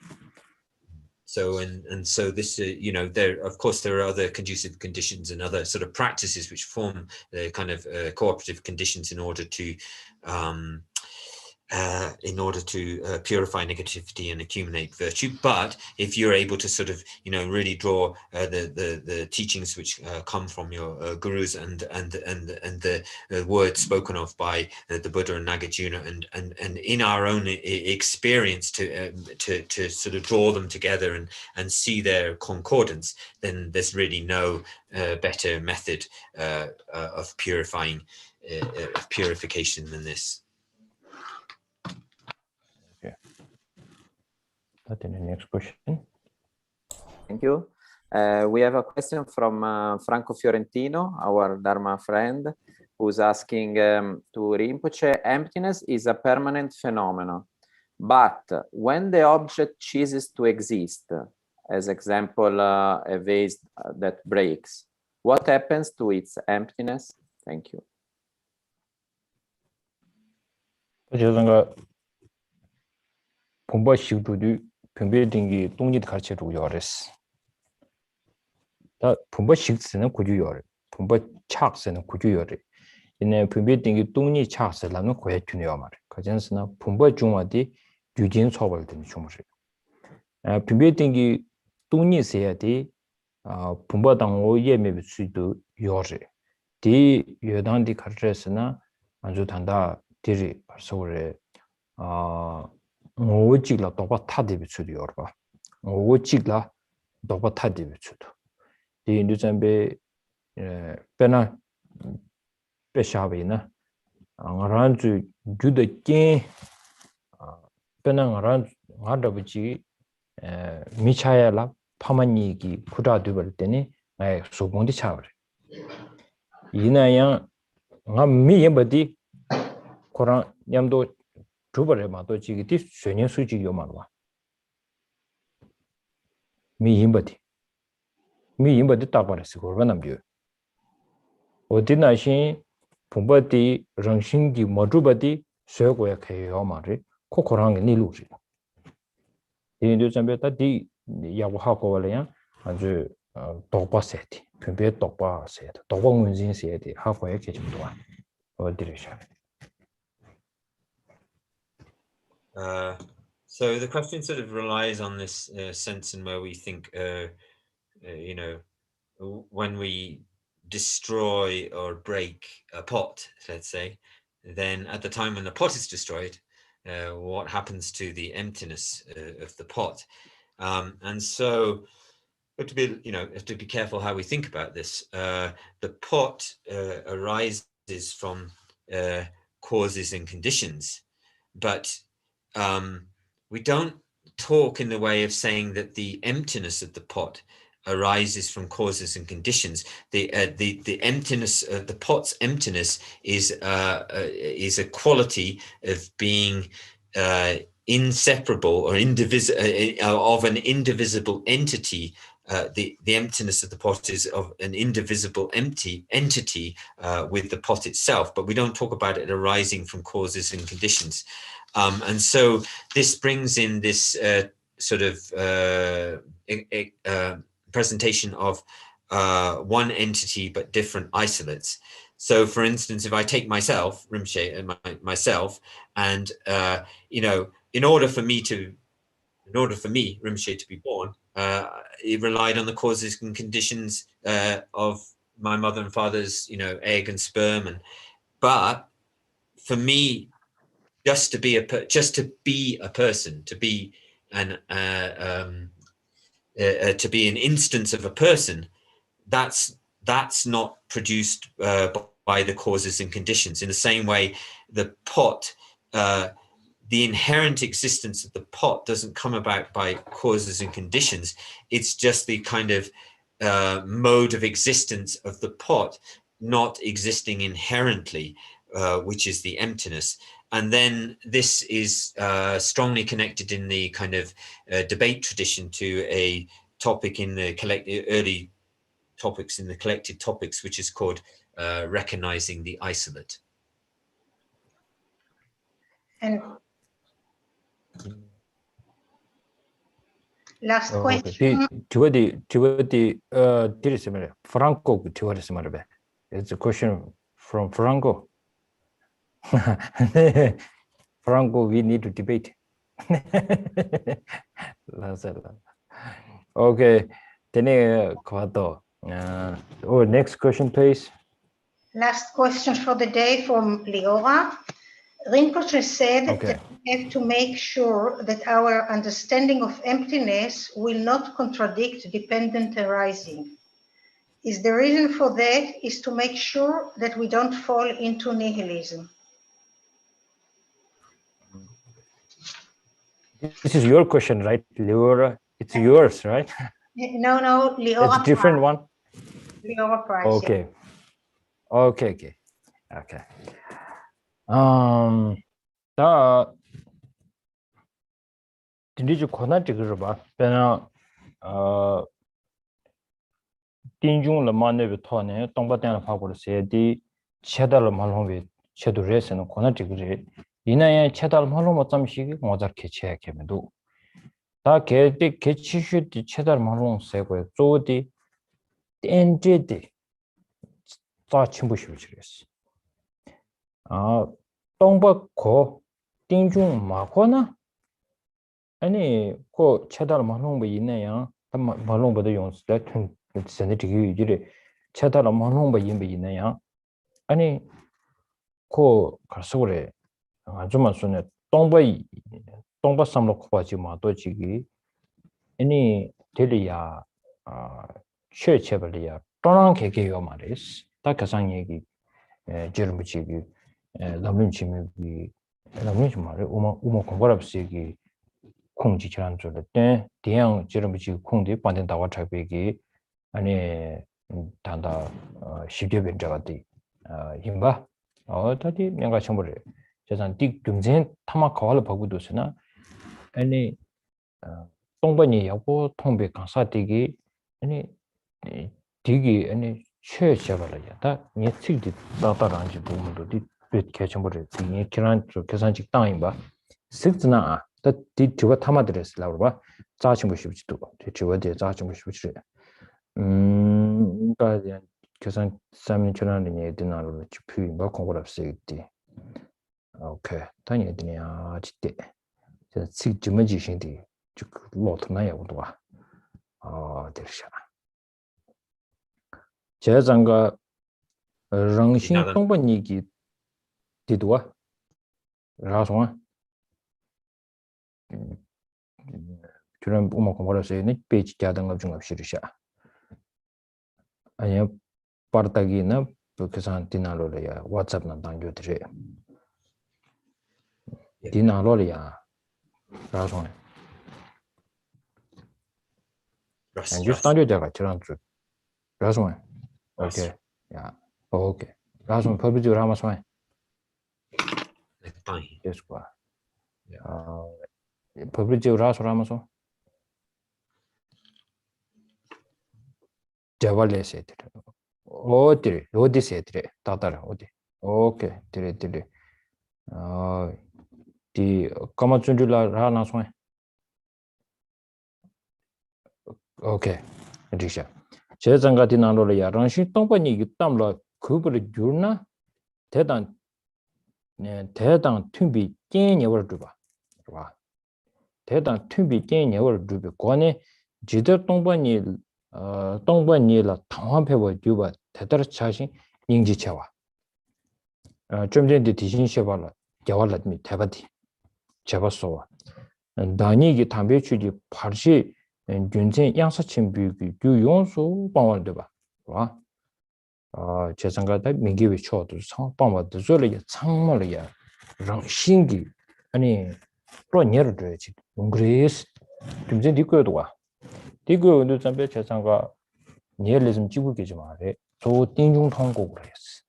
So and so this there of course there are other conducive conditions and other sort of practices which form the kind of cooperative conditions in order to purify negativity and accumulate virtue. But if you're able to sort of really draw the teachings which come from your gurus and the words spoken of by the Buddha and Nagarjuna and in our own experience to sort of draw them together and see their concordance, then there's really no better method of purification than this. The next question. Thank you. We have a question from Franco Fiorentino, our Dharma friend, who's asking to Rinpoche, emptiness is a permanent phenomenon, but when the object ceases to exist, as example, a vase that breaks, what happens to its emptiness? Thank you. 병배딩기 똥짓 가르쳐주고 요랬어. 다 분바식스는 구주요래. 분바 착스는 구주요래. 이내 병배딩기 똥이 착스라는 거에 주네요 말. 그전스나 분바 중화디 유진 처벌된 중물이. 병배딩기 똥이 세야디 분바당 오예매 수도 요래. 디 여단디 가르쳐서나 아주 단다 디리 서울에 오직라 도바 타디비츠도 여봐. 오직라 도바 타디비츠도. 이 뉴잠베 페나 페샤베나 랑란주 주데께 페나랑 가다비지 미차야라 파마니기 부다드벌 때니 에 소봉디 차버리. 이나야 가 미예버디 코란 냠도 주버레마도 지기디 쇠년 수지 요만와 미임버디 따버레스 고르반남비요 어디나신 봄버디 랑신기 머주버디 쇠고야 개요 말이 코코랑게 니루지 이인도 잠베다디 야부하고월이야 아주 독바세티 변배 독바세티 독방문진세티 하고에 계집도 어디르샤. So the question sort of relies on this sense in where we think, when we destroy or break a pot, let's say, then at the time when the pot is destroyed, what happens to the emptiness of the pot? And so we have to be careful how we think about this. The pot arises from causes and conditions, but we don't talk in the way of saying that the emptiness of the pot arises from causes and conditions. The emptiness of the pot's emptiness is a quality of being inseparable or of an indivisible entity. The emptiness of the pot is of an indivisible entity with the pot itself, but we don't talk about it arising from causes and conditions. And so this brings in this sort of presentation of one entity but different isolates. So, for instance, if I take myself, Rinpoche, and myself, and in order for me, Rinpoche, to be born, it relied on the causes and conditions of my mother and father's, egg and sperm, but for me, just to be a person, to be an instance of a person, that's not produced by the causes and conditions. In the same way, the pot, the inherent existence of the pot doesn't come about by causes and conditions. It's just the kind of mode of existence of the pot not existing inherently, which is the emptiness. And then this is strongly connected in the kind of debate tradition to a topic in the early topics in the collected topics, which is called recognizing the isolate. And last question. It's a question from Franco. Franco, we need to debate. Okay, next question, please. Last question for the day from Leora. Rinpoche said that we have to make sure that our understanding of emptiness will not contradict dependent arising. Is the reason for that is to make sure that we don't fall into nihilism? This is your question, right, Leora? It's yours, right? No, Leora. It's a different one. Leora Price. Okay. Yeah. Okay. 다 진리주 권한 찍으러 봐. 배나 딘중을 만내비 토네 동바대나 파고를 세디 체달을 말하면 체도레스는 권한 찍으리 이나야 체달 말하면 잠시기 모자 개체하게도 다 개디 개치슈디 체달 말하면 세고 조디 땡제디 다 침부시르스 동바고 딘중 마고나 아니 그 체달 말하는 거 있네요. 말하는 거도 용스다 전에 되게 이제 체달 말하는 거 있네요. 아니 그 가서 그래 아주만 손에 동바 삼로 코바지 마도 지기 아니 데리야 최체벌이야 또랑 개개요 말이스 딱 가상 얘기 저름지기 남림치미기 남림치 말에 우마 공부랍시기 공지 지난 줄을 때 대양 저름지 공대 반된 다와 차베기 아니 단다 시대 변자가 돼 힘바 다디 내가 정보를 재산 딕 금전 타마 거를 보고도스나 아니 동번이 하고 통배 강사되기 아니 되게 아니 최저발이다 예측이 따라한지 보면도 뒷 정보를 이 기란 계산직 땅인바 습즈나 디 주가 타마드레스라고 봐 자칭 보십시오 주어대 자칭 보십시오 그러니까 계산 삼인 전환이 얘기나로 주피 뭐 공부랍시기 오케이 단위 되냐 지대 저 지금 지신디 쭉 로트나야고도 와 되셔 제장가 랑신 동번이기 디도와 라송아 그런 우마 공부라서는 페이지 자동업 중합시르샤 아니야 빠르다기나 계산 디나로야 WhatsApp나 당겨드려 디나로야 라송아 and just stand there 저런 줄 라송아 오케이 야 오케이 라송 퍼비지로 하면서 됐고 퍼비지로 하면서 자발레세 어디 세트래 다다라 어디 오케이 드레 디 까마춘줄라 라나소 오케이 리샤 제장가디 나로야 런시 동번이 유담로 그거를 줄나 대단 튠비 깽여를 봐 대단 튠비 깽여를 두고 권에 지대 동반이라 당황해버 두바 대다르 차신 인지체와 좀 전에 디신 셔발라 겨발라미 대바디 제바소와 다니기 담배추지 발시 균생 양사친 비기 유용수 방원되바 와 제상가다 민기위 초도 상방바도 저리게 창말이야 랑 신기 아니 로니를 줘야지 그래서 좀 전에 디고도 와 디고도 담배 제상가 니엘리즘 지고 계지 말에 저 띵중 통곡을 했어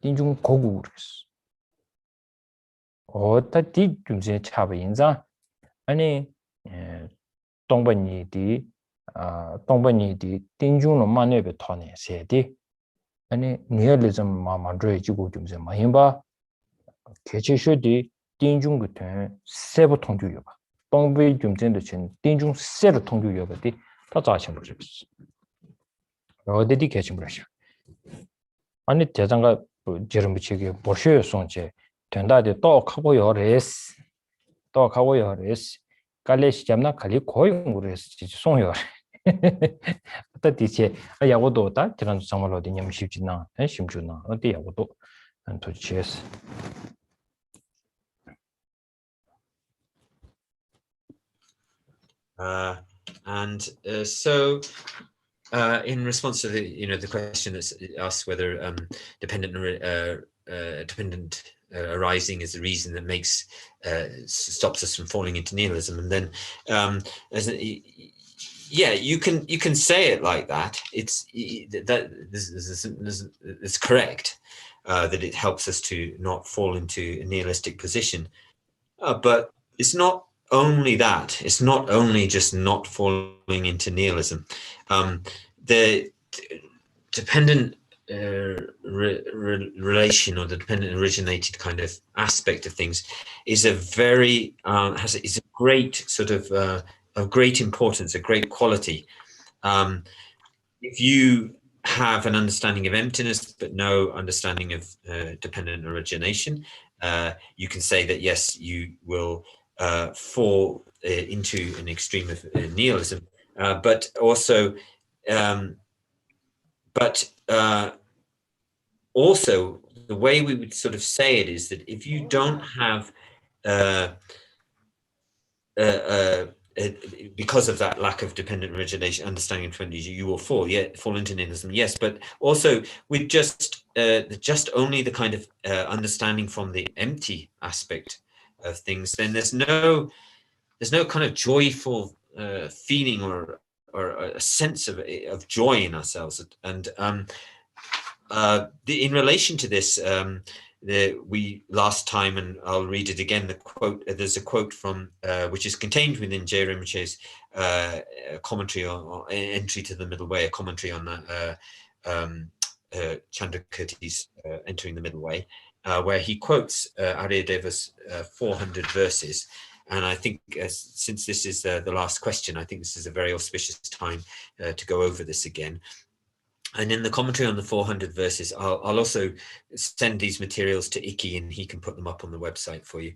띵중 고국을 했어 어따 디 좀제 차바 인자 아니 동반이디 동반이디 띵중로 만에베 토네 세디 아니 니엘리즘 마만드레 지고 좀제 마힘바 개체쇼디 띵중 같은 세부 통주여 봐 동부의 좀전도 진 띵중 세를 통주여 봐디 다 자신 버렸어 어디디 개침 버렸어 아니 대장가 제름비치게 보셔요 손제 된다데 또 가고요 레스 또 가고요 레스 갈레시 잡나 갈리 고용으로 했지 송요 또 디체 야고도 다 지난 정말 어디 냠십지나 심주나 어디 야고도 도치스 So in response to the question that's asked whether dependent arising is the reason that makes stops us from falling into nihilism, and then you can say it like that. It's correct that it helps us to not fall into a nihilistic position, but it's not only that. It's not only just not falling into nihilism. The dependent relation, or the dependent originated kind of aspect of things, is a very is a great sort of great importance, a great quality. If you have an understanding of emptiness but no understanding of dependent origination, you can say that yes, you will fall into an extreme of nihilism, but also also the way we would sort of say it is that if you don't have because of that lack of dependent origination, understanding of 20, you will fall into nihilism, yes, but also with just only the kind of understanding from the empty aspect of things, then there's no kind of joyful feeling or a sense of joy in ourselves. And in relation to this, we last time, and I'll read it again, the quote, there's a quote from which is contained within J. Rinpoche's commentary or entry to the middle way, a commentary on Chandrakirti's entering the middle way, where he quotes Aryadeva's 400 verses. And I think since this is the last question, I think this is a very auspicious time to go over this again. And in the commentary on the 400 verses, I'll also send these materials to Iki, and he can put them up on the website for you.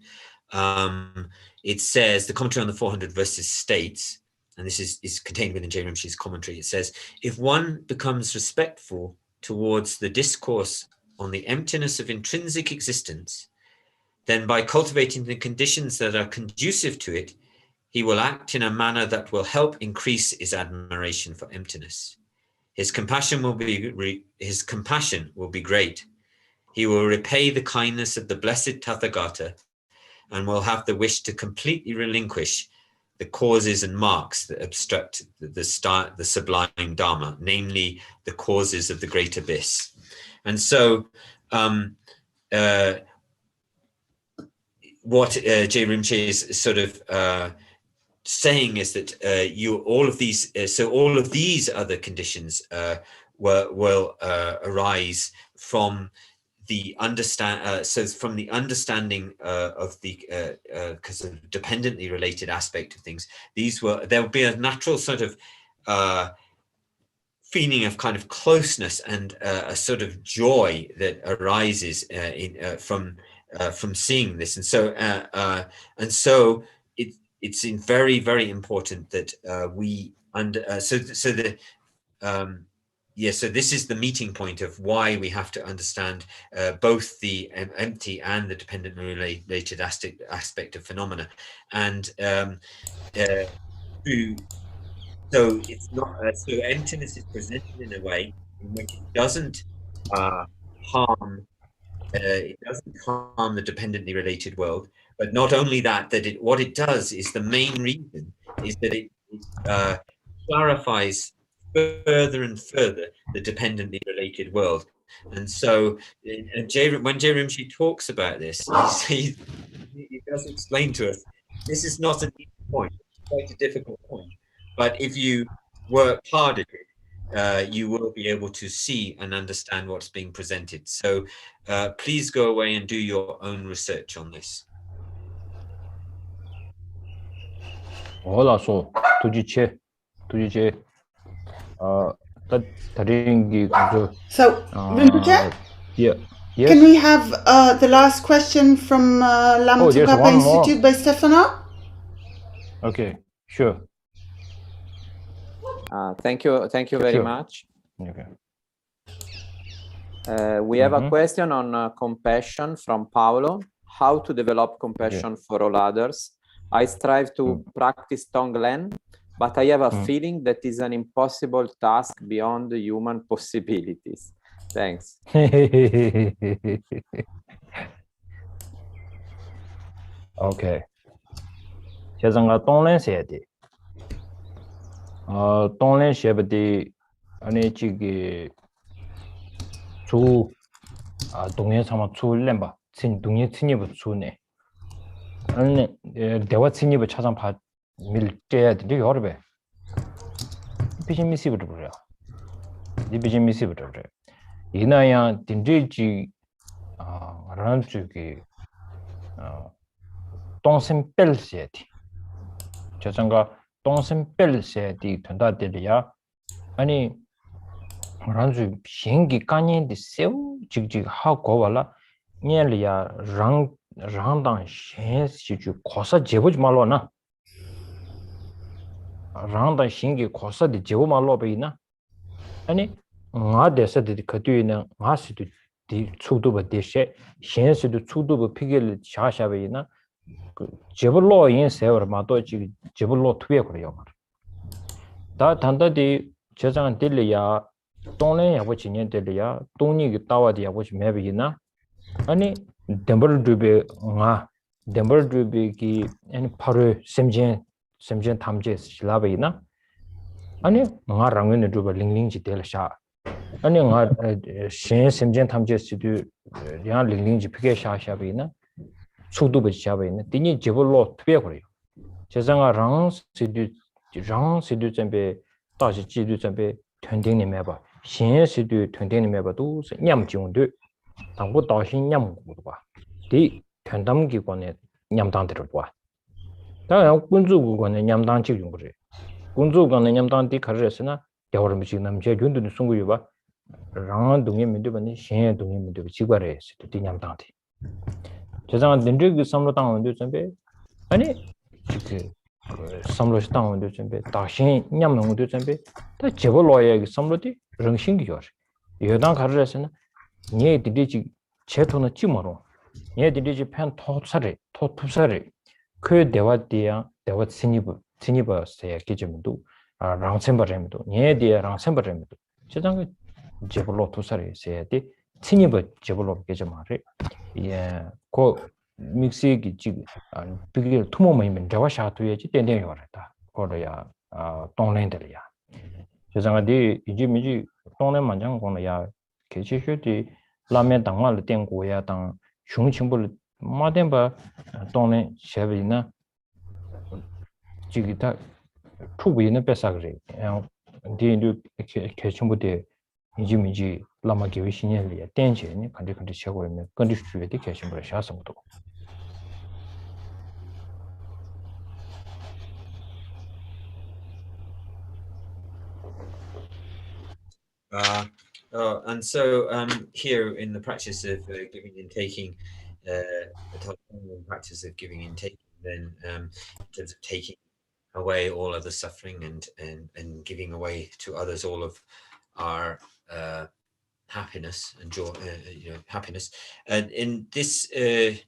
It says, the commentary on the 400 verses states, and this is contained within J. Rinpoche's commentary, it says, if one becomes respectful towards the discourse on the emptiness of intrinsic existence, then by cultivating the conditions that are conducive to it, he will act in a manner that will help increase his admiration for emptiness. His compassion will be great. He will repay the kindness of the blessed Tathagata and will have the wish to completely relinquish the causes and marks that obstruct the sublime Dharma, namely the causes of the great abyss. And so what J. Rinpoche is sort of saying is that all of these other conditions will arise from the understanding of the because of dependently related aspect of things. There will be a natural sort of feeling of kind of closeness and a sort of joy that arises from seeing this, and so it's very, very important that we And so the so this is the meeting point of why we have to understand both the empty and the dependently related aspect of phenomena. And so it's not so emptiness is presented in a way in which it doesn't harm the dependently related world, but not only that, what it does is the main reason is that it clarifies further and further the dependently related world. And so when J. Rinpoche talks about this, he does explain to us, this is not an easy point, it's quite a difficult point. But if you work hard at it, you will be able to see and understand what's being presented. So please go away and do your own research on this. Hola, so tujiche. So, Rinpoche? Yeah. Yes. Can we have the last question from Lama there's Tsongkhapa one Institute by Stefano? Okay, sure. Thank you very much. Okay. We have a question on compassion from Paolo. How to develop compassion for all others? I strive to practice Tonglen, but I have a feeling that is an impossible task beyond the human possibilities. Thanks. Okay. 제가 Tonglen 해야 돼. Tonglen 해야지. 아니 지기 주 동네 상마 출렘바. 친 동네 친이부 주네. 아니 대화 친이부 찾아 봐 밀때야 돼. 여러배. 비즈니스부터 그래. 이 비즈니스부터 그래. 이나야 딘지지 라는 쪽이 동심벨시에티 저장가 동심벨시에티 된다들이야 아니 란주 비행기 까니인데 세우 직직 하고 와라 녀리야 랑당 셴시주 고사 제보지 말로나 랑당 신기 고사디 제보 말로 베이나 아니 nga desa de katu na nga sidu di chudu ba deshe shen sidu chudu ba pigel sha sha be na jeblo yin sewer ma do ji jeblo tuye ko yo da tanda di jejang de ya tongne ya bo jinyen de ya tongni gi tawa di ya bo me be na ani dembal dube nga dembal dube gi ani paru semjen tamje la be na ani nga rangwen dube lingling ji de sha 아니 nga shen semjen tamje sidu yang lingling ji pige sha sha be na chudu be sha be na dini jeblo tbe ko yo jezanga rang sidu zembe da ji ji du zembe twending ni me ba shen sidu twending ni me ba du nyam jung de dang bu da xin nyam gu ba di twendam gi ko ne nyam dang de ba da yang kunzu gu ko ne nyam dang ji yung ge kunzu gu ne nyam dang di ka re se na 여러 미식 남제 균도 송구유 봐 랑 동에 민도번이 신 동에 민도 지과래 시도 냠당디 저장한 덴드기 삼로 당원도 준비 아니 그 삼로 당원도 준비 다신 냠농도 준비 다 제벌로야 삼로디 릉신기요 여당 가르에서는 니 디디지 제토는 찌머로 니 디디지 팬 토투사리 그 대화디야 대화 친이버스야 기점도 랑sem바렘도 녀디에 랑sem바렘도 저장 제블로 투사리 세야디 친이버 제블로 게저 말이 예고 믹스기 지 비게 투모면 저와샤투예지 땡땡이 와라다 거로야 동랜들이야 저장아디 이지미지 동랜 만장 거야 개치슈디 라면 당말 땡고야 당 중심불 마덴바 동랜 셰비나 지기다 투부에는 뺏어가래. 디인도 개침부터 이지미지 라마게 위신이야. 땡제니 간데 최고면 건디 주에 개침부터 샤서도. And so here in the practice of giving and taking, the practice of giving and taking, then in terms of taking away all other suffering and giving away to others all of our happiness and joy, happiness. And in this, is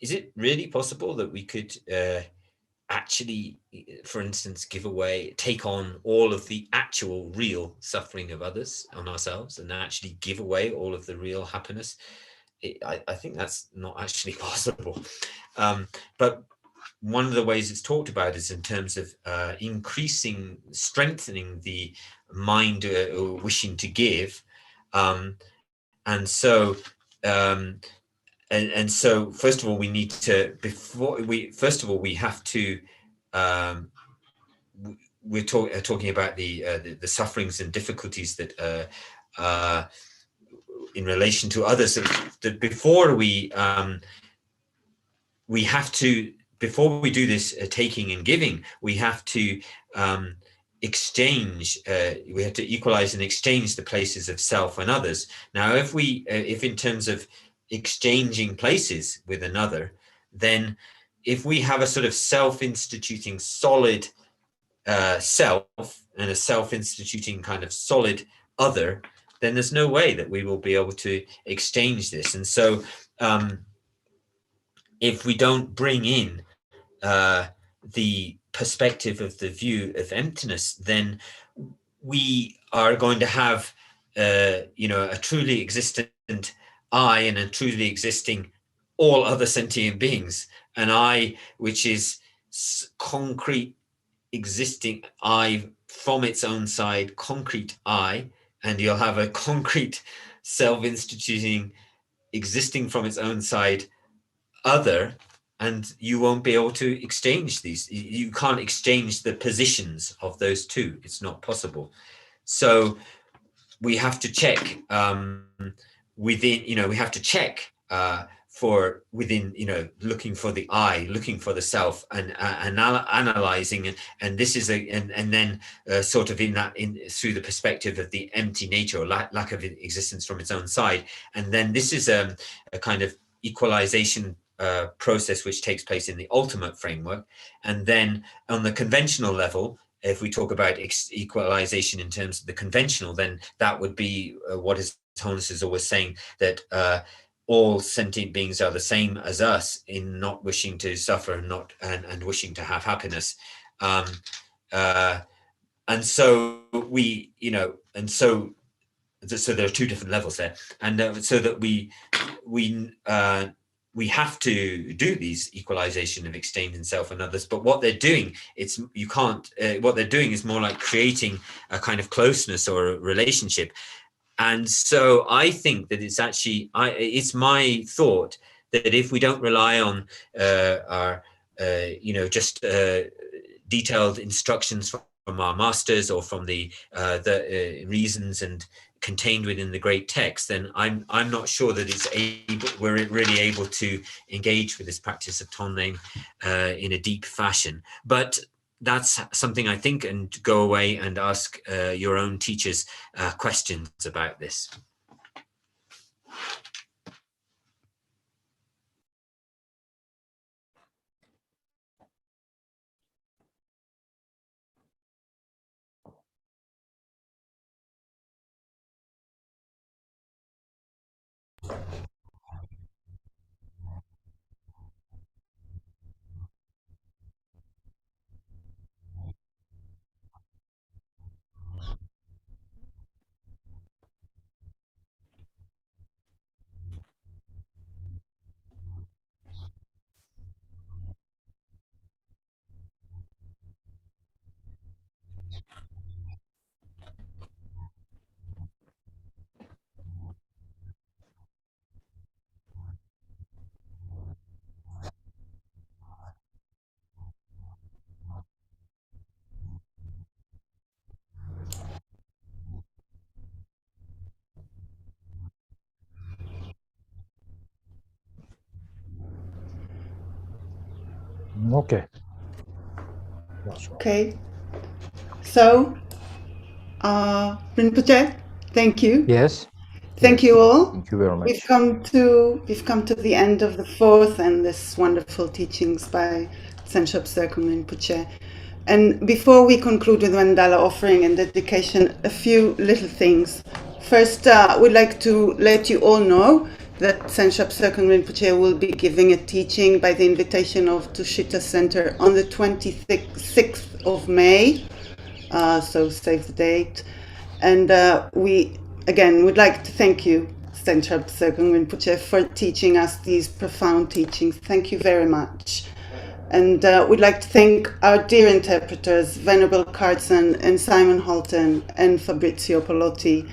it really possible that we could actually, for instance, take on all of the actual real suffering of others on ourselves and actually give away all of the real happiness? I think that's not actually possible. But one of the ways it's talked about is in terms of strengthening the mind wishing to give. And so first of all, we need to, we have to, we're talking about the sufferings and difficulties that in relation to others, that before we have to, before we do this taking and giving, we have to exchange, we have to equalize and exchange the places of self and others. Now, if in terms of exchanging places with another, then if we have a sort of self-instituting solid self and a self-instituting kind of solid other, then there's no way that we will be able to exchange this. And so if we don't bring in the perspective of the view of emptiness, then we are going to have a truly existent I and a truly existing all other sentient beings, an I which is concrete existing I from its own side, concrete I, and you'll have a concrete self-instituting existing from its own side other, and you won't be able to exchange these. You can't exchange the positions of those two. It's not possible. So we have to check within, we have to check for within, looking for the I, looking for the self, and analyzing, and this is and then sort of through the perspective of the empty nature or lack of existence from its own side, and then this is a kind of equalization process which takes place in the ultimate framework. And then on the conventional level, if we talk about equalization in terms of the conventional, then that would be what His Holiness is always saying, that all sentient beings are the same as us in not wishing to suffer and wishing to have happiness. And so we, so there are two different levels there, and so that we have to do these equalization of exchange in self and others. But what they're doing, what they're doing is more like creating a kind of closeness or a relationship. And so I think that it's actually, it's my thought that if we don't rely on our, just detailed instructions from our masters or from the reasons and contained within the great text, then I'm not sure that we're really able to engage with this practice of Tonlein in a deep fashion. But that's something I think, and go away and ask your own teachers questions about this. Okay. Okay. So, Rinpoche, thank you. Yes. Thank you all. Thank you very much. We've come to the end of the fourth and this wonderful teachings by Senshop Serkong Rinpoche. And before we conclude with Mandala offering and dedication, a few little things. First, we'd like to let you all know that Senshop Serkong Rinpoche will be giving a teaching by the invitation of Tushita Center on the 26th of May. So save the date. And we, again, would like to thank you, Senshop Serkong Rinpoche, for teaching us these profound teachings. Thank you very much. And we'd like to thank our dear interpreters, Venerable Carson and Simon Holton and Fabrizio Polotti.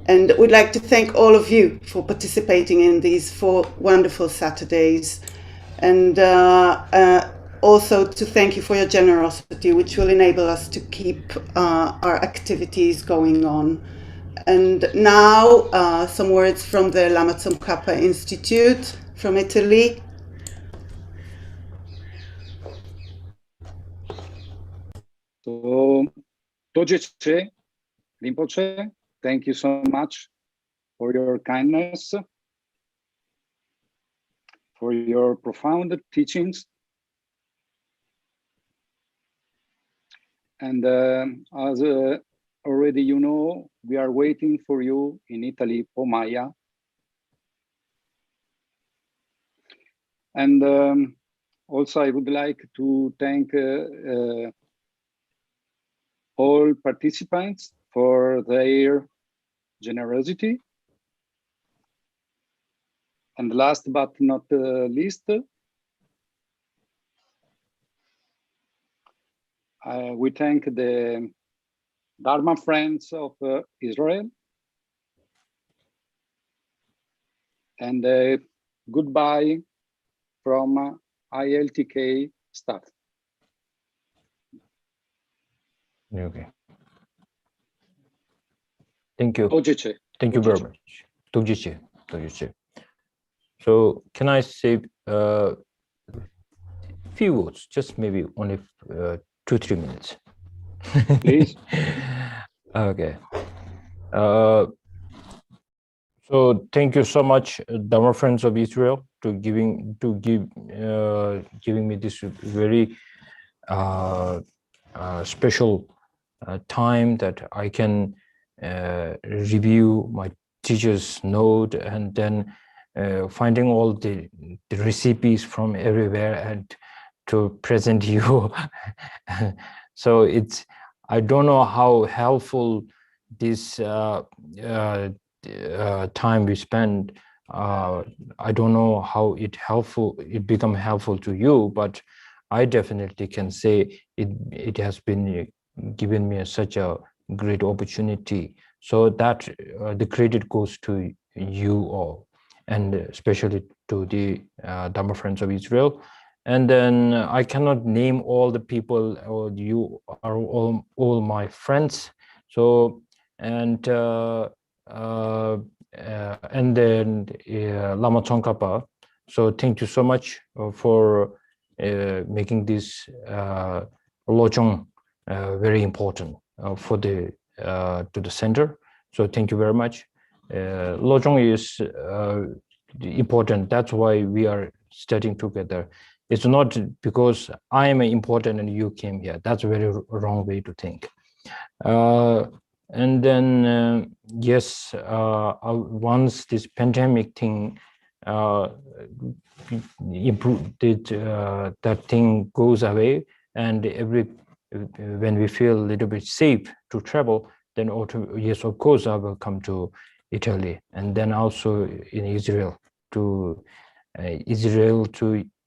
And we'd like to thank all of you for participating in these 4 wonderful Saturdays. And also to thank you for your generosity, which will enable us to keep our activities going on. And now some words from the Lama Tsongkhapa Institute from Italy. So, Tojeche, Rinpoche, thank you so much for your kindness, for your profound teachings. And as already you know, we are waiting for you in Italy, Pomaya. And also I would like to thank all participants for their generosity. And last but not least, we thank the Dharma Friends of Israel. And goodbye from ILTK staff. Okay. Thank you. Tojeche. Thank you very much. Tojeche. Tojeche. So can I say a few words, just maybe only 2-3 minutes? Please. Okay. So thank you so much, Dharma Friends of Israel, to giving me this very special time that I can review my teacher's note and then finding all the recipes from everywhere and to present you. So I don't know how helpful this time we spend. I don't know how it become helpful to you, but I definitely can say it has been given me such a great opportunity. So that the credit goes to you all, and especially to the Dharma Friends of Israel. And then I cannot name all the people, or you are all my friends. So and then Lama Tsongkhapa. So thank you so much for making this lojong very important for the to the center. So thank you very much. Lojong is important. That's why we are studying together. It's not because I am important and you came here. That's a very wrong way to think. And then yes, once this pandemic thing that thing goes away, and when we feel a little bit safe to travel, then yes, of course I will come to Italy, and then also in Israel to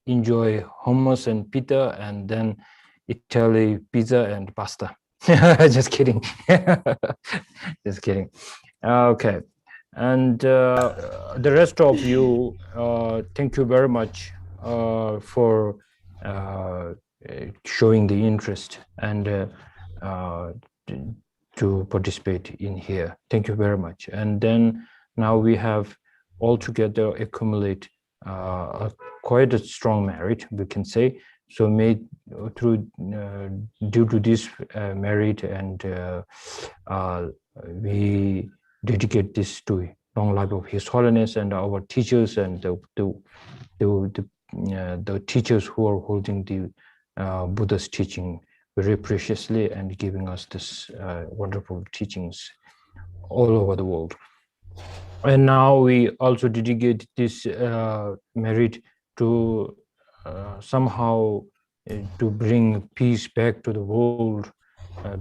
enjoy hummus and pita, and then Italy pizza and pasta. Just kidding. Just kidding. Okay. And the rest of you, thank you very much for showing the interest and to participate in here. Thank you very much. And then now we have altogether accumulate quite a strong merit, we can say. So made through due to this merit, and we dedicate this to long life of His Holiness and our teachers and the teachers who are holding the Buddha's teaching very preciously and giving us this wonderful teachings all over the world. And now we also dedicate this merit to somehow to bring peace back to the world,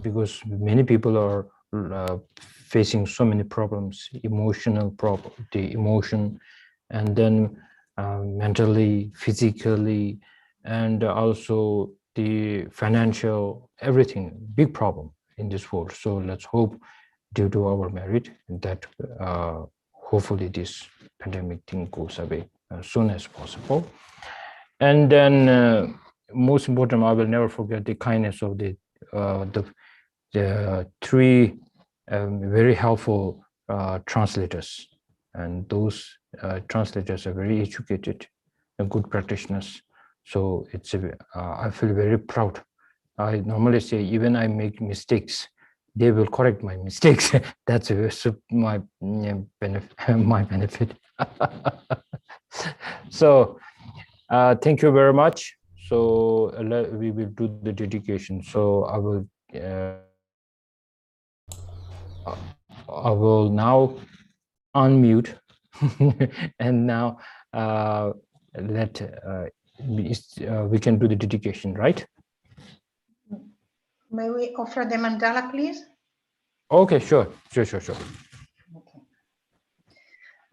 because many people are facing so many problems, the emotion, and then mentally, physically, and also the financial, everything, big problem in this world. So let's hope, due to our merit, that hopefully this pandemic thing goes away as soon as possible. And then most important, I will never forget the kindness of the three very helpful translators, and those translators are very educated and good practitioners. So it's I feel very proud. I normally say, even I make mistakes, they will correct my mistakes. That's my benefit. So thank you very much. So we will do the dedication. So I will now unmute and now we can do the dedication, right? May we offer the mandala, please? Okay, sure.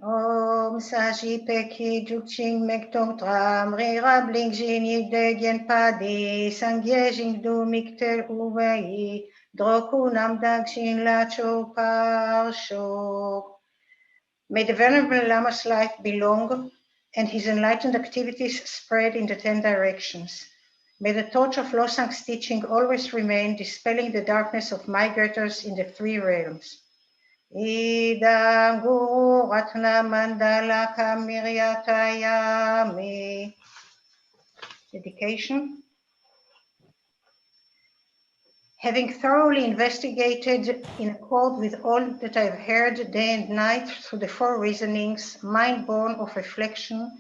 Om Sashi Peki Jukching Mektom Tram Rira Bling Jin Yigdegen Padi Sangye Jingdu Mikter Uwei Droku Namdag Shin Lacho Parsho. May the Venerable Lama's life be long and his enlightened activities spread in the 10 directions. May the torch of Losang's teaching always remain, dispelling the darkness of migrators in the 3 realms. Idam Guru Ratna Mandala Kamiryatayami. Dedication. Having thoroughly investigated in accord with all that I've heard day and night through the 4 reasonings, mind born of reflection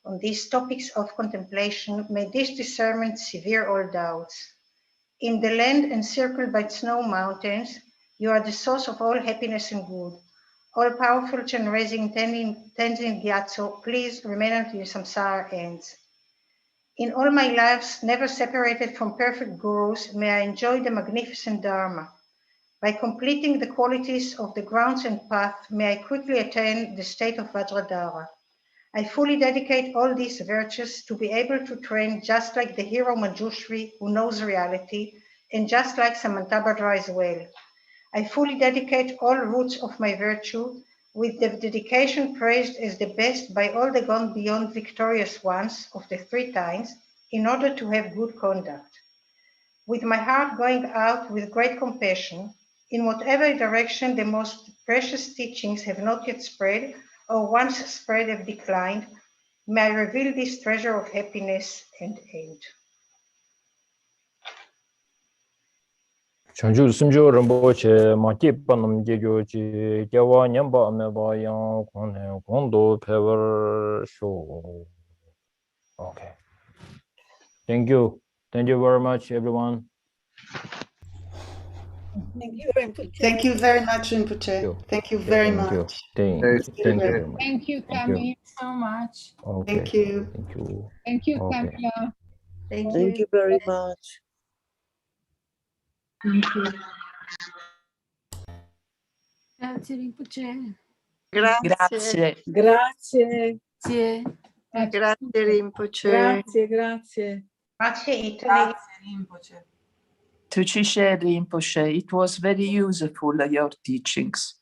on these topics of contemplation, may this discernment sever all doubts. In the land encircled by snow mountains, you are the source of all happiness and good. All-powerful Chenrezig Tenzin Gyatso, please remain until your samsara ends. In all my lives, never separated from perfect gurus, may I enjoy the magnificent Dharma. By completing the qualities of the grounds and path, may I quickly attain the state of Vajradhara. I fully dedicate all these virtues to be able to train just like the hero Manjushri, who knows reality, and just like Samantabhadra as well. I fully dedicate all roots of my virtue, with the dedication praised as the best by all the gone beyond victorious ones of the 3 times, in order to have good conduct. With my heart going out with great compassion, in whatever direction the most precious teachings have not yet spread, or once spread have declined, may I reveal this treasure of happiness and aid. Chanju Simjo Rinpoche Maki Panam Jejoji Gyawa Nyamba Ameba Yang Kone Kondo Pever Show. Okay. Thank you. Thank you very much, everyone. Thank you very much, Rinpoche. Thank you very much. Thank you very much. Thank you, Camille, so much. Okay. Thank you. Thank you, Okay. Camilla. Thank you very much. Thank you. Grazie Rinpoche. Grazie. Grazie. Grazie Rinpoche. Grazie. Grazie, Italy. Grazie, Rinpoche. To Rinpoche, it was very useful, your teachings.